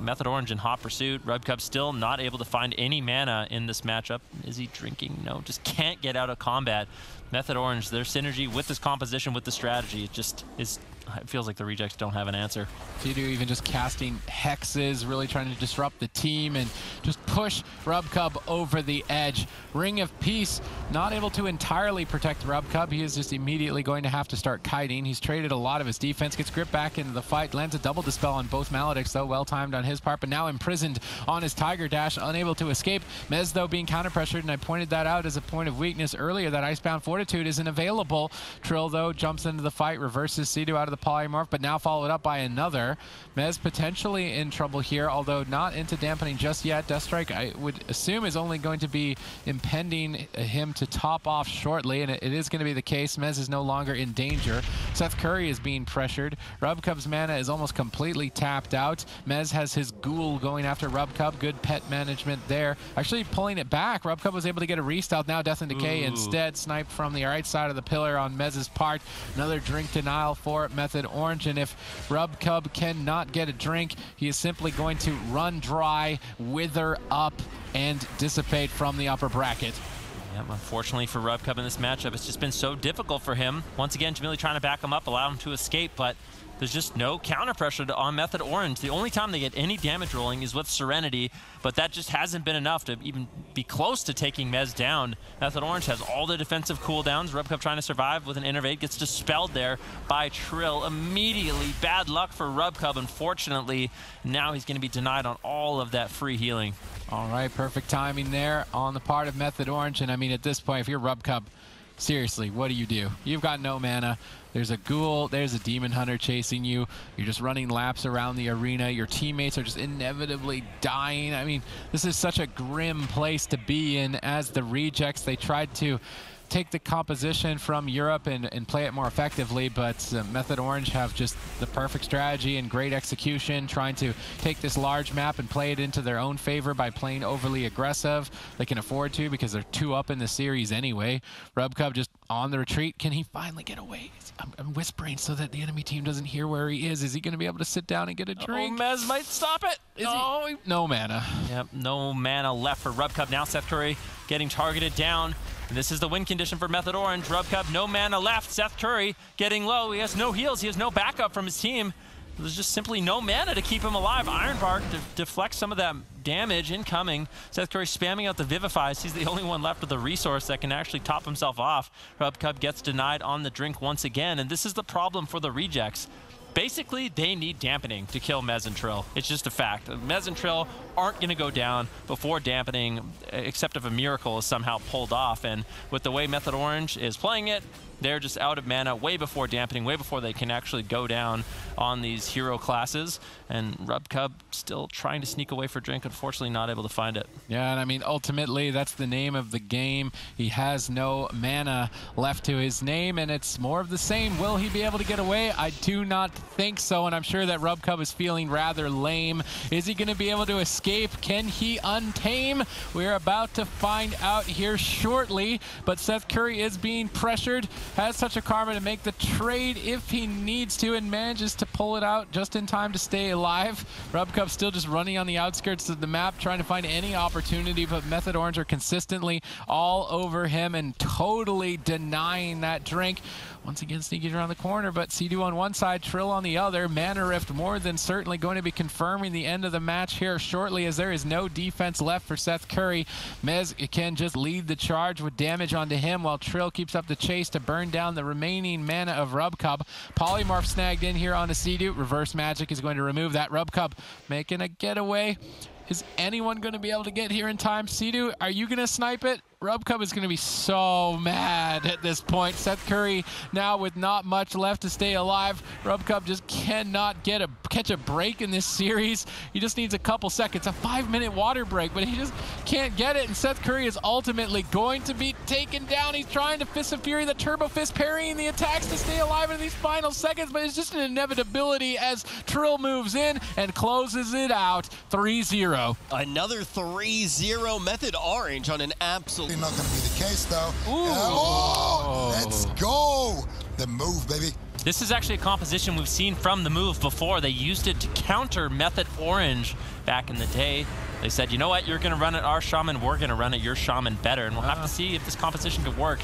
Method Orange in hot pursuit. Rubcub still not able to find any mana in this matchup. Is he drinking? No, just can't get out of combat. Method Orange, their synergy with this composition, with the strategy, it just is. It feels like the Rejects don't have an answer. Sidhu even just casting hexes, really trying to disrupt the team and just push Rubcub over the edge. Ring of Peace not able to entirely protect Rubcub. He is just immediately going to have to start kiting. He's traded a lot of his defense, gets gripped back into the fight, lands a double dispel on both Maledicts, though well timed on his part, but now imprisoned on his Tiger Dash, unable to escape. Mez, though, being counter pressured, and I pointed that out as a point of weakness earlier, that Icebound Fortitude isn't available. Trill, though, jumps into the fight, reverses Sidhu out of the the polymorph, but now followed up by another. Mez potentially in trouble here, although not into dampening just yet. Deathstrike, I would assume, is only going to be impending him to top off shortly, and it is going to be the case. Mez is no longer in danger. Seth Curry is being pressured. Rubcub's mana is almost completely tapped out. Mez has his ghoul going after Rubcub. Good pet management there. Actually pulling it back. Rubcub was able to get a restealth. Now Death and Decay instead sniped from the right side of the pillar on Mez's part. Another drink denial for Method Orange, and if Rubcub cannot get a drink, he is simply going to run dry, wither up, and dissipate from the upper bracket. Yep, unfortunately for Rubcub in this matchup, it's just been so difficult for him. Once again, Jamili trying to back him up, allow him to escape, but there's just no counter pressure on Method Orange. The only time they get any damage rolling is with Serenity, but that just hasn't been enough to even be close to taking Mez down. Method Orange has all the defensive cooldowns. Rubcub trying to survive with an Innervate, gets dispelled there by Trill immediately. Bad luck for Rubcub, unfortunately. Now he's going to be denied on all of that free healing. All right, perfect timing there on the part of Method Orange, and I mean, at this point, if you're Rubcub, seriously, what do? You've got no mana. There's a ghoul, there's a demon hunter chasing you. You're just running laps around the arena. Your teammates are just inevitably dying. I mean, this is such a grim place to be in. As the rejects, they tried to take the composition from Europe and play it more effectively, but Method Orange have just the perfect strategy and great execution, trying to take this large map and play it into their own favor by playing overly aggressive. They can afford to because they're 2 up in the series anyway. Rubcub just on the retreat. Can he finally get away? I'm whispering so that the enemy team doesn't hear where he is. Is he going to be able to sit down and get a drink? Oh, Mez might stop it. No mana. Yep, no mana left for Rubcub. Now Seth Curry getting targeted down. And this is the win condition for Method Orange. Rubcub, no mana left. Seth Curry getting low. He has no heals. He has no backup from his team. There's just simply no mana to keep him alive. Ironbark deflects some of that damage incoming. Seth Curry spamming out the Vivifies. He's the only one left with a resource that can actually top himself off. Rubcub gets denied on the drink once again, and this is the problem for the rejects. Basically, they need dampening to kill Mez and Trill. It's just a fact. Mez and Trill aren't going to go down before dampening, except if a miracle is somehow pulled off. And with the way Method Orange is playing it, they're just out of mana way before dampening, way before they can actually go down on these hero classes. And Rubcub still trying to sneak away for drink, unfortunately not able to find it. Yeah, and I mean, ultimately, that's the name of the game. He has no mana left to his name, and it's more of the same. Will he be able to get away? I do not think so, and I'm sure that Rubcub is feeling rather lame. Is he going to be able to escape? Can he untame? We're about to find out here shortly, but Seth Curry is being pressured. Has touch of karma to make the trade if he needs to, and manages to pull it out just in time to stay alive. Rubcub still just running on the outskirts of the map, trying to find any opportunity, but Method Orange are consistently all over him and totally denying that drink. Once again, sneaking around the corner, but Sea-Doo on one side, Trill on the other. Mana Rift more than certainly going to be confirming the end of the match here shortly, as there is no defense left for Seth Curry. Mez can just lead the charge with damage onto him, while Trill keeps up the chase to burn down the remaining mana of Rubcub. Polymorph snagged in here on a Sea-Doo. Reverse Magic is going to remove that. Rubcub making a getaway. Is anyone going to be able to get here in time? Sea-Doo, are you going to snipe it? Rubcub is going to be so mad at this point. Seth Curry now with not much left to stay alive. Rubcub just cannot catch a break in this series. He just needs a couple seconds, a 5-minute water break, but he just can't get it. And Seth Curry is ultimately going to be taken down. He's trying to Fist of Fury, the Turbo Fist, parrying the attacks to stay alive in these final seconds, but it's just an inevitability as Trill moves in and closes it out 3-0. Another 3-0 Method Orange on an absolute... Not going to be the case, though. Let's go. The move, baby. This is actually a composition we've seen from the move before. They used it to counter Method Orange back in the day. They said, you know what, you're going to run it our shaman, we're going to run it your shaman better. And we'll have to see if this composition could work.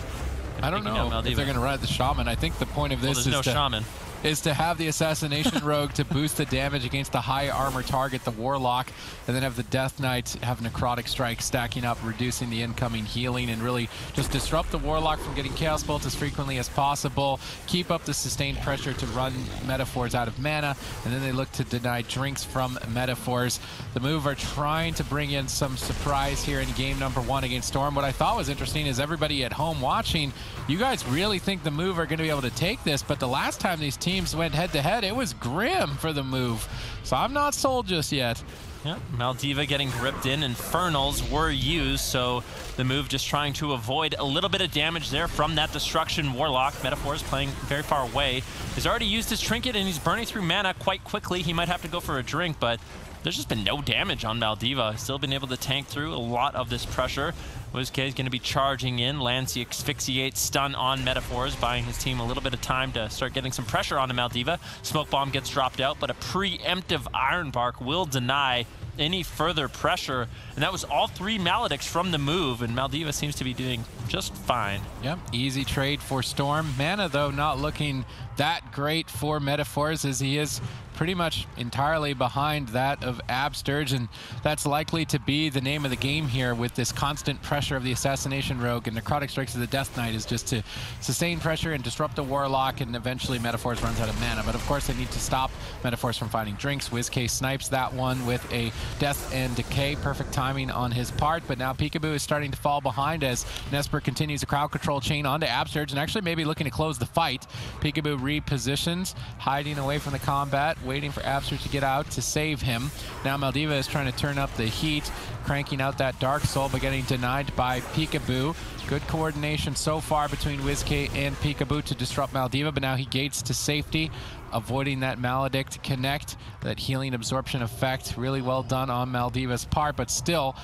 I don't know if they're going to run it the shaman. I think the point of this is to have the Assassination Rogue to boost the damage against the high armor target, the Warlock, and then have the Death Knight have Necrotic Strike stacking up, reducing the incoming healing, and really just disrupt the Warlock from getting Chaos Bolt as frequently as possible, keep up the sustained pressure to run Metaphors out of mana, and then they look to deny drinks from Metaphors. The move are trying to bring in some surprise here in game number 1 against Storm. What I thought was interesting is everybody at home watching, you guys really think the move are going to be able to take this, but the last time these teams teams went head-to-head, it was grim for the move. So I'm not sold just yet. Yep, Maldiva getting gripped in. Infernals were used, so the move just trying to avoid a little bit of damage there from that Destruction Warlock. Metaphor is playing very far away. He's already used his trinket, and he's burning through mana quite quickly. He might have to go for a drink, but there's just been no damage on Maldiva. Still been able to tank through a lot of this pressure. WizK is going to be charging in, lands the Asphyxiate stun on Metaphors, buying his team a little bit of time to start getting some pressure onto Maldiva. Smoke Bomb gets dropped out, but a preemptive Iron Bark will deny any further pressure. And that was all 3 Maledicts from the move, and Maldiva seems to be doing just fine. Yep, easy trade for Storm. Mana, though, not looking that great for Metaphors, as he is pretty much entirely behind that of Absturge, and that's likely to be the name of the game here with this constant pressure of the Assassination Rogue and Necrotic Strikes of the Death Knight, is just to sustain pressure and disrupt the Warlock, and eventually Metaphors runs out of mana. But of course they need to stop Metaphors from finding drinks. WizK snipes that one with a Death and Decay. Perfect timing on his part, but now Peekaboo is starting to fall behind as Nesper continues a crowd control chain onto Absturge, and actually maybe looking to close the fight. Peekaboo repositions, hiding away from the combat, waiting for Absturge to get out to save him. Now Maldiva is trying to turn up the heat, cranking out that Dark Soul, but getting denied by Peekaboo. Good coordination so far between WizK and Peekaboo to disrupt Maldiva, but now he gates to safety, avoiding that Maledict connect, that healing absorption effect. Really well done on Maldiva's part, but still,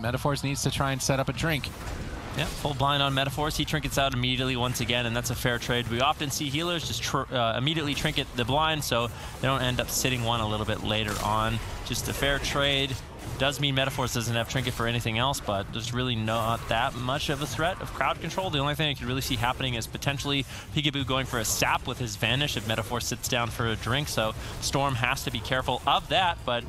Metaphors needs to try and set up a drink. Yeah, full blind on Metaphors. He trinkets out immediately once again, and that's a fair trade. We often see healers just immediately trinket the blind, so they don't end up sitting one a little bit later on. Just a fair trade. Does mean Metaphors doesn't have trinket for anything else, but there's really not that much of a threat of crowd control. The only thing I could really see happening is potentially Peekaboo going for a sap with his Vanish if Metaphor sits down for a drink, so Storm has to be careful of that, but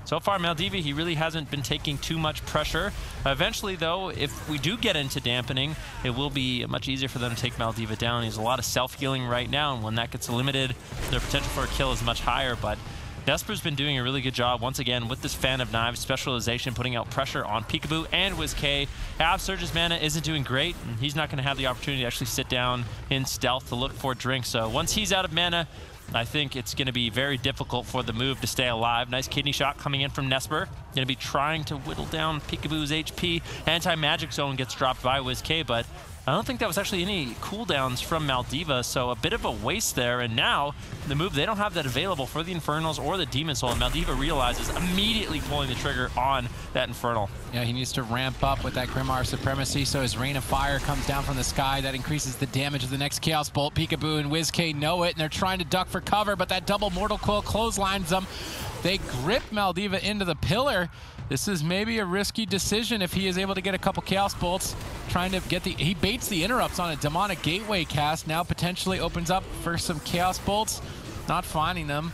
so far, Maldiva, he really hasn't been taking too much pressure. Eventually, though, if we do get into dampening, it will be much easier for them to take Maldiva down. He's a lot of self-healing right now, and when that gets limited, their potential for a kill is much higher, but Nesper's been doing a really good job, once again, with this Fan of Knives specialization, putting out pressure on Peekaboo and WizK. Absurge's mana isn't doing great, and he's not going to have the opportunity to actually sit down in stealth to look for drinks. So once he's out of mana, I think it's going to be very difficult for the move to stay alive. Nice kidney shot coming in from Nesper. Going to be trying to whittle down Peekaboo's HP. Anti-Magic Zone gets dropped by WizK, but I don't think that was actually any cooldowns from Maldiva, so a bit of a waste there. And now, the move, they don't have that available for the Infernals or the Demon Soul, and Maldiva realizes immediately pulling the trigger on that Infernal. Yeah, he needs to ramp up with that Grimmar Supremacy, so his Rain of Fire comes down from the sky. That increases the damage of the next Chaos Bolt. Peekaboo and WizK know it, and they're trying to duck for cover, but that double Mortal Coil clotheslines them. They grip Maldiva into the pillar. This is maybe a risky decision if he is able to get a couple Chaos Bolts. Trying to get he baits the interrupts on a Demonic Gateway cast. Now potentially opens up for some Chaos Bolts. Not finding them.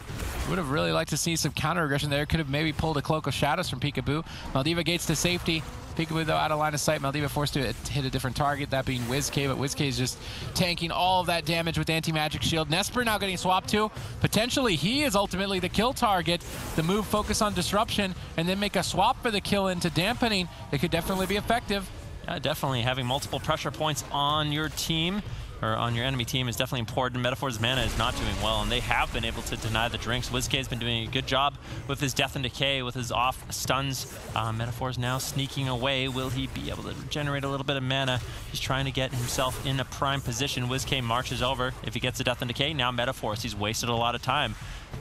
Would have really liked to see some counter aggression there. Could have maybe pulled a Cloak of Shadows from Peekaboo. Maldiva gates to safety. Peekaboo, though, out of line of sight. Maldiva forced to hit a different target, that being WizK, but WizK is just tanking all of that damage with Anti-Magic Shield. Nesper now getting swapped to. Potentially, he is ultimately the kill target. The move focus on disruption and then make a swap for the kill into dampening. It could definitely be effective. Yeah, definitely. Having multiple pressure points on your team, or on your enemy team, is definitely important. Metaphor's mana is not doing well, and they have been able to deny the drinks. WizK has been doing a good job with his Death and Decay, with his off stuns. Metaphor's now sneaking away. Will he be able to generate a little bit of mana? He's trying to get himself in a prime position. WizK marches over. If he gets a Death and Decay, now Metaphors. He's wasted a lot of time.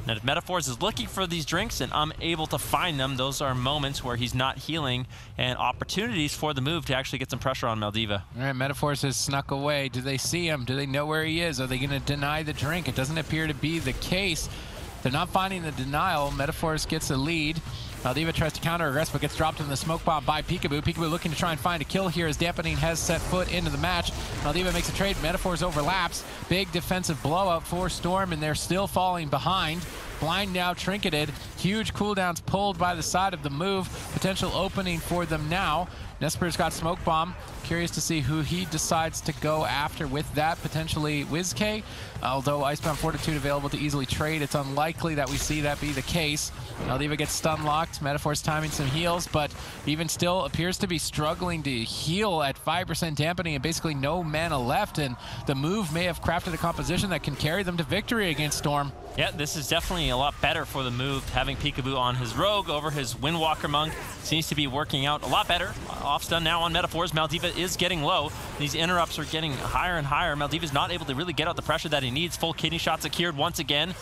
And if Metaphors is looking for these drinks and I'm able to find them, those are moments where he's not healing and opportunities for the move to actually get some pressure on Maldiva. All right, Metaphors has snuck away. Do they see him? Do they know where he is? Are they going to deny the drink? It doesn't appear to be the case. They're not finding the denial. Metaphors gets a lead. Maldiva tries to counter-aggress, but gets dropped in the smoke bomb by Peekaboo. Peekaboo looking to try and find a kill here as Dampening has set foot into the match. Maldiva makes a trade. Metaphors overlaps. Big defensive blowout for Storm, and they're still falling behind. Blind now trinketed. Huge cooldowns pulled by the side of the move. Potential opening for them now. Nesper's got Smoke Bomb. Curious to see who he decides to go after with that. Potentially WizK. Although Icebound Fortitude available to easily trade, it's unlikely that we see that be the case. Maldiva gets stun locked. Metaphor's timing some heals, but even still appears to be struggling to heal at 5% dampening and basically no mana left. And the move may have crafted a composition that can carry them to victory against Storm. Yeah, this is definitely a lot better for the move. Having Peekaboo on his Rogue over his Windwalker Monk seems to be working out a lot better. Off stun now on Metaphors. Maldiva is getting low. These interrupts are getting higher and higher. Maldiva's not able to really get out the pressure that he needs. Full kidney shot secured once again.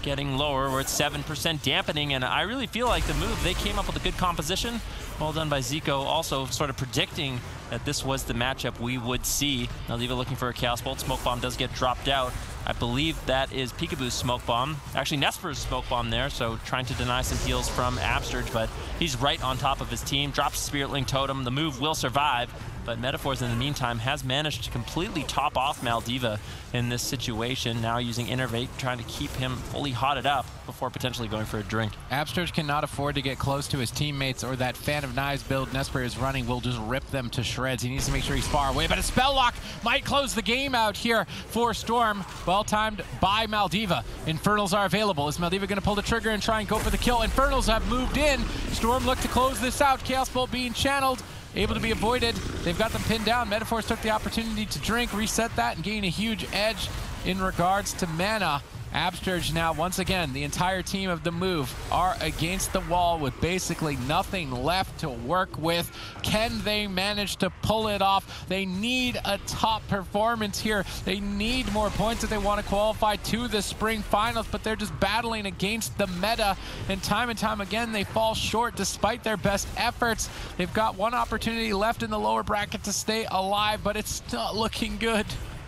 Getting lower, we're at 7% dampening, and I really feel like the move, they came up with a good composition. Well done by Zico, also sort of predicting that this was the matchup we would see. Maldiva looking for a Chaos Bolt. Smoke Bomb does get dropped out. I believe that is Peekaboo's Smoke Bomb. Actually, Nesper's Smoke Bomb there, so trying to deny some heals from Absterge, but he's right on top of his team. Drops Spirit Link Totem. The move will survive, but Metaphors in the meantime has managed to completely top off Maldiva in this situation. Now using Innervate, trying to keep him fully hotted up before potentially going for a drink. Absterge cannot afford to get close to his teammates, or that Fan of Knives build Nesper is running will just rip them to shreds. He needs to make sure he's far away, but a Spell Lock might close the game out here for Storm. Well timed by Maldiva. Infernals are available. Is Maldiva going to pull the trigger and try and go for the kill? Infernals have moved in. Storm look to close this out. Chaos Bolt being channeled. Able to be avoided. They've got them pinned down. Metaphors took the opportunity to drink, reset that, and gain a huge edge in regards to mana. Absterge now, once again, the entire team of the move are against the wall with basically nothing left to work with. Can they manage to pull it off? They need a top performance here. They need more points if they want to qualify to the spring finals, but they're just battling against the meta, and time again, they fall short despite their best efforts. They've got one opportunity left in the lower bracket to stay alive, but it's not looking good.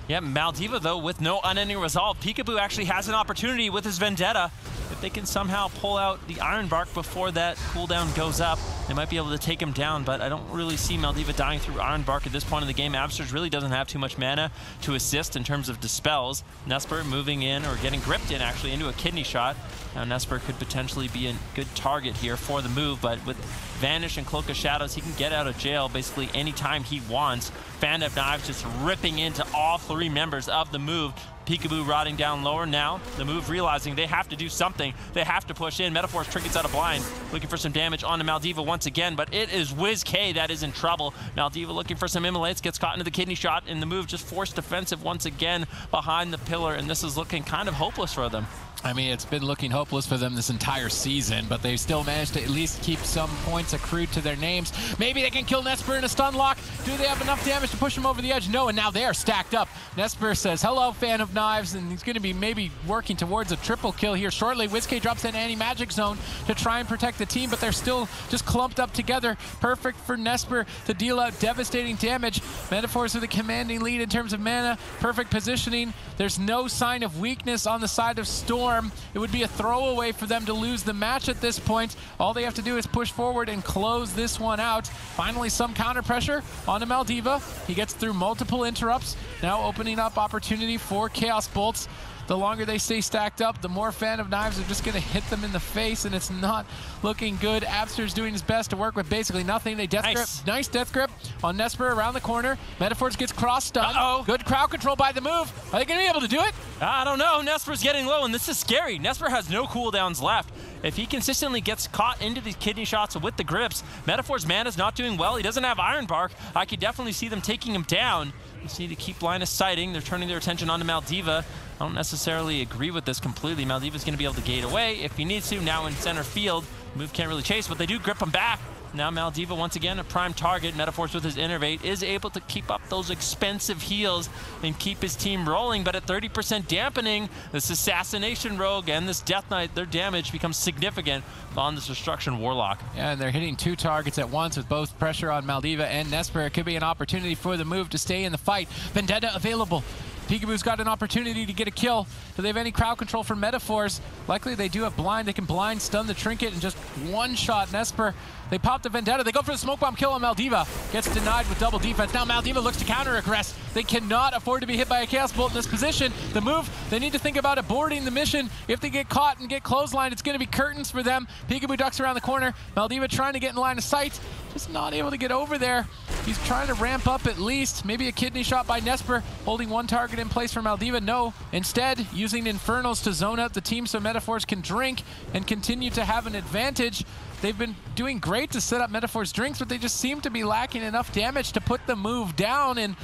Yeah, Maldiva, though, with no unending resolve. Peekaboo actually has an opportunity with his Vendetta. If they can somehow pull out the Iron Bark before that cooldown goes up, they might be able to take him down, but I don't really see Maldiva dying through Iron Bark at this point in the game. Absterge really doesn't have too much mana to assist in terms of dispels. Nesper moving in, or getting gripped in, actually, into a kidney shot. Now Nesper could potentially be a good target here for the move, but with Vanish and Cloak of Shadows, he can get out of jail basically anytime he wants. Fan of Knives just ripping into all three members of the move. Peekaboo rotting down lower now. The move realizing they have to do something. They have to push in. Metaphors trinkets out of blind. Looking for some damage onto Maldiva once again, but it is WizK that is in trouble. Maldiva looking for some immolates, gets caught into the kidney shot, and the move just forced defensive once again behind the pillar, and this is looking kind of hopeless for them. I mean, it's been looking hopeless for them this entire season, but they've still managed to at least keep some points accrued to their names. Maybe they can kill Nesper in a stun lock. Do they have enough damage to push him over the edge? No, and now they are stacked up. Nesper says, hello, Fan of Knives, and he's going to be maybe working towards a triple kill here shortly. WizK drops an anti-magic zone to try and protect the team, but they're still just clumped up together. Perfect for Nesper to deal out devastating damage. Metaphors with a commanding lead in terms of mana. Perfect positioning. There's no sign of weakness on the side of Storm. It would be a throwaway for them to lose the match at this point. All they have to do is push forward and close this one out. Finally, some counter pressure onto Maldiva. He gets through multiple interrupts, now opening up opportunity for Chaos Bolts. The longer they stay stacked up, the more Fan of Knives are just going to hit them in the face, and it's not looking good. Abster's doing his best to work with basically nothing. They death grip. Nice death grip on Nesper around the corner. Metaphors gets cross-stunned. Good crowd control by the move. Are they going to be able to do it? I don't know. Nesper's getting low, and this is scary. Nesper has no cooldowns left. If he consistently gets caught into these kidney shots with the grips, Metaphor's mana's not doing well. He doesn't have Iron Bark. I could definitely see them taking him down. Just need to keep line of sighting. They're turning their attention onto Maldiva. I don't necessarily agree with this completely. Maldiva's going to be able to gate away if he needs to. Now in center field, move can't really chase, but they do grip him back. Now Maldiva, once again, a prime target. Metaphors with his Innervate is able to keep up those expensive heals and keep his team rolling, but at 30% dampening, this Assassination Rogue and this Death Knight, their damage becomes significant on this Destruction Warlock. Yeah, and they're hitting two targets at once with both pressure on Maldiva and Nesper. It could be an opportunity for the move to stay in the fight. Vendetta available. Peekaboo's got an opportunity to get a kill. Do they have any crowd control for Metaphors? Likely they do have blind. They can blind stun the trinket and just one-shot Nesper. They pop the Vendetta. They go for the smoke bomb kill on Maldiva. Gets denied with double defense. Now Maldiva looks to counter-aggress. They cannot afford to be hit by a Chaos Bolt in this position. The move, they need to think about aborting the mission. If they get caught and get clotheslined, it's going to be curtains for them. Peekaboo ducks around the corner. Maldiva trying to get in line of sight. Just not able to get over there. He's trying to ramp up at least. Maybe a kidney shot by Nesper, holding one target in place for Maldiva. No, instead using Infernals to zone out the team so Metaphors can drink and continue to have an advantage. They've been doing great to set up Metaphor's drinks, but they just seem to be lacking enough damage to put the move down. And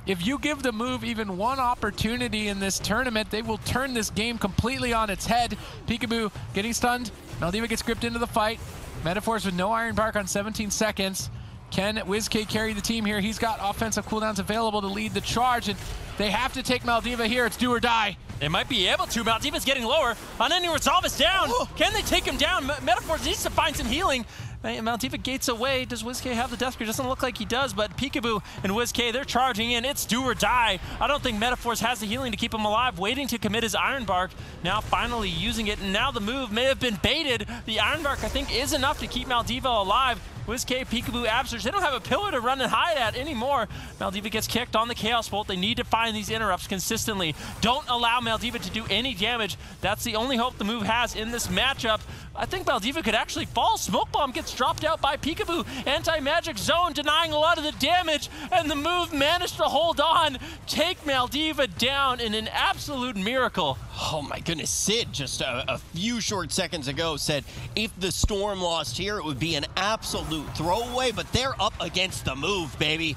if you give the move even one opportunity in this tournament, they will turn this game completely on its head. Peekaboo getting stunned. Maldiva gets gripped into the fight. Metaphors with no Iron Bark on 17 seconds. Can WizK carry the team here? He's got offensive cooldowns available to lead the charge, and they have to take Maldiva here. It's do or die. They might be able to. Maldiva's getting lower. Unending Resolve is down. Oh. Can they take him down? Metaphors needs to find some healing. Maldiva gates away. Does WizK have the Death Grip? Doesn't look like he does, but Peekaboo and WizK, they're charging in. It's do or die. I don't think Metaphors has the healing to keep him alive, waiting to commit his Iron Bark. Now finally using it, and now the move may have been baited. The Iron Bark, I think, is enough to keep Maldiva alive. WizK, Peekaboo, Absurge, they don't have a pillar to run and hide at anymore. Maldiva gets kicked on the Chaos Bolt. They need to find these interrupts consistently. Don't allow Maldiva to do any damage. That's the only hope the move has in this matchup. I think Maldiva could actually fall. Smoke Bomb gets dropped out by Peekaboo. Anti-Magic Zone denying a lot of the damage, and the move managed to hold on, take Maldiva down in an absolute miracle. Oh my goodness, Sid just a few short seconds ago said if the Storm lost here, it would be an absolute throwaway, but they're up against the move, baby.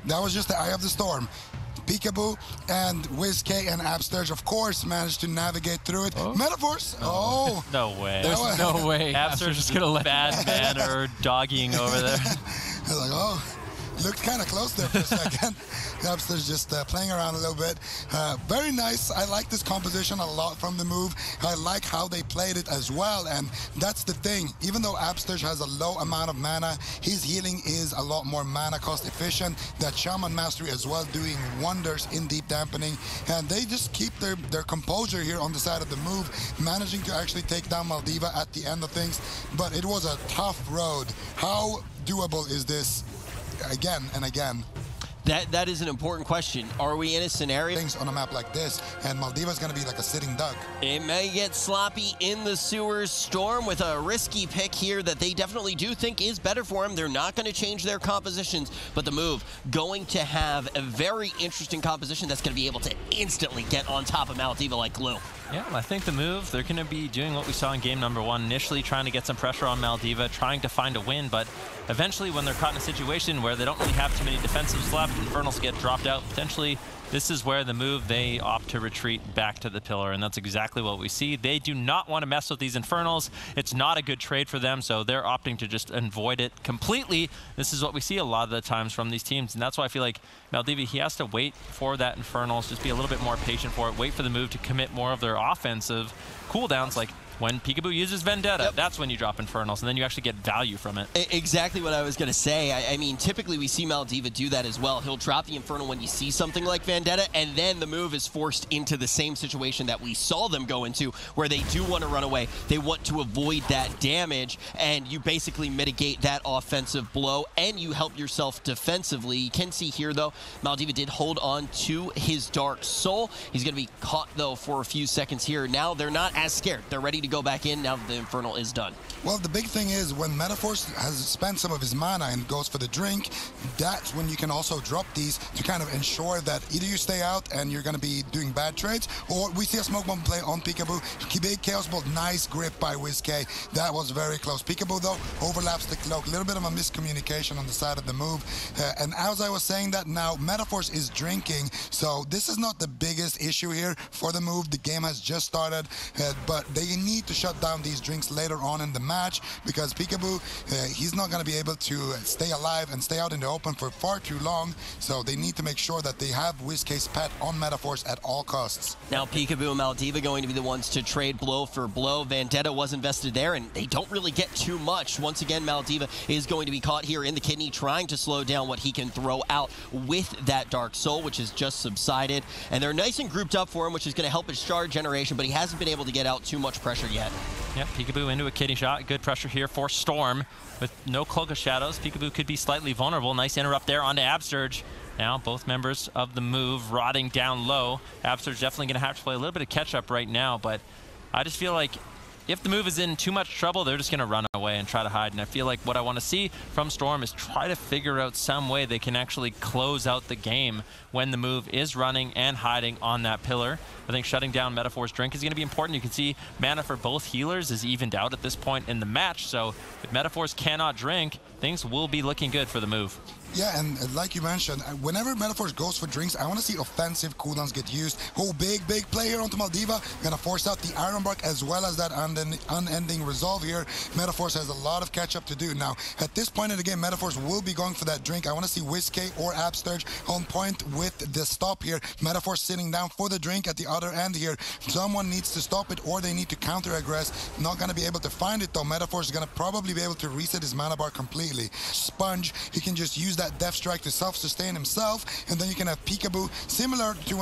That was just the eye of the storm. Peekaboo and WizK and Absturge, of course, managed to navigate through it. Oh. Metaphors? Oh. No way. There's no way. Absurge is gonna let bad manner doggying over there. I was like, oh. Looked kind of close there for a second. Absturge just playing around a little bit. Very nice. I like this composition a lot from the move. I like how they played it as well, and that's the thing. Even though Absturge has a low amount of mana, his healing is a lot more mana cost efficient. That Shaman Mastery as well doing wonders in deep dampening, and they just keep their composure here on the side of the move, managing to actually take down Maldiva at the end of things. But it was a tough road. How doable is this? Again and again. That is an important question. Are we in a scenario? Things on a map like this, and Maldiva's going to be like a sitting duck. It may get sloppy in the sewers. Storm with a risky pick here that they definitely do think is better for him. They're not going to change their compositions, but the move going to have a very interesting composition that's going to be able to instantly get on top of Maldiva like glue. Yeah, I think the move, they're going to be doing what we saw in game number 1, initially trying to get some pressure on Maldiva, trying to find a win, but eventually when they're caught in a situation where they don't really have too many defensives left, Infernals get dropped out, potentially this is where the move, they opt to retreat back to the pillar, and that's exactly what we see. They do not want to mess with these Infernals. It's not a good trade for them, so they're opting to just avoid it completely. This is what we see a lot of the times from these teams, and that's why I feel like Maldiva, he has to wait for that Infernals, just be a little bit more patient for it, wait for the move to commit more of their offensive cooldowns, like when Peekaboo uses Vendetta, that's when you drop Infernals, and then you actually get value from it. Exactly what I was going to say. I mean, typically we see Maldiva do that as well. He'll drop the Infernal when you see something like Vendetta, and then the move is forced into the same situation that we saw them go into, where they do want to run away. They want to avoid that damage, and you basically mitigate that offensive blow, and you help yourself defensively. You can see here, though, Maldiva did hold on to his Dark Soul. He's going to be caught, though, for a few seconds here. Now they're not as scared. They're ready to go back in now that the Infernal is done. Well, the big thing is when Metaphors has spent some of his mana and goes for the drink, that's when you can also drop these to kind of ensure that either you stay out and you're going to be doing bad trades, or we see a Smoke Bomb play on Peekaboo. Big Chaos Bolt, nice grip by WizK. That was very close. Peekaboo, though, overlaps the cloak. A little bit of a miscommunication on the side of the move. And as I was saying that, now Metaphors is drinking, so this is not the biggest issue here for the move. The game has just started, but they need to shut down these drinks later on in the match, because Peekaboo, he's not going to be able to stay alive and stay out in the open for far too long, so they need to make sure that they have WizK's pet on Metaphors at all costs. Now Peekaboo and Maldiva going to be the ones to trade blow for blow. Vendetta was invested there, and they don't really get too much. Once again, Maldiva is going to be caught here in the kidney, trying to slow down what he can throw out with that Dark Soul, which has just subsided, and they're nice and grouped up for him, which is going to help his shard generation, but he hasn't been able to get out too much pressure pressure yet. Yeah, Peekaboo into a kidney shot. Good pressure here for Storm. With no Cloak of Shadows, Peekaboo could be slightly vulnerable. Nice interrupt there onto Absurge. Now both members of the move rotting down low. Absurge definitely going to have to play a little bit of catch-up right now, but I just feel like if the move is in too much trouble, they're just going to run away and try to hide. And I feel like what I want to see from Storm is try to figure out some way they can actually close out the game when the move is running and hiding on that pillar. I think shutting down Metaphor's Drink is going to be important. You can see mana for both healers is evened out at this point in the match. So if Metaphors cannot drink, things will be looking good for the move. Yeah, and like you mentioned, whenever Metaphors goes for drinks, I want to see offensive cooldowns get used. Oh, big play here onto Maldiva. Gonna force out the Iron Bark as well as that unending resolve here. Metaphors has a lot of catch-up to do. Now, at this point in the game, Metaphors will be going for that drink. I want to see Whiskey or Absturge on point with the stop here. Metaphors sitting down for the drink at the other end here. Someone needs to stop it or they need to counter-aggress. Not gonna be able to find it though. Metaphors is gonna probably be able to reset his mana bar completely. Sponge, he can just use that Death Strike to self-sustain himself, and then you can have Peekaboo, similar to